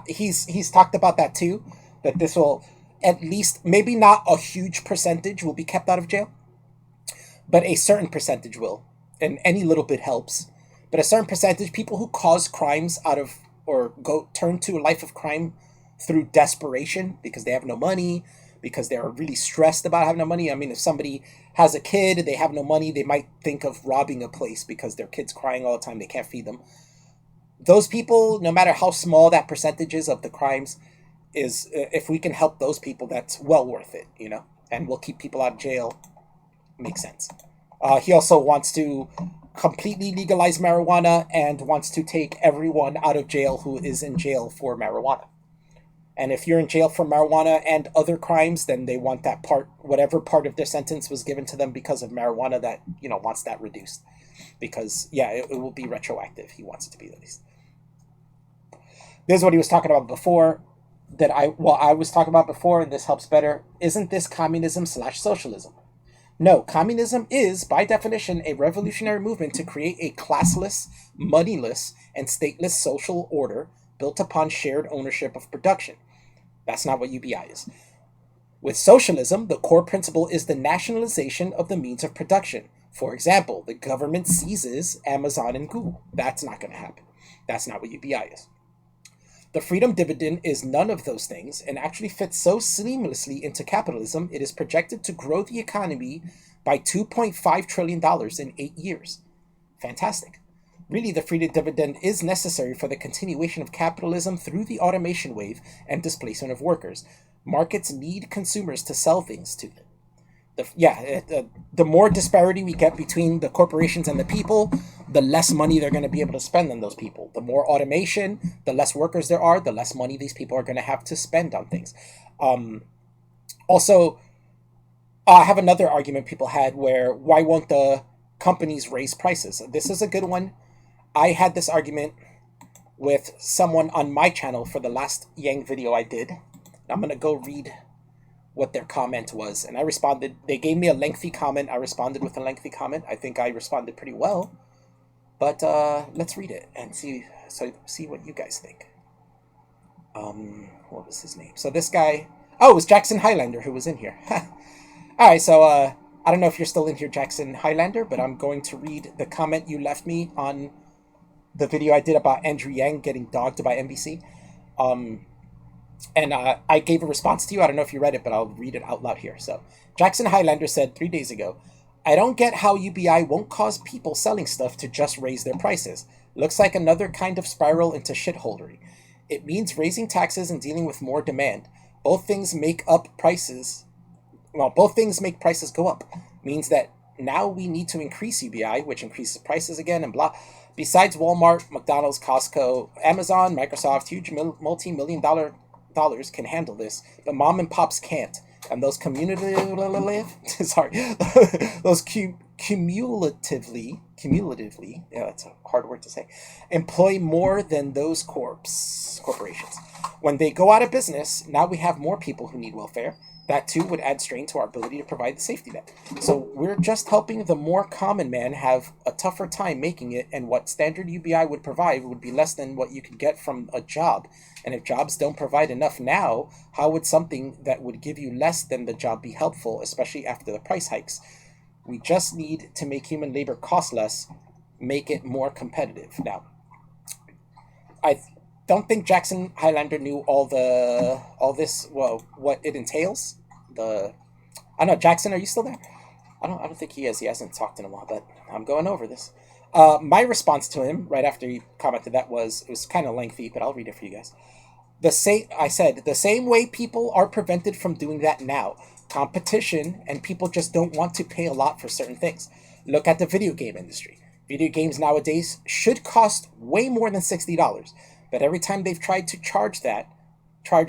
He's talked about that too, that this will at least, maybe not a huge percentage will be kept out of jail, but a certain percentage will. And any little bit helps. But a certain percentage, people who cause crimes out of, or turn to a life of crime through desperation because they have no money, because they're really stressed about having no money. I mean, if somebody has a kid, they have no money, they might think of robbing a place because their kid's crying all the time, they can't feed them. Those people, no matter how small that percentage is of the crimes, is if we can help those people, that's well worth it, you know, and we'll keep people out of jail. Makes sense. He also wants to completely legalize marijuana and wants to take everyone out of jail who is in jail for marijuana. And if you're in jail for marijuana and other crimes, then they want that part, whatever part of their sentence was given to them because of marijuana, that, you know, wants that reduced. Because, yeah, it will be retroactive. He wants it to be released. This is what he was talking about before, I was talking about before, and this helps better. Isn't this communism/socialism? No, communism is, by definition, a revolutionary movement to create a classless, moneyless, and stateless social order built upon shared ownership of production. That's not what UBI is. With socialism, the core principle is the nationalization of the means of production. For example, the government seizes Amazon and Google. That's not going to happen. That's not what UBI is. The freedom dividend is none of those things and actually fits so seamlessly into capitalism, it is projected to grow the economy by $2.5 trillion in 8 years. Fantastic. Really, the freedom dividend is necessary for the continuation of capitalism through the automation wave and displacement of workers. Markets need consumers to sell things to them. The more disparity we get between the corporations and the people, the less money they're going to be able to spend on those people. The more automation, the less workers there are, the less money these people are going to have to spend on things. Also, I have another argument people had where, why won't the companies raise prices? This is a good one. I had this argument with someone on my channel for the last Yang video I did. I'm going to go read what their comment was, and I responded. They gave me a lengthy comment. I responded with a lengthy comment. I think I responded pretty well, but let's read it and see what you guys think. What was his name? So this guy, it was Jackson Highlander who was in here. All right, so I don't know if you're still in here, Jackson Highlander, but I'm going to read the comment you left me on the video I did about Andrew Yang getting dogged by NBC. And I gave a response to you. I don't know if you read it, but I'll read it out loud here. So Jackson Highlander said 3 days ago, I don't get how UBI won't cause people selling stuff to just raise their prices. Looks like another kind of spiral into shitholdery. It means raising taxes and dealing with more demand. Both things make prices go up. Means that now we need to increase UBI, which increases prices again and blah. Besides Walmart, McDonald's, Costco, Amazon, Microsoft, huge multi-million dollars can handle this, but mom and pops can't. And those cumulatively, yeah, that's a hard word to say, employ more than those corporations. When they go out of business, now we have more people who need welfare. That too would add strain to our ability to provide the safety net. So we're just helping the more common man have a tougher time making it, and what standard UBI would provide would be less than what you could get from a job. And if jobs don't provide enough now, how would something that would give you less than the job be helpful, especially after the price hikes? We just need to make human labor cost less, make it more competitive. Now, I don't think Jackson Highlander knew all this, what it entails. I don't know, Jackson, are you still there? I don't think he is. He hasn't talked in a while, but I'm going over this. My response to him right after he commented that it was kind of lengthy, but I'll read it for you guys. I said, the same way people are prevented from doing that now. Competition, and people just don't want to pay a lot for certain things. Look at the video game industry. Video games nowadays should cost way more than $60. But every time they've tried to charge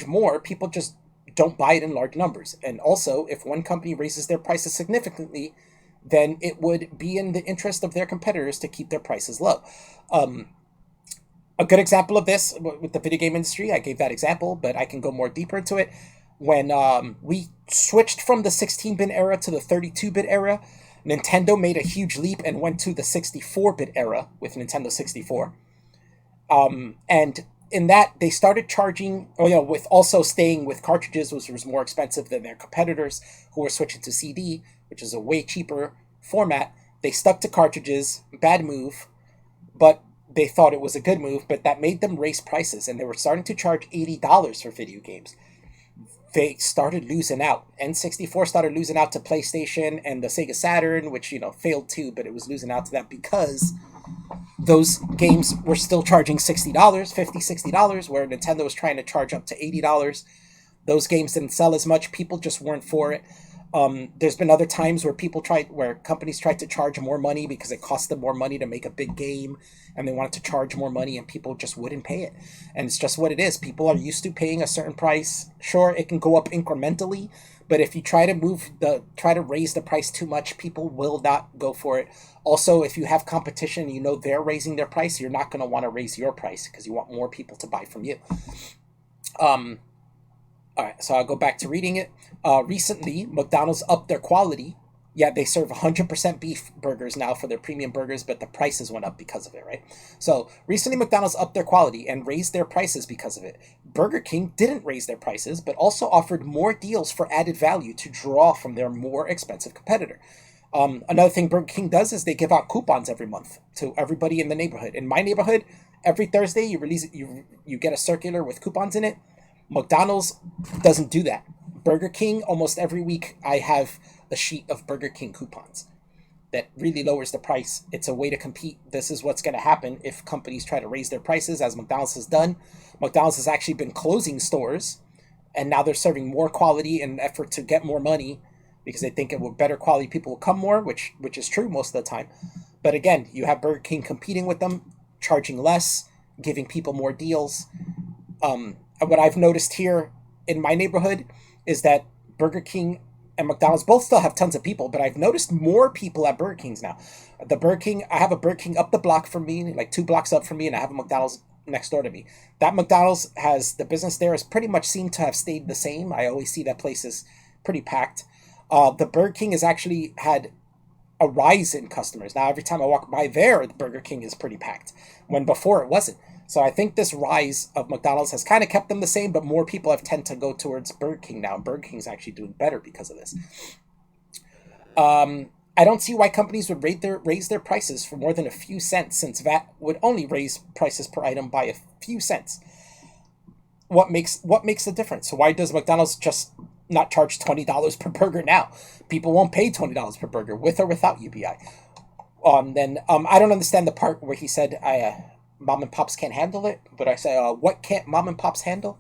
more, people just don't buy it in large numbers. And also, if one company raises their prices significantly, then it would be in the interest of their competitors to keep their prices low. A good example of this with the video game industry, I gave that example, but I can go more deeper into it. When we switched from the 16-bit era to the 32-bit era, Nintendo made a huge leap and went to the 64-bit era with Nintendo 64. And in that, they started charging, with also staying with cartridges, which was more expensive than their competitors who were switching to CD, which is a way cheaper format. They stuck to cartridges, bad move, but they thought it was a good move, but that made them raise prices, and they were starting to charge $80 for video games. They started losing out. N64 started losing out to PlayStation and the Sega Saturn, which, failed too, but it was losing out to that because those games were still charging $60, $50, $60, where Nintendo was trying to charge up to $80. Those games didn't sell as much. People just weren't for it. There's been other times where where companies tried to charge more money because it cost them more money to make a big game, and they wanted to charge more money, and people just wouldn't pay it. And it's just what it is. People are used to paying a certain price. Sure, it can go up incrementally, but if you try to raise the price too much, people will not go for it. Also, if you have competition, you know they're raising their price, you're not going to want to raise your price because you want more people to buy from you. All right, so I'll go back to reading it. Recently, McDonald's upped their quality. Yeah, they serve 100% beef burgers now for their premium burgers, but the prices went up because of it, right? So recently, McDonald's upped their quality and raised their prices because of it. Burger King didn't raise their prices, but also offered more deals for added value to draw from their more expensive competitor. Another thing Burger King does is they give out coupons every month to everybody in the neighborhood. In my neighborhood, every Thursday you get a circular with coupons in it. McDonald's doesn't do that. Burger King, almost every week, I have a sheet of Burger King coupons that really lowers the price. It's a way to compete. This is what's going to happen if companies try to raise their prices, as McDonald's has done. McDonald's has actually been closing stores, and now they're serving more quality in an effort to get more money because they think it will better quality people will come more, which is true most of the time. But again, you have Burger King competing with them, charging less, giving people more deals. What I've noticed here in my neighborhood is that Burger King and McDonald's both still have tons of people, but I've noticed more people at Burger King's now. I have a Burger King up the block from me, like 2 blocks up from me, and I have a McDonald's next door to me. That McDonald's the business there has pretty much seemed to have stayed the same. I always see that place is pretty packed. The Burger King has actually had a rise in customers. Now, every time I walk by there, the Burger King is pretty packed, when before it wasn't. So I think this rise of McDonald's has kind of kept them the same, but more people have tend to go towards Burger King now. Burger King's actually doing better because of this. I don't see why companies would raise their prices for more than a few cents, since VAT would only raise prices per item by a few cents. What makes the difference? So why does McDonald's just not charge $20 per burger now? People won't pay $20 per burger with or without UBI. Then I don't understand the part where he said mom and pops can't handle it, but I say, what can't mom and pops handle?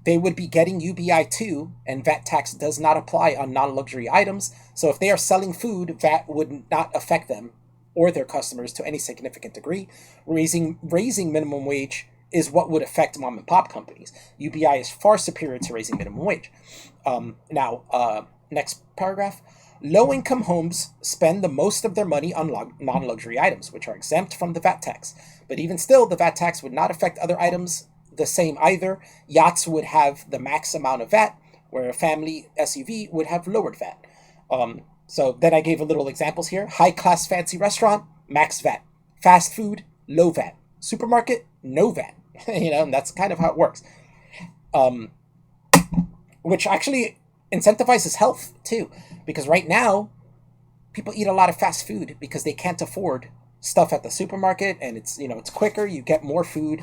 They would be getting UBI too, and VAT tax does not apply on non-luxury items. So if they are selling food, VAT would not affect them or their customers to any significant degree. Raising minimum wage is what would affect mom and pop companies. UBI is far superior to raising minimum wage. Next paragraph. Low-income homes spend the most of their money on non-luxury items, which are exempt from the VAT tax. But even still, the VAT tax would not affect other items the same either. Yachts would have the max amount of VAT, where a family SUV would have lowered VAT. So then I gave a little examples here. High-class fancy restaurant, max VAT. Fast food, low VAT. Supermarket, no VAT. And that's kind of how it works. Which actually incentivizes health too, because right now people eat a lot of fast food because they can't afford stuff at the supermarket, and it's quicker, you get more food.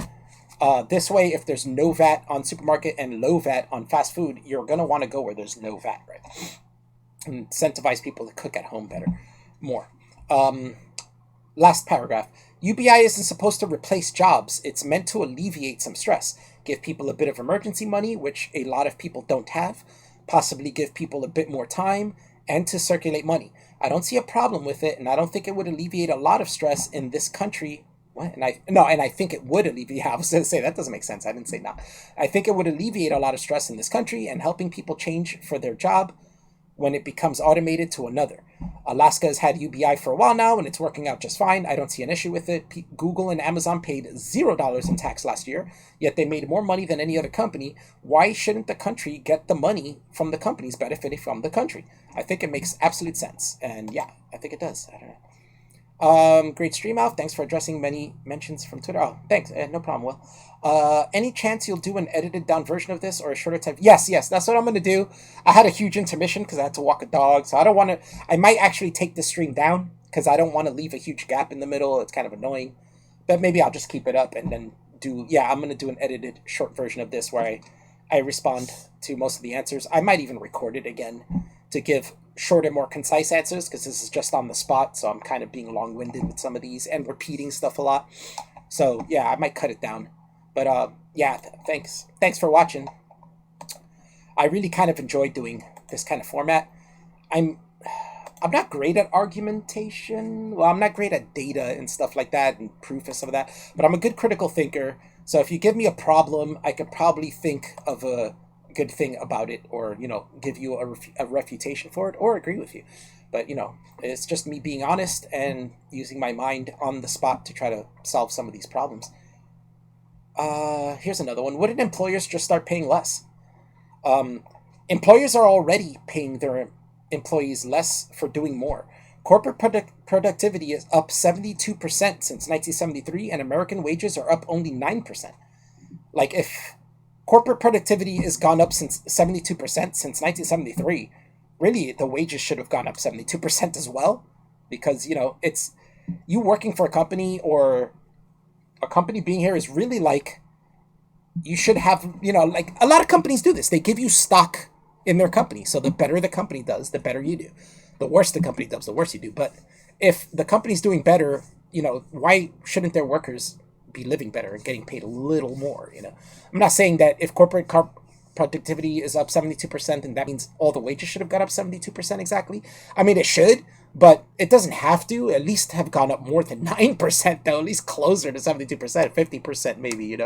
This way, if there's no VAT on supermarket and low VAT on fast food, you're gonna want to go where there's no VAT, right? Incentivize people to cook at home more. Last paragraph. UBI isn't supposed to replace jobs. It's meant to alleviate some stress, give people a bit of emergency money, which a lot of people don't have, possibly give people a bit more time, and to circulate money. I don't see a problem with it, and I don't think it would alleviate a lot of stress in this country. And I think it would alleviate. I was going to say that doesn't make sense. I didn't say not. I think it would alleviate a lot of stress in this country and helping people change for their job when it becomes automated to another. Alaska has had UBI for a while now, and it's working out just fine. I don't see an issue with it. Google and Amazon paid $0 in tax last year, yet they made more money than any other company. Why shouldn't the country get the money from the companies benefiting from the country? I think it makes absolute sense. And yeah, I think it does. I don't know. Great stream out. Thanks for addressing many mentions from Twitter. Oh, thanks. No problem, Will. Any chance you'll do an edited down version of this or a shorter type? Yes, that's what I'm going to do. I had a huge intermission because I had to walk a dog, so I don't want to. I might actually take this stream down because I don't want to leave a huge gap in the middle. It's kind of annoying, but maybe I'll just keep it up and then I'm going to do an edited short version of this where I respond to most of the answers. I might even record it again to give shorter, more concise answers, because this is just on the spot, so I'm kind of being long-winded with some of these and repeating stuff a lot. So yeah, I might cut it down. But yeah, thanks for watching. I really kind of enjoy doing this kind of format. I'm I'm not great at argumentation. Well, I'm not great at data and stuff like that and proof and stuff like that, but I'm a good critical thinker. So if you give me a problem, I could probably think of a good thing about it, or, give you a refutation for it, or agree with you. But, it's just me being honest and using my mind on the spot to try to solve some of these problems. Here's another one. Wouldn't employers just start paying less? Um, Employers are already paying their employees less for doing more. Corporate productivity is up 72% since 1973, and American wages are up only 9%. Like, if corporate productivity has gone up since 72% since 1973, really the wages should have gone up 72% as well, because, it's you working for a company, or a company being here is really like, you should have, like a lot of companies do this. They give you stock in their company. So the better the company does, the better you do. The worse the company does, the worse you do. But if the company's doing better, why shouldn't their workers be living better and getting paid a little more? I'm not saying that if corporate productivity is up 72%, then that means all the wages should have gone up 72% exactly. I mean, it should, but it doesn't have to. At least have gone up more than 9%, though, at least closer to 72%, 50% maybe,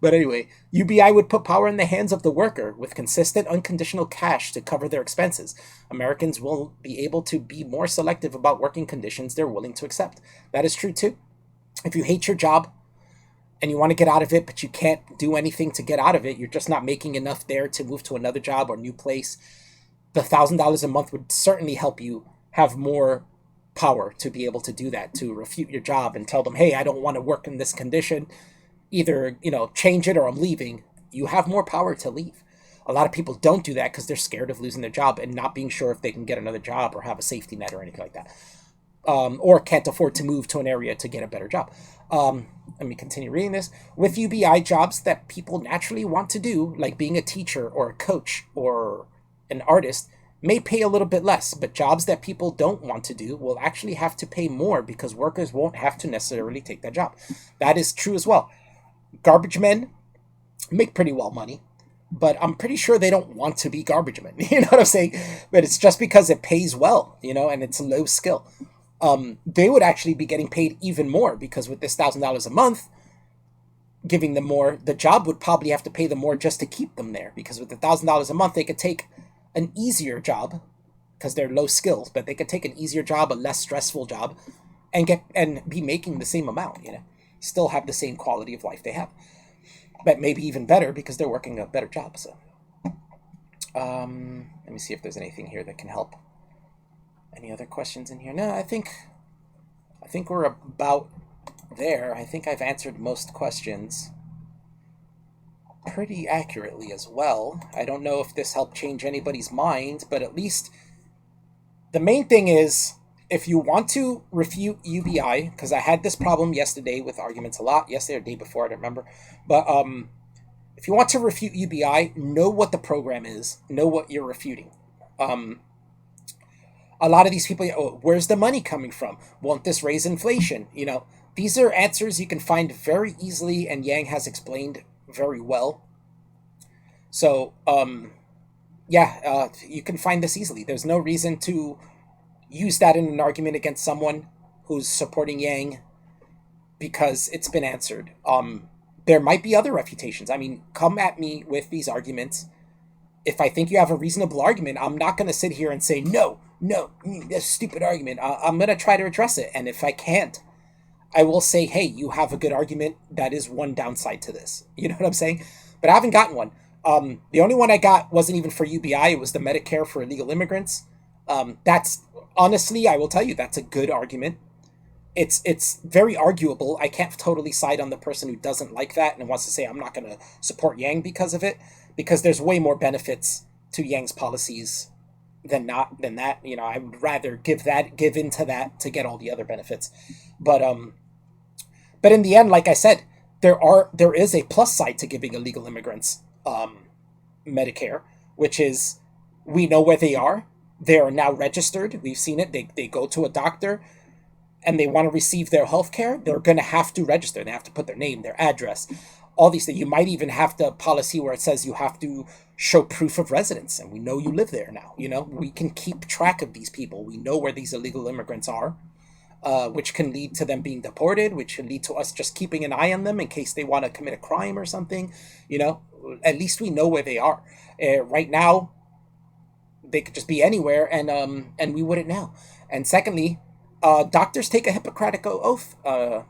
But anyway, UBI would put power in the hands of the worker with consistent, unconditional cash to cover their expenses. Americans will be able to be more selective about working conditions they're willing to accept. That is true, too. If you hate your job and you want to get out of it, but you can't do anything to get out of it, you're just not making enough there to move to another job or new place, the $1,000 a month would certainly help you have more power to be able to do that, to refute your job and tell them, hey, I don't want to work in this condition. Either, change it or I'm leaving. You have more power to leave. A lot of people don't do that because they're scared of losing their job and not being sure if they can get another job or have a safety net or anything like that. Or can't afford to move to an area to get a better job. Let me continue reading this. With UBI, jobs that people naturally want to do, like being a teacher or a coach or an artist, may pay a little bit less, but jobs that people don't want to do will actually have to pay more because workers won't have to necessarily take that job. That is true as well. Garbage men make pretty well money, but I'm pretty sure they don't want to be garbage men. You know what I'm saying? But it's just because it pays well, and it's low skill. They would actually be getting paid even more, because with this $1,000 a month, giving them more, the job would probably have to pay them more just to keep them there, because with the $1,000 a month, they could take an easier job, because they're low skills, but they could take an easier job, a less stressful job, and be making the same amount, still have the same quality of life they have, but maybe even better because they're working a better job. So let me see if there's anything here that can help. Any other questions in here? No, I think we're about there. I think I've answered most questions pretty accurately as well. I don't know if this helped change anybody's mind, but at least the main thing is, if you want to refute UBI, because I had this problem yesterday with arguments a lot, yesterday or day before, I don't remember, but if you want to refute UBI, know what the program is, know what you're refuting. A lot of these people, where's the money coming from? Won't this raise inflation? These are answers you can find very easily, and Yang has explained very well. So, you can find this easily. There's no reason to use that in an argument against someone who's supporting Yang, because it's been answered. There might be other refutations. I mean, come at me with these arguments. If I think you have a reasonable argument, I'm not going to sit here and say, no, that's a stupid argument. I'm going to try to address it. And if I can't, I will say, hey, you have a good argument. That is one downside to this. You know what I'm saying? But I haven't gotten one. The only one I got wasn't even for UBI. It was the Medicare for illegal immigrants. That's, honestly, I will tell you, that's a good argument. It's very arguable. I can't totally side on the person who doesn't like that and wants to say I'm not going to support Yang because of it, because there's way more benefits to Yang's policies than that. I would rather give into that to get all the other benefits. But in the end, like I said, there is a plus side to giving illegal immigrants Medicare, which is, we know where they are. they are now registered. We've seen it. They go to a doctor and they want to receive their health care, they're going to have to register. They have to put their name, their address, all these things. You might even have the policy where it says you have to show proof of residence, and we know you live there now. We can keep track of these people. We know where these illegal immigrants are, which can lead to them being deported, which can lead to us just keeping an eye on them in case they want to commit a crime or something. At least we know where they are. Right now, they could just be anywhere, and we wouldn't know. And secondly, doctors take a Hippocratic oath.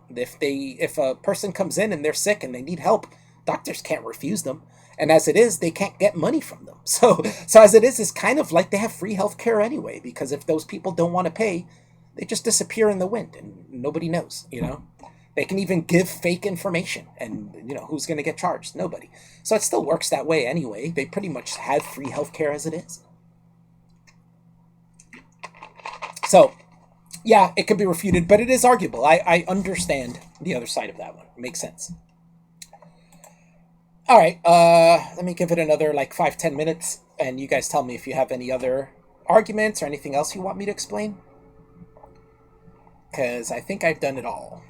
If a person comes in and they're sick and they need help, doctors can't refuse them. And as it is, they can't get money from them. So as it is, it's kind of like they have free health care anyway, because if those people don't want to pay, they just disappear in the wind and nobody knows. They can even give fake information, and who's going to get charged? Nobody. So it still works that way anyway. They pretty much have free health care as it is. So yeah, it could be refuted, but it is arguable. I understand the other side of that one. It makes sense. All right, let me give it another like 5-10 minutes, and you guys tell me if you have any other arguments or anything else you want me to explain. Because I think I've done it all.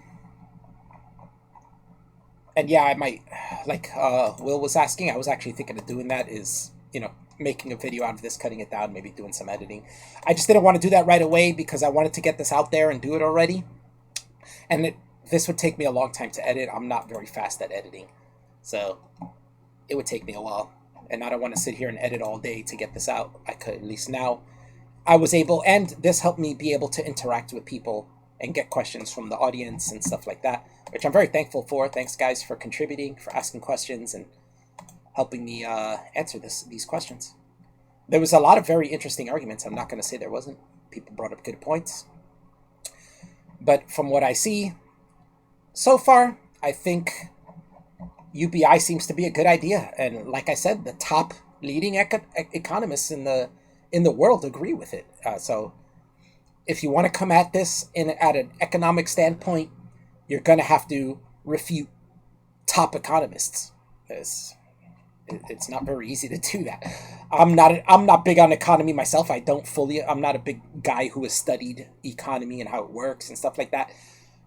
And yeah, I might, like Will was asking, I was actually thinking of doing that, is, making a video out of this, cutting it down, maybe doing some editing. I just didn't want to do that right away because I wanted to get this out there and do it already. And this would take me a long time to edit. I'm not very fast at editing. So it would take me a while. And I don't want to sit here and edit all day to get this out. I could, at least now, I was able, and this helped me be able to interact with people and get questions from the audience and stuff like that, which I'm very thankful for. Thanks, guys, for contributing, for asking questions, and helping me answer these questions. There was a lot of very interesting arguments. I'm not going to say there wasn't. People brought up good points. But from what I see, so far, I think UBI seems to be a good idea. And like I said, the top leading economists in the world agree with it. So if you want to come at this at an economic standpoint, you're going to have to refute top economists. It's not very easy to do that. I'm not big on economy myself. I'm not a big guy who has studied economy and how it works and stuff like that.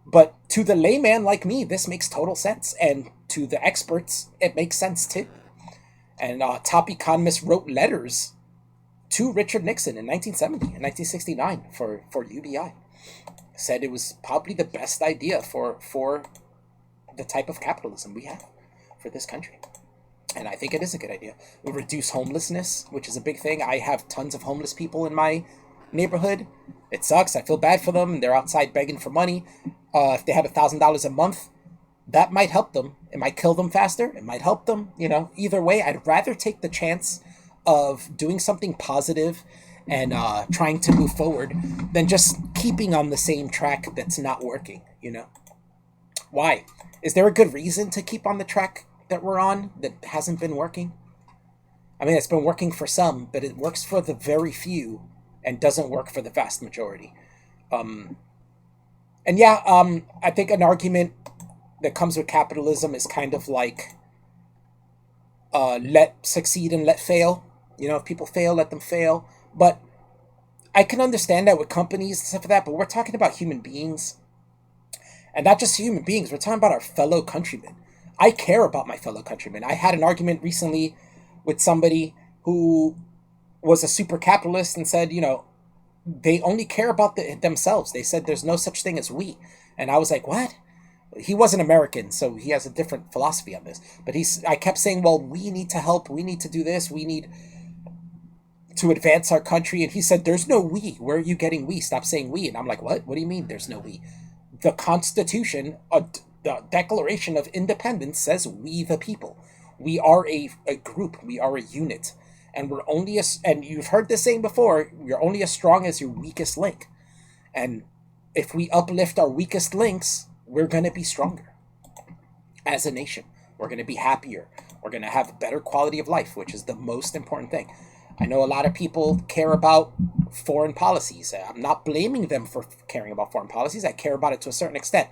But to the layman like me, this makes total sense. And to the experts, it makes sense too. And top economists wrote letters to Richard Nixon in 1970 and 1969 for UBI. Said it was probably the best idea for the type of capitalism we have for this country. And I think it is a good idea. It will reduce homelessness, which is a big thing. I have tons of homeless people in my neighborhood. It sucks. I feel bad for them. They're outside begging for money. If they have $1,000 a month, that might help them. It might kill them faster. It might help them. Either way, I'd rather take the chance of doing something positive and trying to move forward than just keeping on the same track that's not working. Why? Is there a good reason to keep on the track that we're on that hasn't been working? I mean, it's been working for some, but it works for the very few and doesn't work for the vast majority. I think an argument that comes with capitalism is kind of like let succeed and let fail. If people fail, let them fail. But I can understand that with companies and stuff like that, but we're talking about human beings. And not just human beings, we're talking about our fellow countrymen. I care about my fellow countrymen. I had an argument recently with somebody who was a super capitalist and said, they only care about themselves. They said there's no such thing as we. And I was like, what? He wasn't American, so he has a different philosophy on this. But I kept saying, well, we need to help. We need to do this. We need to advance our country. And he said, there's no we. Where are you getting we? Stop saying we. And I'm like, what? What do you mean there's no we? The Constitution, the Declaration of Independence says we the people. We are a group. We are a unit. And we're only and you've heard this saying before, you're only as strong as your weakest link. And if we uplift our weakest links, we're going to be stronger as a nation. We're going to be happier. We're going to have a better quality of life, which is the most important thing. I know a lot of people care about foreign policies. I'm not blaming them for caring about foreign policies. I care about it to a certain extent.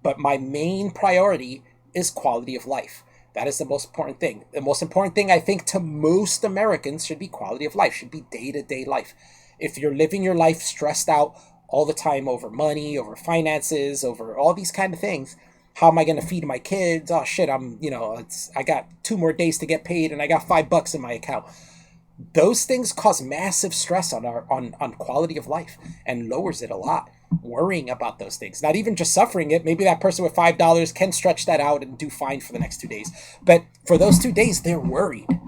But my main priority is quality of life. That is the most important thing. The most important thing, I think, to most Americans should be quality of life, should be day-to-day life. If you're living your life stressed out all the time over money, over finances, over all these kind of things, how am I going to feed my kids? Oh shit, I got 2 more days to get paid and I got $5 in my account. Those things cause massive stress on on quality of life and lowers it a lot. Worrying about those things, not even just suffering it. Maybe that person with $5 can stretch that out and do fine for the next 2 days. But for those 2 days, they're worried.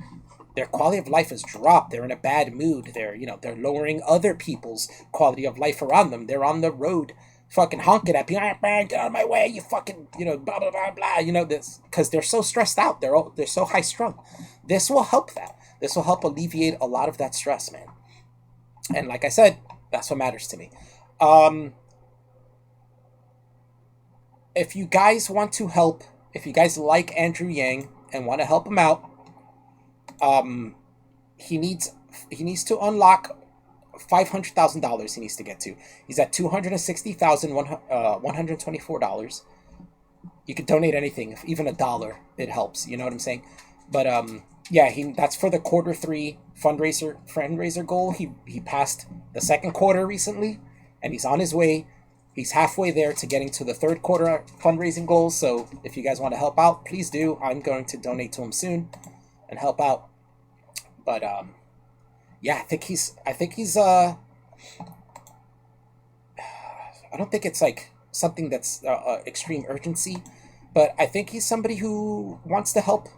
Their quality of life has dropped. They're in a bad mood. They're lowering other people's quality of life around them. They're on the road fucking honking at people. Man, get out of my way, you fucking, blah, blah, blah, blah. This, because they're so stressed out. They're so high strung. This will help that. This will help alleviate a lot of that stress, man. And like I said, that's what matters to me. If you guys want to help, if you guys like Andrew Yang and want to help him out, he needs to unlock $500,000. He needs to get to. He's at $260,124. You could donate anything, even $1. It helps. You know what I'm saying? But yeah, that's for the Q3 fundraiser goal. He passed the second quarter recently, and he's on his way. He's halfway there to getting to the third quarter fundraising goals. So if you guys want to help out, please do. I'm going to donate to him soon and help out. But yeah, I think he's I don't think it's like something that's extreme urgency, but I think he's somebody who wants to help.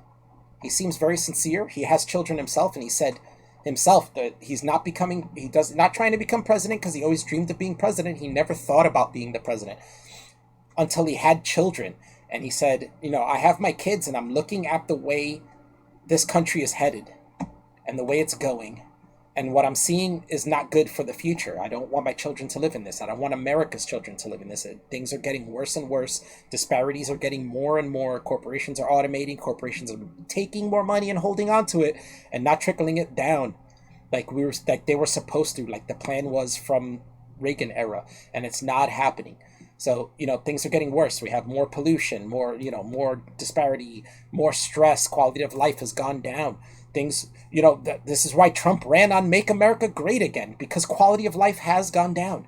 He seems very sincere. He has children himself, and he said himself that he's not trying to become president because he always dreamed of being president. He never thought about being the president until he had children. And he said, I have my kids and I'm looking at the way this country is headed and the way it's going. And what I'm seeing is not good for the future. I don't want my children to live in this. I don't want America's children to live in this. Things are getting worse and worse. Disparities are getting more and more. Corporations are automating. Corporations are taking more money and holding on to it and not trickling it down like they were supposed to, like the plan was from Reagan era, and it's not happening. So, things are getting worse. We have more pollution, more disparity, more stress. Quality of life has gone down. Things, this is why Trump ran on Make America Great Again, because quality of life has gone down.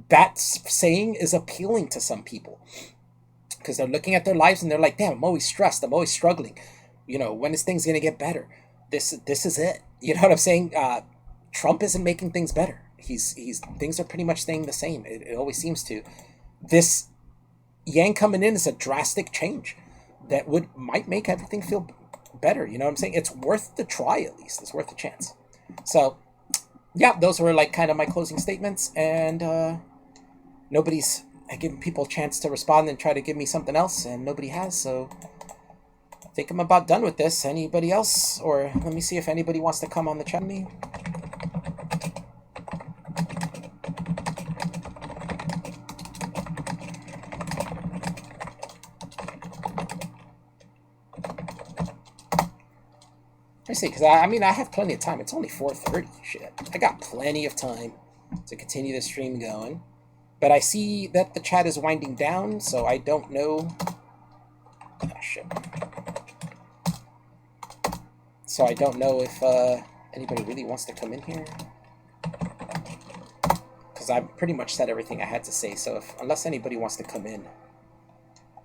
That saying is appealing to some people because they're looking at their lives and they're like, damn, I'm always stressed. I'm always struggling. When is things going to get better? This is it. You know what I'm saying? Trump isn't making things better. Things are pretty much staying the same. It always seems to. This Yang coming in is a drastic change that might make everything feel better. You know what I'm saying? It's worth the try, at least. It's worth a chance. So, yeah, those were like kind of my closing statements. And I giving people a chance to respond and try to give me something else, and nobody has. So I think I'm about done with this. Anybody else? Or let me see if anybody wants to come on the chat with me. I see, because I have plenty of time. It's only 4:30. Shit, I got plenty of time to continue the stream going. But I see that the chat is winding down, so I don't know. Shit. So I don't know if anybody really wants to come in here, because I pretty much said everything I had to say. So unless anybody wants to come in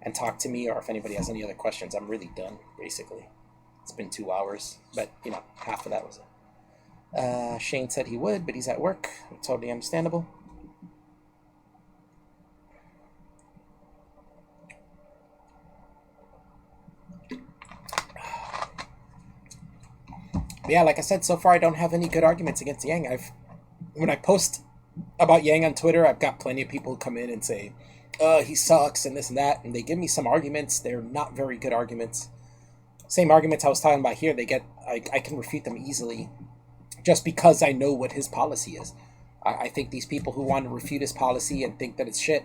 and talk to me, or if anybody has any other questions, I'm really done, basically. It's been 2 hours, but, half of that was it. Shane said he would, but he's at work. Totally understandable. But yeah, like I said, so far I don't have any good arguments against Yang. When I post about Yang on Twitter, I've got plenty of people who come in and say, he sucks and this and that, and they give me some arguments. They're not very good arguments. Same arguments I was talking about here, I can refute them easily just because I know what his policy is. I think these people who want to refute his policy and think that it's shit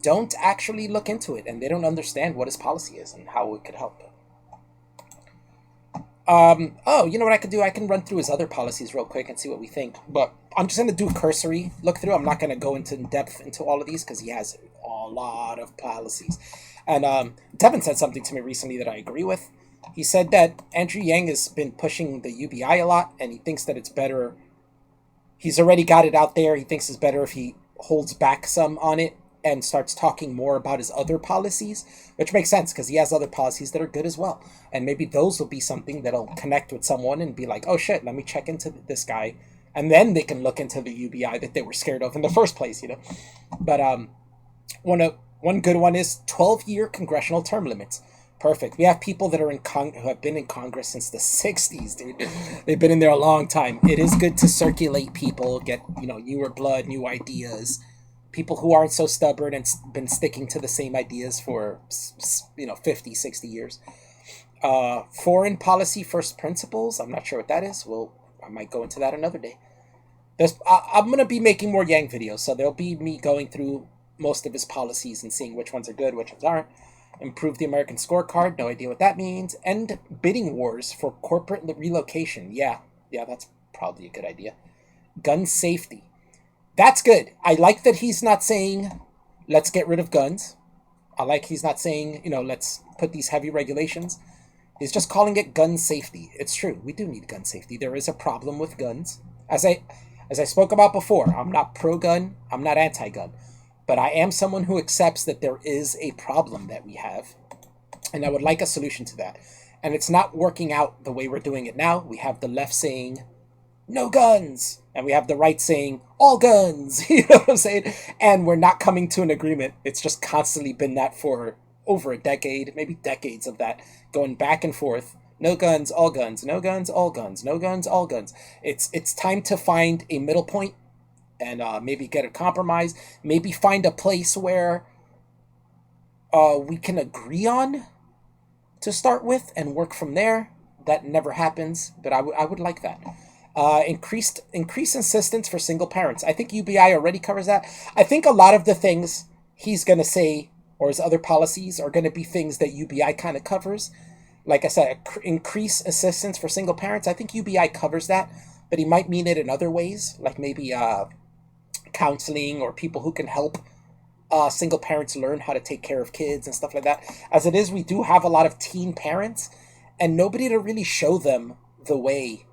don't actually look into it, and they don't understand what his policy is and how it could help. You know what I could do? I can run through his other policies real quick and see what we think. But I'm just going to do a cursory look through. I'm not going to go in depth into all of these because he has a lot of policies. And Devin said something to me recently that I agree with. He said that Andrew Yang has been pushing the UBI a lot, and he thinks that it's better He's already got it out there. He thinks it's better if he holds back some on it and starts talking more about his other policies, which makes sense because he has other policies that are good as well. And maybe those will be something that'll connect with someone and be like, oh shit, let me check into this guy. And then they can look into the UBI that they were scared of in the first place, you know? But one good one is 12-year congressional term limits. Perfect. We have people that are who have been in Congress since the 60s, dude. They've been in there a long time. It is good to circulate people, get, newer blood, new ideas. People who aren't so stubborn and been sticking to the same ideas for, 50, 60 years. Foreign policy first principles. I'm not sure what that is. I might go into that another day. I'm going to be making more Yang videos, so there'll be me going through most of his policies and seeing which ones are good, which ones aren't. Improve the American scorecard. No idea what that means. End bidding wars for corporate relocation. Yeah, that's probably a good idea. Gun safety. That's good. I like that he's not saying, let's get rid of guns. I like he's not saying, let's put these heavy regulations. He's just calling it gun safety. It's true. We do need gun safety. There is a problem with guns. As I spoke about before, I'm not pro-gun. I'm not anti-gun. But I am someone who accepts that there is a problem that we have, and I would like a solution to that. And it's not working out the way we're doing it now. We have the left saying, no guns, and we have the right saying, all guns, you know what I'm saying? And we're not coming to an agreement. It's just constantly been that for over a decade, maybe decades of that, going back and forth. No guns, all guns, no guns, all guns, no guns, all guns. It's time to find a middle point and maybe get a compromise, maybe find a place where we can agree on to start with and work from there. That never happens, but I would like that. Increased insistence for single parents. I think UBI already covers that. I think a lot of the things he's going to say or his other policies are going to be things that UBI kind of covers. Like I said, increase assistance for single parents. I think UBI covers that, but he might mean it in other ways, like maybe counseling or people who can help single parents learn how to take care of kids and stuff like that. As it is, we do have a lot of teen parents and nobody to really show them the way.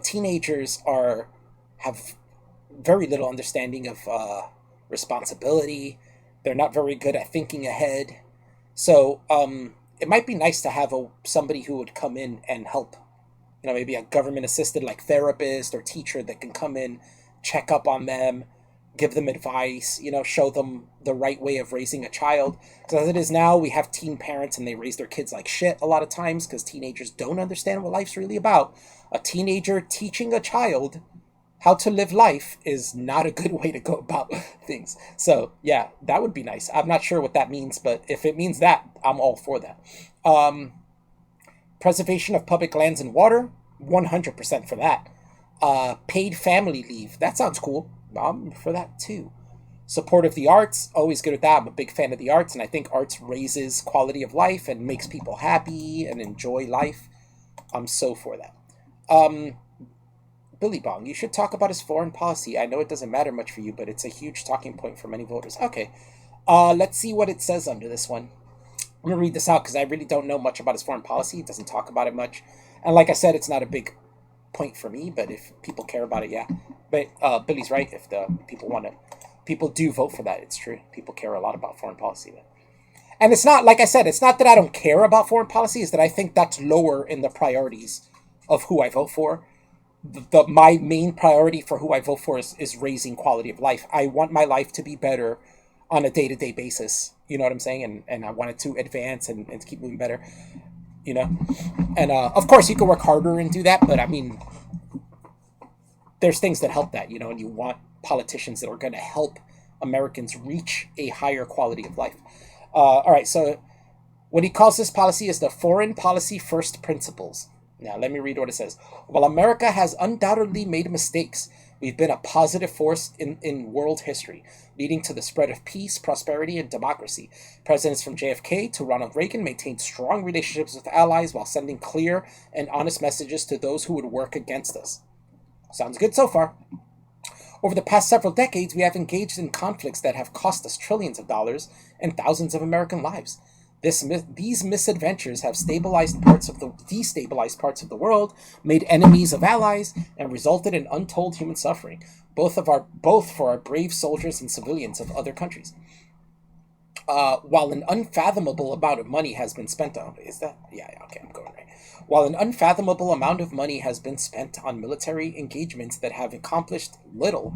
Teenagers have very little understanding of responsibility. They're not very good at thinking ahead. So it might be nice to have somebody who would come in and help. Maybe a government assisted like therapist or teacher that can come in, check up on them, give them advice, show them the right way of raising a child. Because as it is now, we have teen parents and they raise their kids like shit a lot of times because teenagers don't understand what life's really about. A teenager teaching a child how to live life is not a good way to go about things. So, yeah, that would be nice. I'm not sure what that means, but if it means that, I'm all for that. Preservation of public lands and water, 100% for that. Paid family leave, that sounds cool. I'm for that too. Support of the arts, always good with that. I'm a big fan of the arts, and I think arts raises quality of life and makes people happy and enjoy life. I'm so for that. Billy Bong, you should talk about his foreign policy. I know it doesn't matter much for you, but it's a huge talking point for many voters. Okay, let's see what it says under this one. I'm going to read this out because I really don't know much about his foreign policy. It doesn't talk about it much. And like I said, it's not a big point for me, but if people care about it, yeah. But Billy's right. If the people do vote for that. It's true. People care a lot about foreign policy. And it's not, like I said, it's not that I don't care about foreign policy. It's that I think that's lower in the priorities of who I vote for. My main priority for who I vote for is raising quality of life. I want my life to be better on a day-to-day basis. You know what I'm saying? And I want it to advance and to keep moving better. And of course you can work harder and do that, but I mean, there's things that help that, and you want politicians that are going to help Americans reach a higher quality of life. All right, so what he calls this policy is the foreign policy first principles. Now, let me read what it says. While America has undoubtedly made mistakes, we've been a positive force in world history, leading to the spread of peace, prosperity, and democracy. Presidents from JFK to Ronald Reagan maintained strong relationships with allies while sending clear and honest messages to those who would work against us. Sounds good so far. Over the past several decades, we have engaged in conflicts that have cost us trillions of dollars and thousands of American lives. These misadventures have destabilized parts of the world, made enemies of allies, and resulted in untold human suffering, both for our brave soldiers and civilians of other countries. While an unfathomable amount of money has been spent on okay, I'm going right. While an unfathomable amount of money has been spent on military engagements that have accomplished little,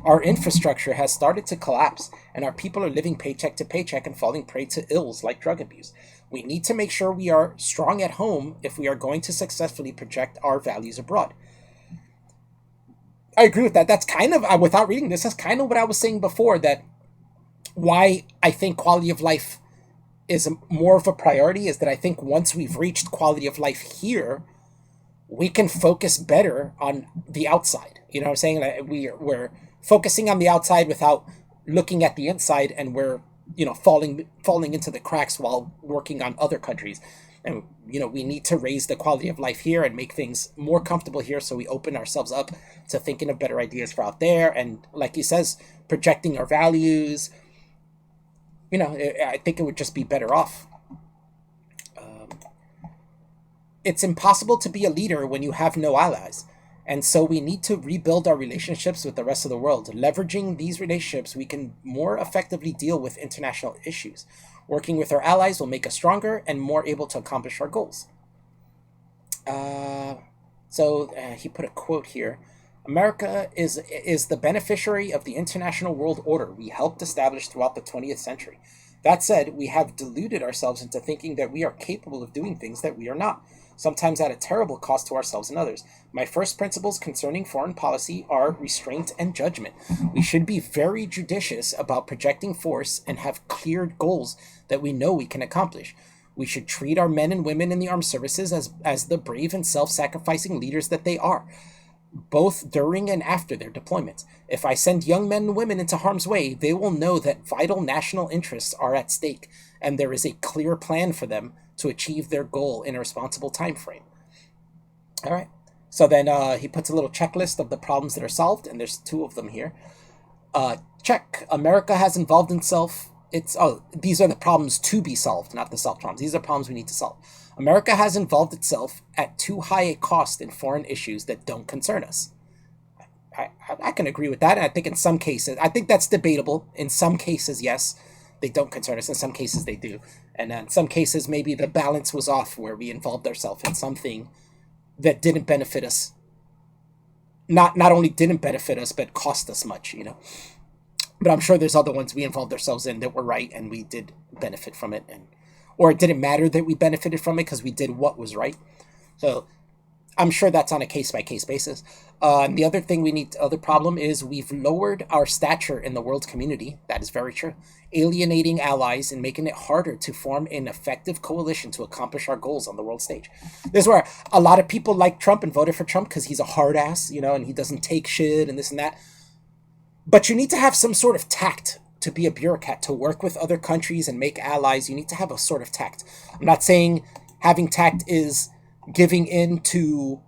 our infrastructure has started to collapse, and our people are living paycheck to paycheck and falling prey to ills like drug abuse. We need to make sure we are strong at home if we are going to successfully project our values abroad. I agree with that. That's kind of, without reading this, that's kind of what I was saying before, that why I think quality of life is more of a priority is that I think once we've reached quality of life here, we can focus better on the outside. You know what I'm saying? Like we're focusing on the outside without looking at the inside, and we're falling into the cracks while working on other countries. And we need to raise the quality of life here and make things more comfortable here, so we open ourselves up to thinking of better ideas for out there. And like he says, projecting our values. I think it would just be better off. It's impossible to be a leader when you have no allies. And so we need to rebuild our relationships with the rest of the world. Leveraging these relationships, we can more effectively deal with international issues. Working with our allies will make us stronger and more able to accomplish our goals. So he put a quote here. America is the beneficiary of the international world order we helped establish throughout the 20th century. That said, we have deluded ourselves into thinking that we are capable of doing things that we are not, sometimes at a terrible cost to ourselves and others. My first principles concerning foreign policy are restraint and judgment. We should be very judicious about projecting force and have clear goals that we know we can accomplish. We should treat our men and women in the armed services as the brave and self-sacrificing leaders that they are, both during and after their deployments. If I send young men and women into harm's way, they will know that vital national interests are at stake, and there is a clear plan for them to achieve their goal in a responsible time frame. All right. So then he puts a little checklist of the problems that are solved, and there's 2 of them here. Check. America has involved itself. These are the problems to be solved, not the solved problems. These are problems we need to solve. America has involved itself at too high a cost in foreign issues that don't concern us. I can agree with that. And I think in some cases, I think that's debatable. In some cases, yes, they don't concern us. In some cases, they do. And in some cases, maybe the balance was off where we involved ourselves in something that didn't benefit us. Not only didn't benefit us, but cost us much, But I'm sure there's other ones we involved ourselves in that were right and we did benefit from it. Or it didn't matter that we benefited from it because we did what was right. So I'm sure that's on a case-by-case basis. And the other problem is we've lowered our stature in the world community. That is very true. Alienating allies and making it harder to form an effective coalition to accomplish our goals on the world stage. This is where a lot of people like Trump and voted for Trump because he's a hard ass, and he doesn't take shit and this and that. But you need to have some sort of tact to be a bureaucrat, to work with other countries and make allies. You need to have a sort of tact. I'm not saying having tact is giving in to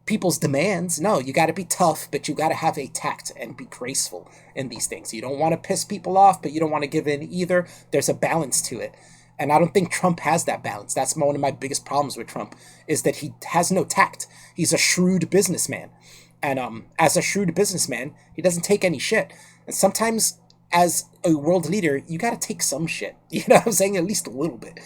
people's demands. No, you got to be tough, but you got to have a tact and be graceful in these things. You don't want to piss people off, but you don't want to give in either. There's a balance to it. And I don't think Trump has that balance. That's one of my biggest problems with Trump, is that he has no tact. He's a shrewd businessman. And as a shrewd businessman, he doesn't take any shit. And sometimes as a world leader, you got to take some shit. You know what I'm saying? At least a little bit.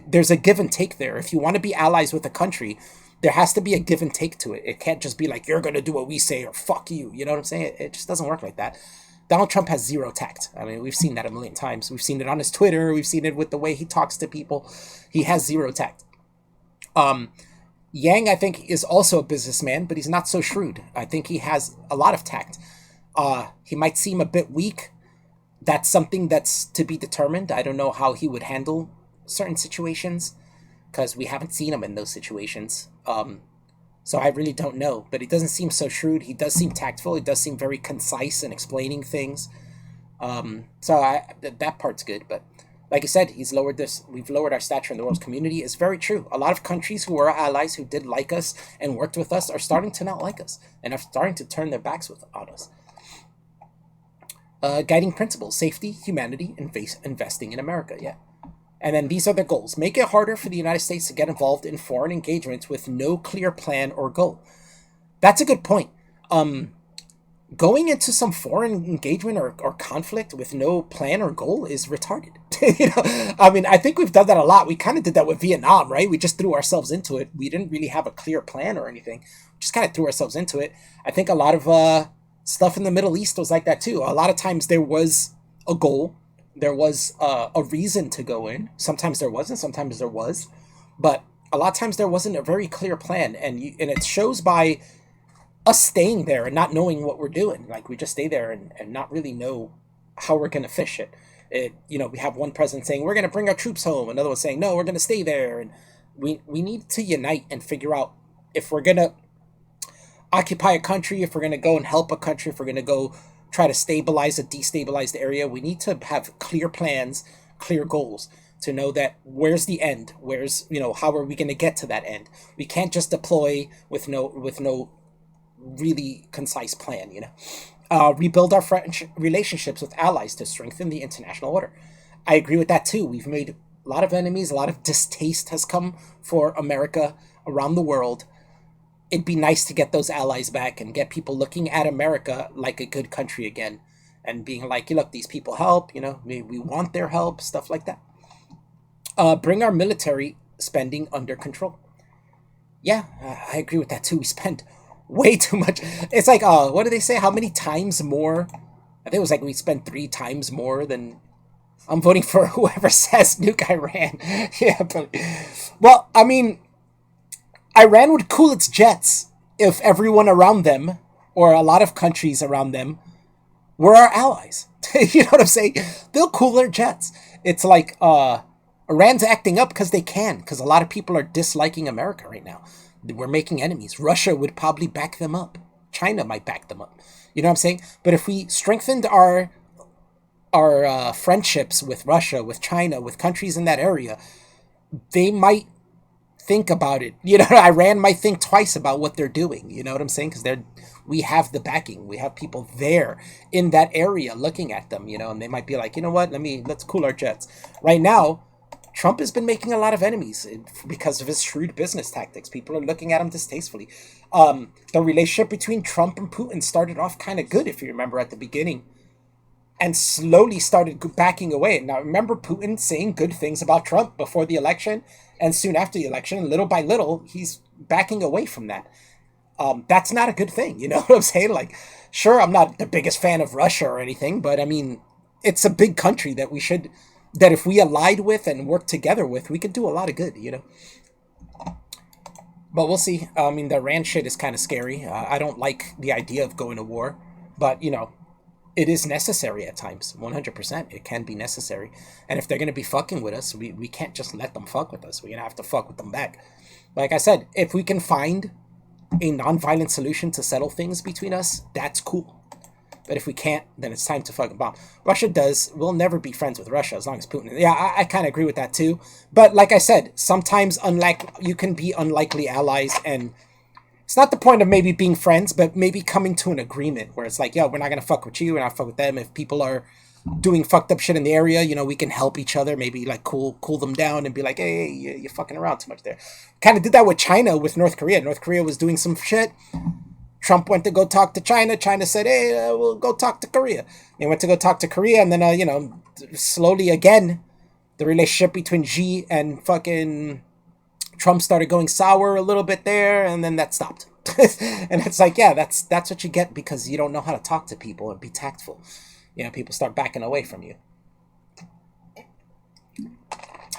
There's a give and take there. If you want to be allies with a country, there has to be a give and take to it. It can't just be like, you're going to do what we say or fuck you. You know what I'm saying? It just doesn't work like that. Donald Trump has zero tact. I mean, we've seen that a million times. We've seen it on his Twitter. We've seen it with the way he talks to people. He has zero tact. Yang, I think, is also a businessman, but he's not so shrewd. I think he has a lot of tact. He might seem a bit weak. That's something that's to be determined. I don't know how he would handle certain situations because we haven't seen him in those situations. So I really don't know. But he doesn't seem so shrewd. He does seem tactful. He does seem very concise in explaining things. That part's good. But like I said, we've lowered our stature in the world's community. It's very true. A lot of countries who were our allies, who did like us and worked with us, are starting to not like us and are starting to turn their backs on us. Guiding principles: safety, humanity, and investing in America. Yeah. And then these are the goals. Make it harder for the United States to get involved in foreign engagements with no clear plan or goal. That's a good point. Going into some foreign engagement or conflict with no plan or goal is retarded. I mean, I think we've done that a lot. We kind of did that with Vietnam, right? We just threw ourselves into it. We didn't really have a clear plan or anything. We just kind of threw ourselves into it. I think a lot of stuff in the Middle East was like that too. A lot of times there was a goal, there was a reason to go in. Sometimes there wasn't. Sometimes there was, but a lot of times there wasn't a very clear plan, and it shows by us staying there and not knowing what we're doing. Like, we just stay there and not really know how we're going to fish it. We have one president saying we're going to bring our troops home, another one saying no, we're going to stay there, and we need to unite and figure out if we're going to occupy a country, if we're going to go and help a country, if we're going to go try to stabilize a destabilized area. We need to have clear plans, clear goals to know that where's the end, how are we going to get to that end. We can't just deploy with no really concise plan. Rebuild our French relationships with allies to strengthen the international order. I agree with that too. We've made a lot of enemies. A lot of distaste has come for America around the world. It'd be nice to get those allies back and get people looking at America like a good country again, and being like, look, these people help. We want their help. Stuff like that. Bring our military spending under control. Yeah, I agree with that too. We spend way too much. It's like, what do they say? How many times more? I think it was like we spend 3 times more than. I'm voting for whoever says nuke Iran. Yeah, but well, I mean, Iran would cool its jets if everyone around them, or a lot of countries around them, were our allies. You know what I'm saying? They'll cool their jets. It's like Iran's acting up because they can, because a lot of people are disliking America right now. We're making enemies. Russia would probably back them up. China might back them up. You know what I'm saying? But if we strengthened our friendships with Russia, with China, with countries in that area, they might think about it. Iran might think twice about what they're doing. You know what I'm saying? Because we have the backing. We have people there in that area looking at them. And they might be like, you know what? Let's cool our jets. Right now, Trump has been making a lot of enemies because of his shrewd business tactics. People are looking at him distastefully. The relationship between Trump and Putin started off kind of good, if you remember, at the beginning, and slowly started backing away. Now, remember Putin saying good things about Trump before the election, and soon after the election, little by little, he's backing away from that. That's not a good thing. You know what I'm saying? Like, sure, I'm not the biggest fan of Russia or anything, but it's a big country that if we allied with and worked together with, we could do a lot of good, But we'll see. The Iran shit is kind of scary. I don't like the idea of going to war, but, it is necessary at times. 100%. It can be necessary. And if they're going to be fucking with us, we can't just let them fuck with us. We're going to have to fuck with them back. Like I said, if we can find a non-violent solution to settle things between us, that's cool. But if we can't, then it's time to fucking bomb. We'll never be friends with Russia as long as Putin. Yeah, I kind of agree with that too. But like I said, sometimes you can be unlikely allies, and it's not the point of maybe being friends, but maybe coming to an agreement where it's like, yo, we're not going to fuck with you, we're not fuck with them. If people are doing fucked up shit in the area, we can help each other, maybe like cool them down and be like, hey, you're fucking around too much there. Kind of did that with China, with North Korea. North Korea was doing some shit. Trump went to go talk to China. China said, hey, we'll go talk to Korea. They went to go talk to Korea, and then, slowly again, the relationship between Xi and fucking Trump started going sour a little bit there, and then that stopped. And it's like, yeah, that's what you get because you don't know how to talk to people and be tactful. People start backing away from you.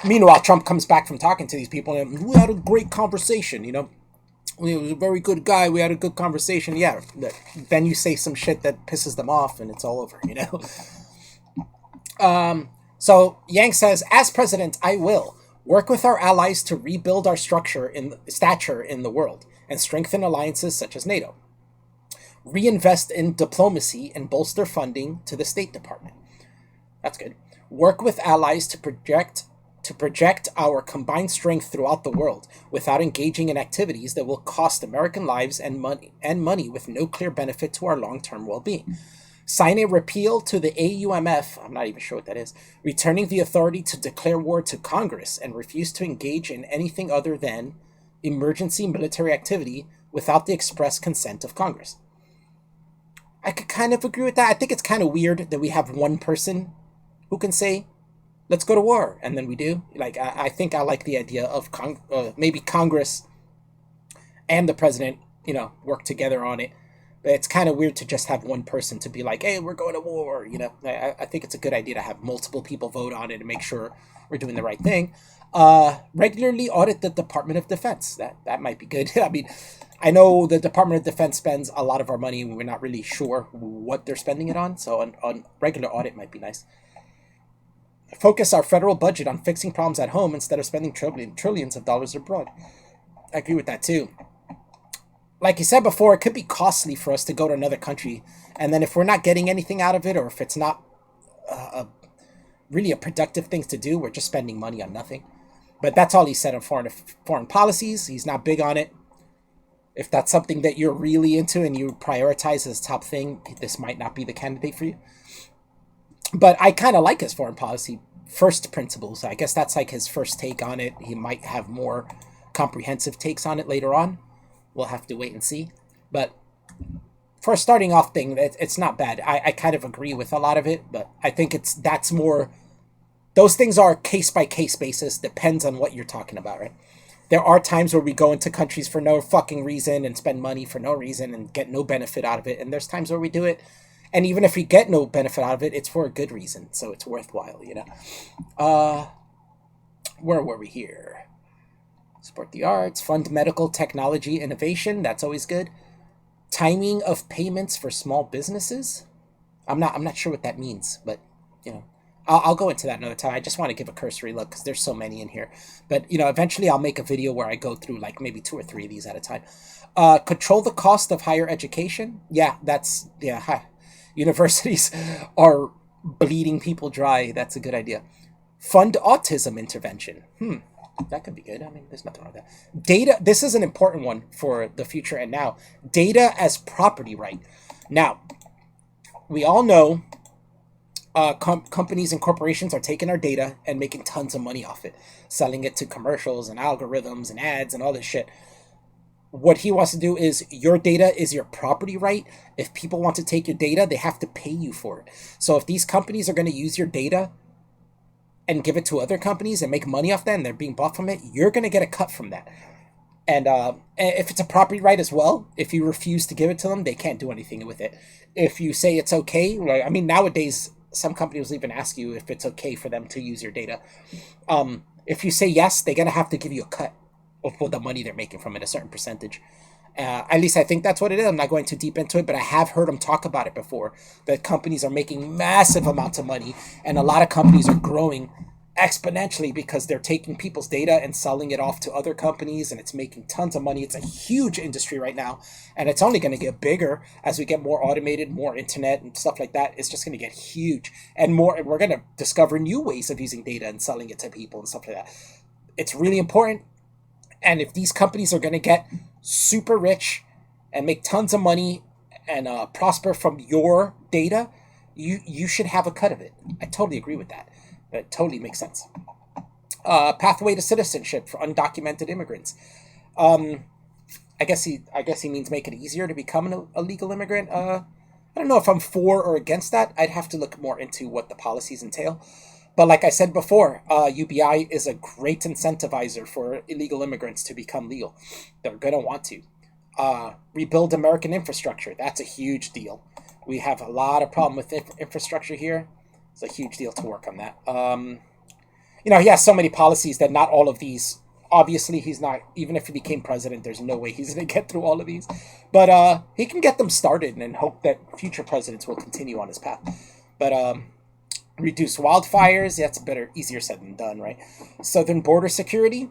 Meanwhile, Trump comes back from talking to these people, and we had a great conversation, He was a very good guy. We had a good conversation. Yeah. Then you say some shit that pisses them off, and it's all over, So Yang says, as president, I will work with our allies to rebuild our stature in the world and strengthen alliances such as NATO. Reinvest in diplomacy and bolster funding to the State Department. That's good. Work with allies to project our combined strength throughout the world without engaging in activities that will cost American lives and money with no clear benefit to our long-term well-being. sign a repeal to the AUMF, I'm not even sure what that is, returning the authority to declare war to Congress and refuse to engage in anything other than emergency military activity without the express consent of Congress. I could kind of agree with that. I think it's kind of weird that we have one person who can say, let's go to war, and then we do. Like, I think I like the idea of maybe Congress and the president, work together on it. But it's kind of weird to just have one person to be like, hey, we're going to war. I think it's a good idea to have multiple people vote on it and make sure we're doing the right thing. Regularly audit the Department of Defense. That might be good. I mean, I know the Department of Defense spends a lot of our money and we're not really sure what they're spending it on. So on regular audit might be nice. Focus our federal budget on fixing problems at home instead of spending trillions of dollars abroad. I agree with that too. Like you said before, it could be costly for us to go to another country. And then if we're not getting anything out of it, or if it's not really a productive thing to do, we're just spending money on nothing. But that's all he said on foreign policies. He's not big on it. If that's something that you're really into and you prioritize as top thing, this might not be the candidate for you. But I kind of like his foreign policy first principles. I guess that's like his first take on it. He might have more comprehensive takes on it later on. We'll have to wait and see. But for a starting off thing, it's not bad. I kind of agree with a lot of it, but I think that's more... Those things are case-by-case basis. Depends on what you're talking about, right? There are times where we go into countries for no fucking reason and spend money for no reason and get no benefit out of it. And there's times where we do it, and even if we get no benefit out of it, it's for a good reason. So it's worthwhile, Where were we here? Support the arts, fund medical technology innovation. That's always good. Timing of payments for small businesses. I'm not sure what that means, but I'll go into that another time. I just want to give a cursory look because there's so many in here. But eventually I'll make a video where I go through like maybe 2 or 3 of these at a time. Control the cost of higher education. Universities are bleeding people dry. That's a good idea. Fund autism intervention. That could be good. I mean, there's nothing wrong with that. Data, this is an important one for the future and now. Data as property right. Now, we all know companies and corporations are taking our data and making tons of money off it, selling it to commercials and algorithms and ads and all this shit. What he wants to do is your data is your property right. If people want to take your data, they have to pay you for it. So if these companies are going to use your data and give it to other companies and make money off that and they're being bought from it, you're going to get a cut from that. And if it's a property right as well, if you refuse to give it to them, they can't do anything with it. If you say it's okay, like, I mean, nowadays, some companies will even ask you if it's okay for them to use your data. If you say yes, they're going to have to give you a cut of the money they're making from it, a certain percentage. At least I think that's what it is. I'm not going too deep into it, but I have heard them talk about it before, that companies are making massive amounts of money, and a lot of companies are growing exponentially because they're taking people's data and selling it off to other companies, and it's making tons of money. It's a huge industry right now, and it's only going to get bigger as we get more automated, more internet and stuff like that. It's just going to get huge and more, and we're going to discover new ways of using data and selling it to people and stuff like that. It's really important. And if these companies are going to get super rich and make tons of money and prosper from your data, you should have a cut of it. I totally agree with that. That totally makes sense. Pathway to citizenship for undocumented immigrants. I guess he means make it easier to become a legal immigrant. I don't know if I'm for or against that. I'd have to look more into what the policies entail. But like I said before, UBI is a great incentivizer for illegal immigrants to become legal. They're going to want to. Rebuild American infrastructure. That's a huge deal. We have a lot of problem with infrastructure here. It's a huge deal to work on that. He has so many policies that not all of these, obviously he's not, even if he became president, there's no way he's going to get through all of these. But he can get them started and hope that future presidents will continue on his path. But reduce wildfires, that's easier said than done, right? Southern border security,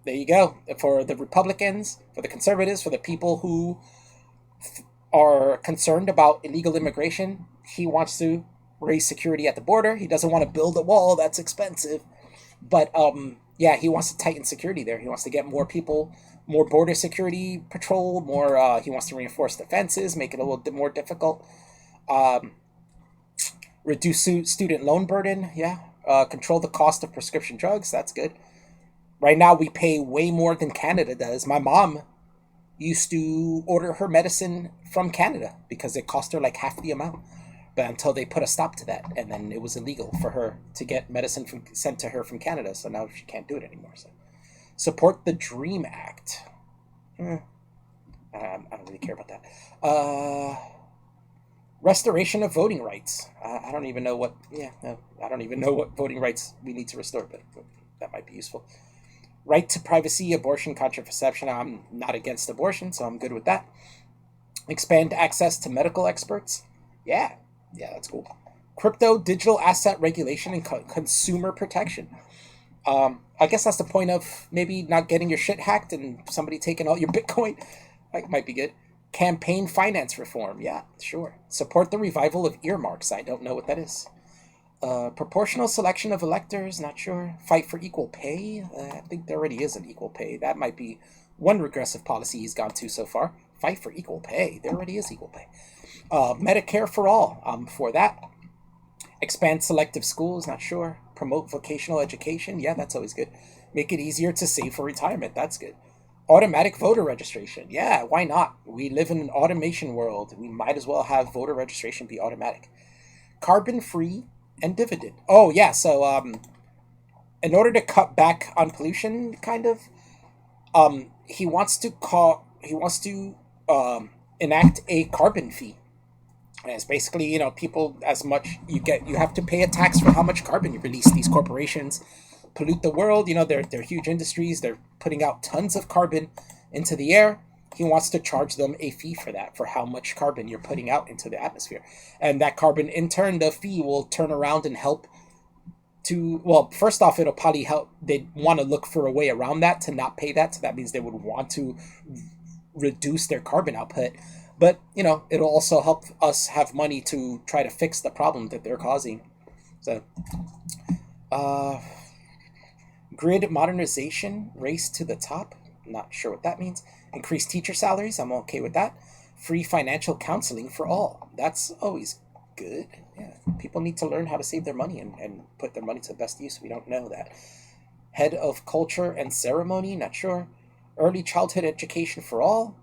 there you go. For the Republicans, for the conservatives, for the people who are concerned about illegal immigration, he wants to raise security at the border. He doesn't want to build a wall, that's expensive. But he wants to tighten security there. He wants to get more people, more border security patrol, more he wants to reinforce the fences, make it a little bit more difficult. Um, reduce student loan burden. Yeah. Control the cost of prescription drugs. That's good. Right now, we pay way more than Canada does. My mom used to order her medicine from Canada because it cost her like half the amount. But until they put a stop to that, and then it was illegal for her to get medicine sent to her from Canada. So now she can't do it anymore. So support the Dream Act. I don't really care about that. Restoration of voting rights. I don't even know what. Yeah, no, I don't even know what voting rights we need to restore, but that might be useful. Right to privacy, abortion, contraception. I'm not against abortion, so I'm good with that. Expand access to medical experts. Yeah, that's cool. Crypto, digital asset regulation, and consumer protection. I guess that's the point of maybe not getting your shit hacked and somebody taking all your Bitcoin. That might be good. Campaign finance reform. Yeah, sure. Support the revival of earmarks. I don't know what that is. Proportional selection of electors. Not sure. Fight for equal pay. I think there already is an equal pay. That might be one regressive policy he's gone to so far. Fight for equal pay. There already is equal pay. Medicare for all. For that. Expand selective schools. Not sure. Promote vocational education. Yeah, that's always good. Make it easier to save for retirement. That's good. Automatic voter registration. Yeah, why not? We live in an automation world. We might as well have voter registration be automatic. Carbon free and dividend. Oh yeah, so in order to cut back on pollution, kind of, he wants to enact a carbon fee. And it's basically, people, as much you have to pay a tax for how much carbon you release. These corporations pollute the world. They're huge industries. They're putting out tons of carbon into the air. He wants to charge them a fee for that, for how much carbon you're putting out into the atmosphere. And that carbon, in turn, the fee will turn around and help to, well, first off, it'll probably help. They'd want to look for a way around that to not pay that. So that means they would want to reduce their carbon output. But, it'll also help us have money to try to fix the problem that they're causing. So, grid modernization, race to the top. Not sure what that means. Increase teacher salaries. I'm okay with that. Free financial counseling for all. That's always good. Yeah. People need to learn how to save their money and put their money to the best use. We don't know that. Head of culture and ceremony. Not sure. Early childhood education for all.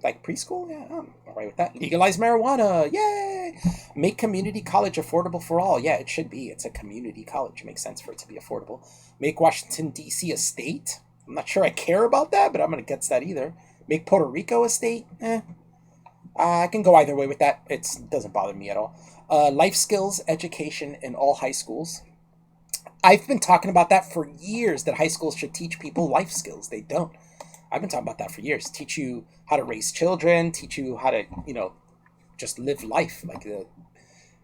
Like preschool? Yeah, I'm all right with that. Legalize marijuana. Yay! Make community college affordable for all. Yeah, it should be. It's a community college. It makes sense for it to be affordable. Make Washington, D.C. a state. I'm not sure I care about that, but I'm going to get that either. Make Puerto Rico a state. I can go either way with that. It doesn't bother me at all. Life skills education in all high schools. I've been talking about that for years, that high schools should teach people life skills. They don't. I've been talking about that for years. Teach you how to raise children, teach you how to, just live life. Like,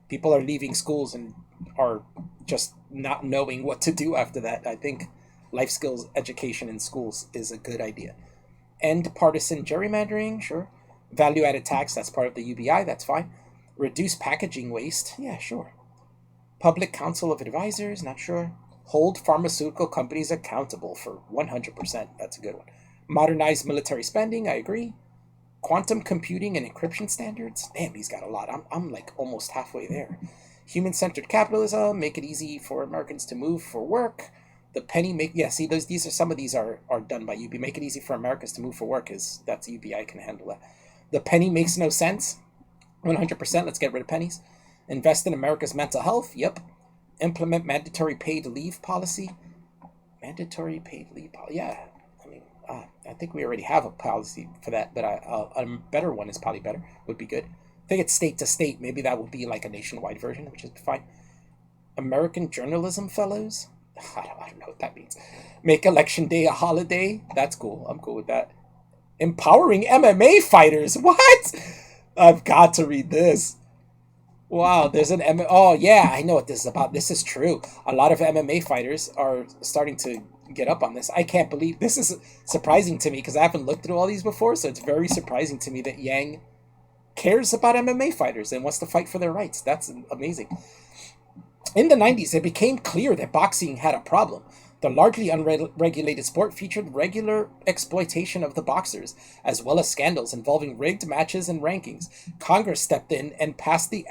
people are leaving schools and are just not knowing what to do after that. I think life skills education in schools is a good idea. End partisan gerrymandering, sure. Value added tax, that's part of the UBI, that's fine. Reduce packaging waste, yeah, sure. Public Council of Advisors, not sure. Hold pharmaceutical companies accountable for 100%, that's a good one. Modernize military spending, I agree. Quantum computing and encryption standards. Damn, he's got a lot. I'm like almost halfway there. Human-centered capitalism. Make it easy for Americans to move for work. The penny make. Yeah, see, these are some of these are done by UBI. Make it easy for Americans to move for work that's UBI can handle that. The penny makes no sense. 100%. Let's get rid of pennies. Invest in America's mental health. Yep. Implement mandatory paid leave policy. Mandatory paid leave policy. Yeah. I think we already have a policy for that, but a better one is probably better. Would be good. I think it's state to state. Maybe that would be like a nationwide version, which is fine. American Journalism Fellows. I don't know what that means. Make Election Day a holiday. That's cool. I'm cool with that. Empowering MMA fighters. What? I've got to read this. Wow, there's an Oh yeah, I know what this is about. This is true. A lot of MMA fighters are starting to get up on this. I can't believe this is surprising to me because I haven't looked through all these before. So it's very surprising to me that Yang cares about MMA fighters and wants to fight for their rights. That's amazing. In the 90s, it became clear that boxing had a problem. The largely unregulated sport featured regular exploitation of the boxers, as well as scandals involving rigged matches and rankings. Congress stepped in and passed the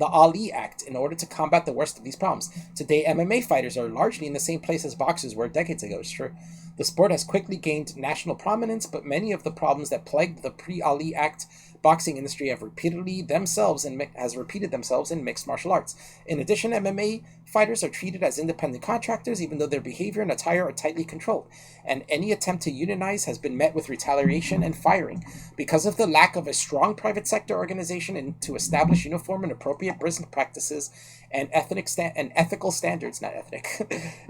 Ali Act in order to combat the worst of these problems. Today, MMA fighters are largely in the same place as boxers were decades ago, it's true. The sport has quickly gained national prominence, but many of the problems that plagued the pre-Ali Act boxing industry have repeated themselves in mixed martial arts. In addition, MMA fighters are treated as independent contractors, even though their behavior and attire are tightly controlled, and any attempt to unionize has been met with retaliation and firing. Because of the lack of a strong private sector organization and to establish uniform and appropriate business practices and ethical standards, not ethnic,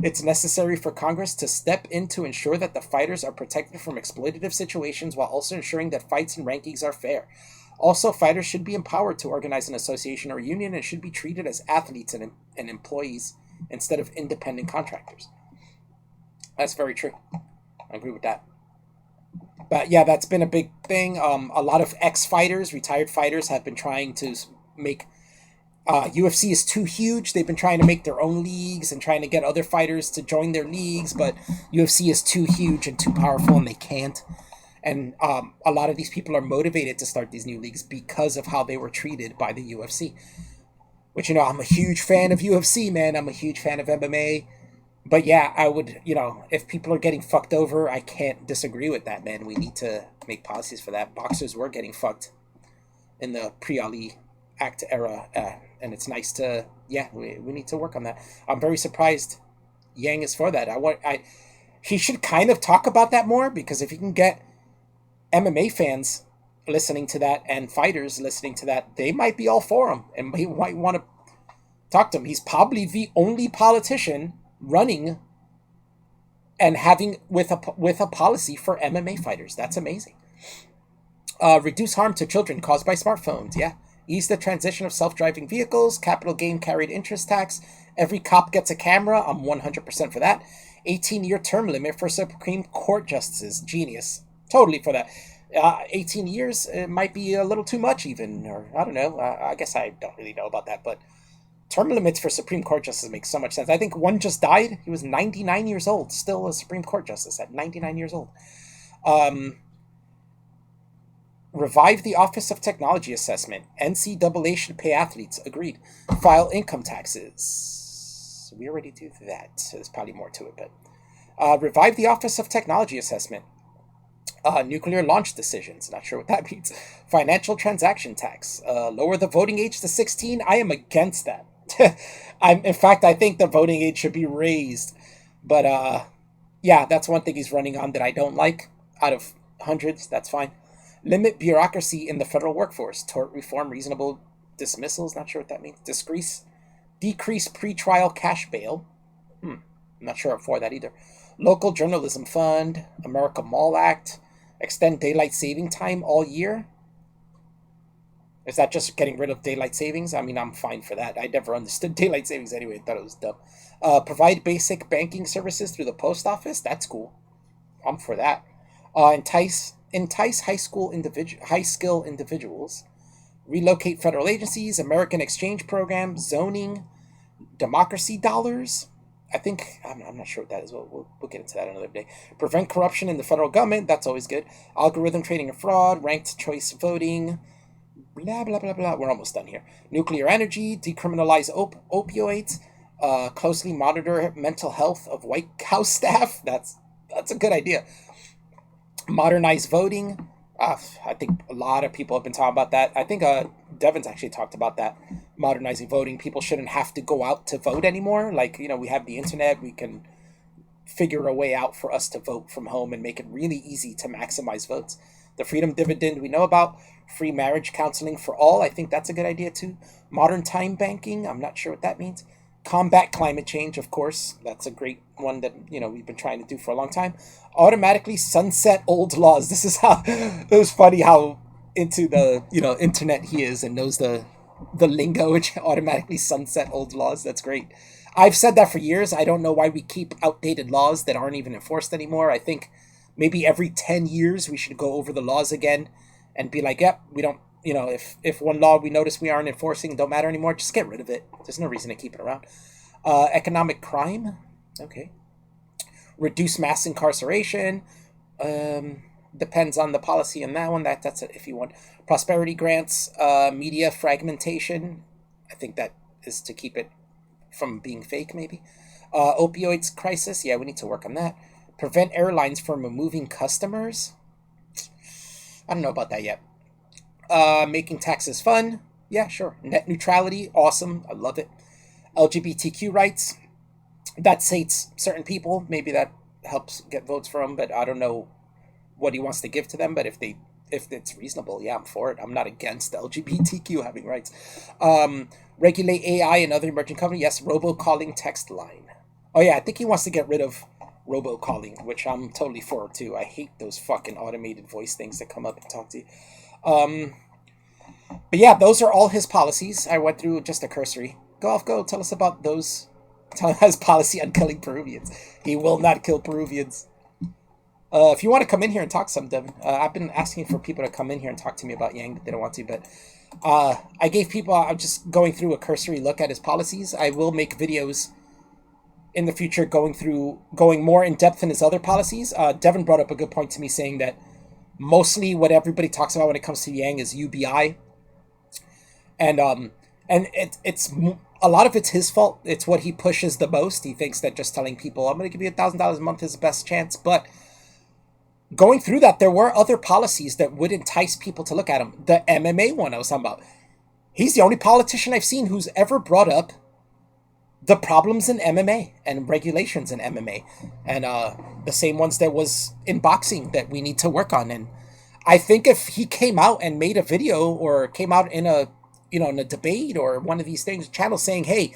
it's necessary for Congress to step in to ensure that the fighters are protected from exploitative situations while also ensuring that fights and rankings are fair. Also, fighters should be empowered to organize an association or union and should be treated as athletes and employees instead of independent contractors. That's very true. I agree with that. But yeah, that's been a big thing. A lot of ex-fighters, retired fighters, have been trying to make... UFC is too huge. They've been trying to make their own leagues and trying to get other fighters to join their leagues, but UFC is too huge and too powerful and they can't. And a lot of these people are motivated to start these new leagues because of how they were treated by the UFC. Which, I'm a huge fan of UFC, man. I'm a huge fan of MMA. But yeah, I would, if people are getting fucked over, I can't disagree with that, man. We need to make policies for that. Boxers were getting fucked in the pre-Ali Act era. And it's nice to, we need to work on that. I'm very surprised Yang is for that. He should kind of talk about that more, because if he can get MMA fans listening to that and fighters listening to that, they might be all for him and he might want to talk to him. He's probably the only politician running and having with a policy for MMA fighters. That's amazing. Reduce harm to children caused by smartphones. Yeah. Ease the transition of self-driving vehicles. Capital gain carried interest tax. Every cop gets a camera. I'm 100% for that. 18-year term limit for Supreme Court justices. Genius. Totally for that. 18 years, it might be a little too much even, or I don't know. I guess I don't really know about that, but term limits for Supreme Court justices make so much sense. I think one just died. He was 99 years old, still a Supreme Court justice at 99 years old. Revive the Office of Technology Assessment. NCAA should pay athletes. Agreed. File income taxes. We already do that. So there's probably more to it, but revive the Office of Technology Assessment. Nuclear launch decisions. Not sure what that means. Financial transaction tax. Lower the voting age to 16. I am against that. In fact, I think the voting age should be raised. But that's one thing he's running on that I don't like. Out of hundreds, that's fine. Limit bureaucracy in the federal workforce. Tort reform, reasonable dismissals. Not sure what that means. Decrease pretrial cash bail. I'm not sure I'm for that either. Local Journalism Fund. America Mall Act. Extend daylight saving time all year. Is that just getting rid of daylight savings? I mean, I'm fine for that. I never understood daylight savings anyway. I thought it was dumb. Provide basic banking services through the post office. That's cool. I'm for that. Entice high skill individuals. Relocate federal agencies. American exchange program. Zoning. Democracy dollars. I think, I'm not sure what that is. We'll get into that another day. Prevent corruption in the federal government. That's always good. Algorithm trading and fraud. Ranked choice voting. Blah, blah, blah, blah. We're almost done here. Nuclear energy. Decriminalize opioids. Closely monitor mental health of White House staff. That's a good idea. Modernize voting. I think a lot of people have been talking about that. I think Devin's actually talked about that. Modernizing voting. People shouldn't have to go out to vote anymore. Like, we have the internet. We can figure a way out for us to vote from home and make it really easy to maximize votes. The freedom dividend we know about. Free marriage counseling for all. I think that's a good idea too. Modern time banking. I'm not sure what that means. Combat climate change, of course. That's a great one that, we've been trying to do for a long time. Automatically sunset old laws. This is how, it was funny how into the, internet he is and knows the lingo, which automatically sunset old laws. That's great. I've said that for years. I don't know why we keep outdated laws that aren't even enforced anymore. I think maybe every 10 years we should go over the laws again and be like, yep, we don't, if one law we notice we aren't enforcing don't matter anymore, just get rid of it. There's no reason to keep it around. Economic crime. Okay. reduce mass incarceration. Depends on the policy on that one. That's it if you want. Prosperity grants, media fragmentation. I think that is to keep it from being fake, maybe. Opioids crisis. Yeah, we need to work on that. Prevent airlines from removing customers. I don't know about that yet. Making taxes fun. Yeah, sure. Net neutrality. Awesome. I love it. LGBTQ rights. That sates certain people. Maybe that helps get votes for him, but I don't know what he wants to give to them. But if it's reasonable, yeah, I'm for it. I'm not against LGBTQ having rights. Regulate AI and other emerging companies. Yes, robocalling text line. Oh yeah, I think he wants to get rid of robocalling, which I'm totally for too. I hate those fucking automated voice things that come up and talk to you. But yeah, those are all his policies. I went through just a cursory. Go tell us about those. Tell his policy on killing Peruvians. He will not kill Peruvians. If you want to come in here and talk some, Devin, I've been asking for people to come in here and talk to me about Yang, but they don't want to. But I gave people, I'm just going through a cursory look at his policies. I will make videos in the future going more in depth in his other policies. Devin brought up a good point to me saying that mostly what everybody talks about when it comes to Yang is UBI. And it's a lot of it's his fault. It's what he pushes the most. He thinks that just telling people, I'm going to give you $1,000 a month is the best chance. But going through that, there were other policies that would entice people to look at him. The MMA one I was talking about. He's the only politician I've seen who's ever brought up the problems in MMA and regulations in MMA. And the same ones that was in boxing that we need to work on. And I think if he came out and made a video or came out in a debate or one of these things, channels saying, hey,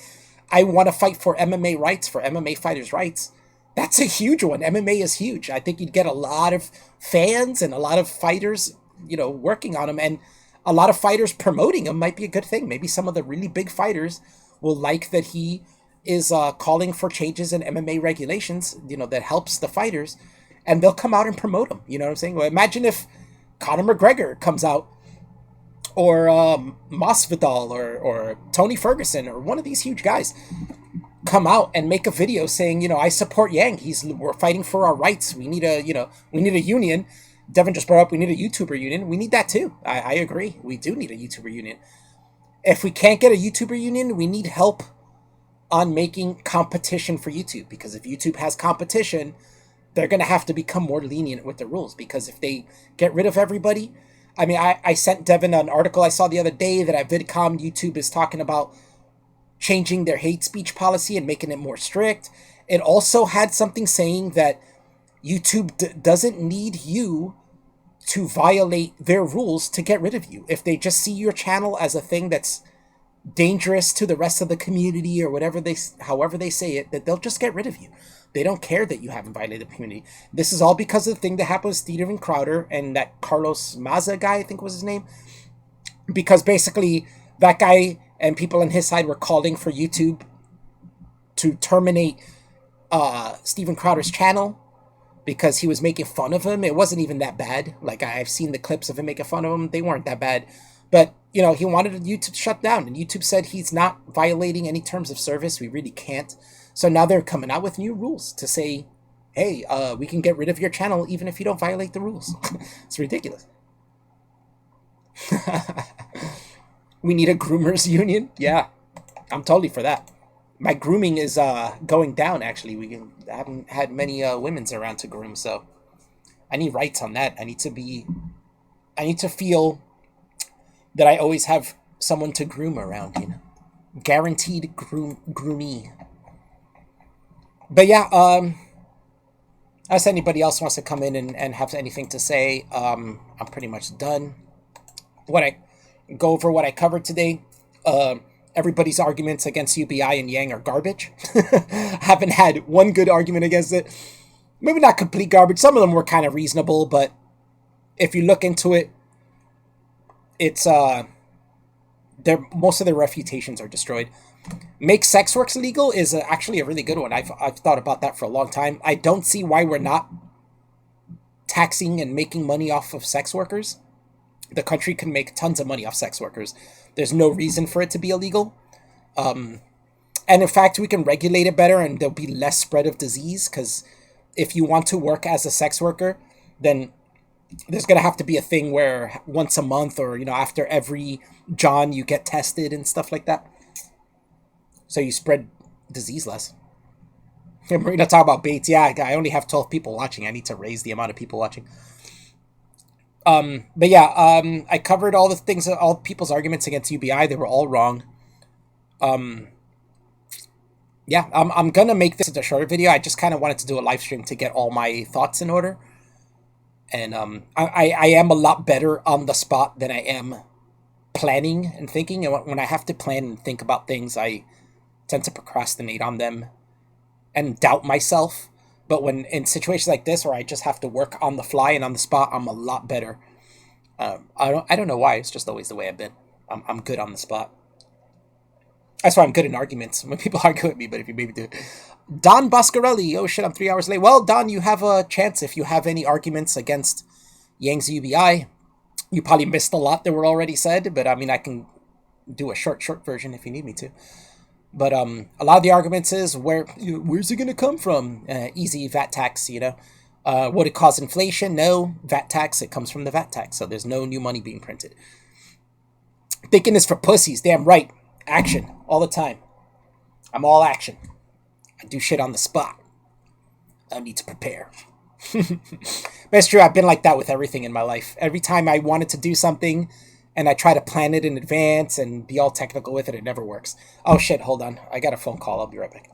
I want to fight for MMA rights, for MMA fighters' rights. That's a huge one. MMA is huge. I think you'd get a lot of fans and a lot of fighters, working on him, and a lot of fighters promoting him might be a good thing. Maybe some of the really big fighters will like that he is calling for changes in MMA regulations, that helps the fighters, and they'll come out and promote him. You know what I'm saying? Well, imagine if Conor McGregor comes out, or Masvidal, or Tony Ferguson, or one of these huge guys come out and make a video saying, I support Yang. We're fighting for our rights. We need a union. Devin just brought up we need a YouTuber union. We need that too. I agree. We do need a YouTuber union. If we can't get a YouTuber union, we need help on making competition for YouTube, because if YouTube has competition, they're going to have to become more lenient with the rules, because if they get rid of everybody, I mean, I sent Devin an article I saw the other day that at VidCon, YouTube is talking about changing their hate speech policy and making it more strict. It also had something saying that YouTube doesn't need you to violate their rules to get rid of you. If they just see your channel as a thing that's dangerous to the rest of the community, or however they say it, that they'll just get rid of you. They don't care that you haven't violated the community. This is all because of the thing that happened with Steven Crowder and that Carlos Maza guy, I think was his name. Because basically that guy and people on his side were calling for YouTube to terminate Steven Crowder's channel because he was making fun of him. It wasn't even that bad. Like, I've seen the clips of him making fun of him. They weren't that bad. But, he wanted YouTube shut down. And YouTube said he's not violating any terms of service. We really can't. So now they're coming out with new rules to say, hey, we can get rid of your channel even if you don't violate the rules. It's ridiculous. We need a groomers union? Yeah, I'm totally for that. My grooming is going down, actually. I haven't had many women's around to groom, so I need rights on that. I need to feel that I always have someone to groom around, Guaranteed groomee. But yeah, unless anybody else wants to come in and have anything to say, I'm pretty much done. Go over what I covered today. Everybody's arguments against UBI and Yang are garbage. Haven't had one good argument against it. Maybe not complete garbage. Some of them were kind of reasonable, but if you look into it, it's most of their refutations are destroyed. Make sex work legal is actually a really good one. I've thought about that for a long time. I don't see why we're not taxing and making money off of sex workers. The country can make tons of money off sex workers. There's no reason for it to be illegal. And in fact, we can regulate it better and there'll be less spread of disease, because if you want to work as a sex worker, then there's gonna have to be a thing where once a month, or after every John, you get tested and stuff like that, so you spread disease less. And Marina talk about Bates. Yeah, I only have 12 people watching. I need to raise the amount of people watching. But yeah, I covered all the things, all people's arguments against UBI. They were all wrong. Yeah, I'm gonna make this a shorter video. I just kind of wanted to do a live stream to get all my thoughts in order. And I am a lot better on the spot than I am planning and thinking. And when I have to plan and think about things, I tend to procrastinate on them and doubt myself. But when in situations like this where I just have to work on the fly and on the spot, I'm a lot better. I don't know why. It's just always the way I've been. I'm good on the spot. That's why I'm good in arguments when people argue with me. But if you maybe do it, Don Boscarelli. Oh shit, I'm 3 hours late. Well, Don, you have a chance if you have any arguments against Yang's UBI. You probably missed a lot that were already said, but I mean, I can do a short version if you need me to. But a lot of the arguments is where's it gonna come from? Easy VAT tax, Would it cause inflation? No. VAT tax, it comes from the VAT tax, so there's no new money being printed. Thinking is for pussies. Damn right. Action all the time. I'm all action. I do shit on the spot. I need to prepare. But it's true, I've been like that with everything in my life. Every time I wanted to do something and I try to plan it in advance and be all technical with it, it never works. Oh shit, hold on. I got a phone call. I'll be right back.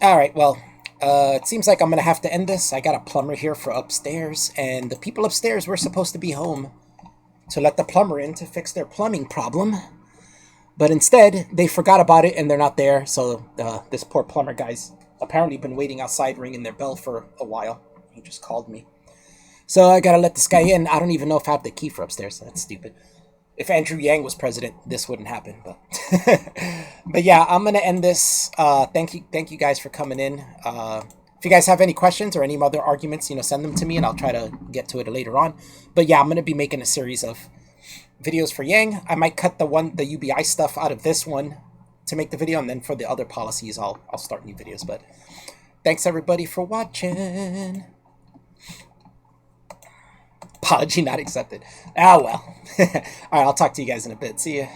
All right, well, it seems like I'm going to have to end this. I got a plumber here for upstairs, and the people upstairs were supposed to be home to let the plumber in to fix their plumbing problem. But instead, they forgot about it, and they're not there, so this poor plumber guy's apparently been waiting outside ringing their bell for a while. He just called me. So I gotta let this guy in. I don't even know if I have the key for upstairs. That's stupid. If Andrew Yang was president, this wouldn't happen. But but yeah, I'm gonna end this. Thank you guys for coming in. If you guys have any questions or any other arguments, send them to me, and I'll try to get to it later on. But yeah, I'm gonna be making a series of videos for Yang. I might cut the UBI stuff out of this one to make the video, and then for the other policies, I'll start new videos. But thanks everybody for watching. Apology not accepted. Ah well. All right, I'll talk to you guys in a bit. See ya.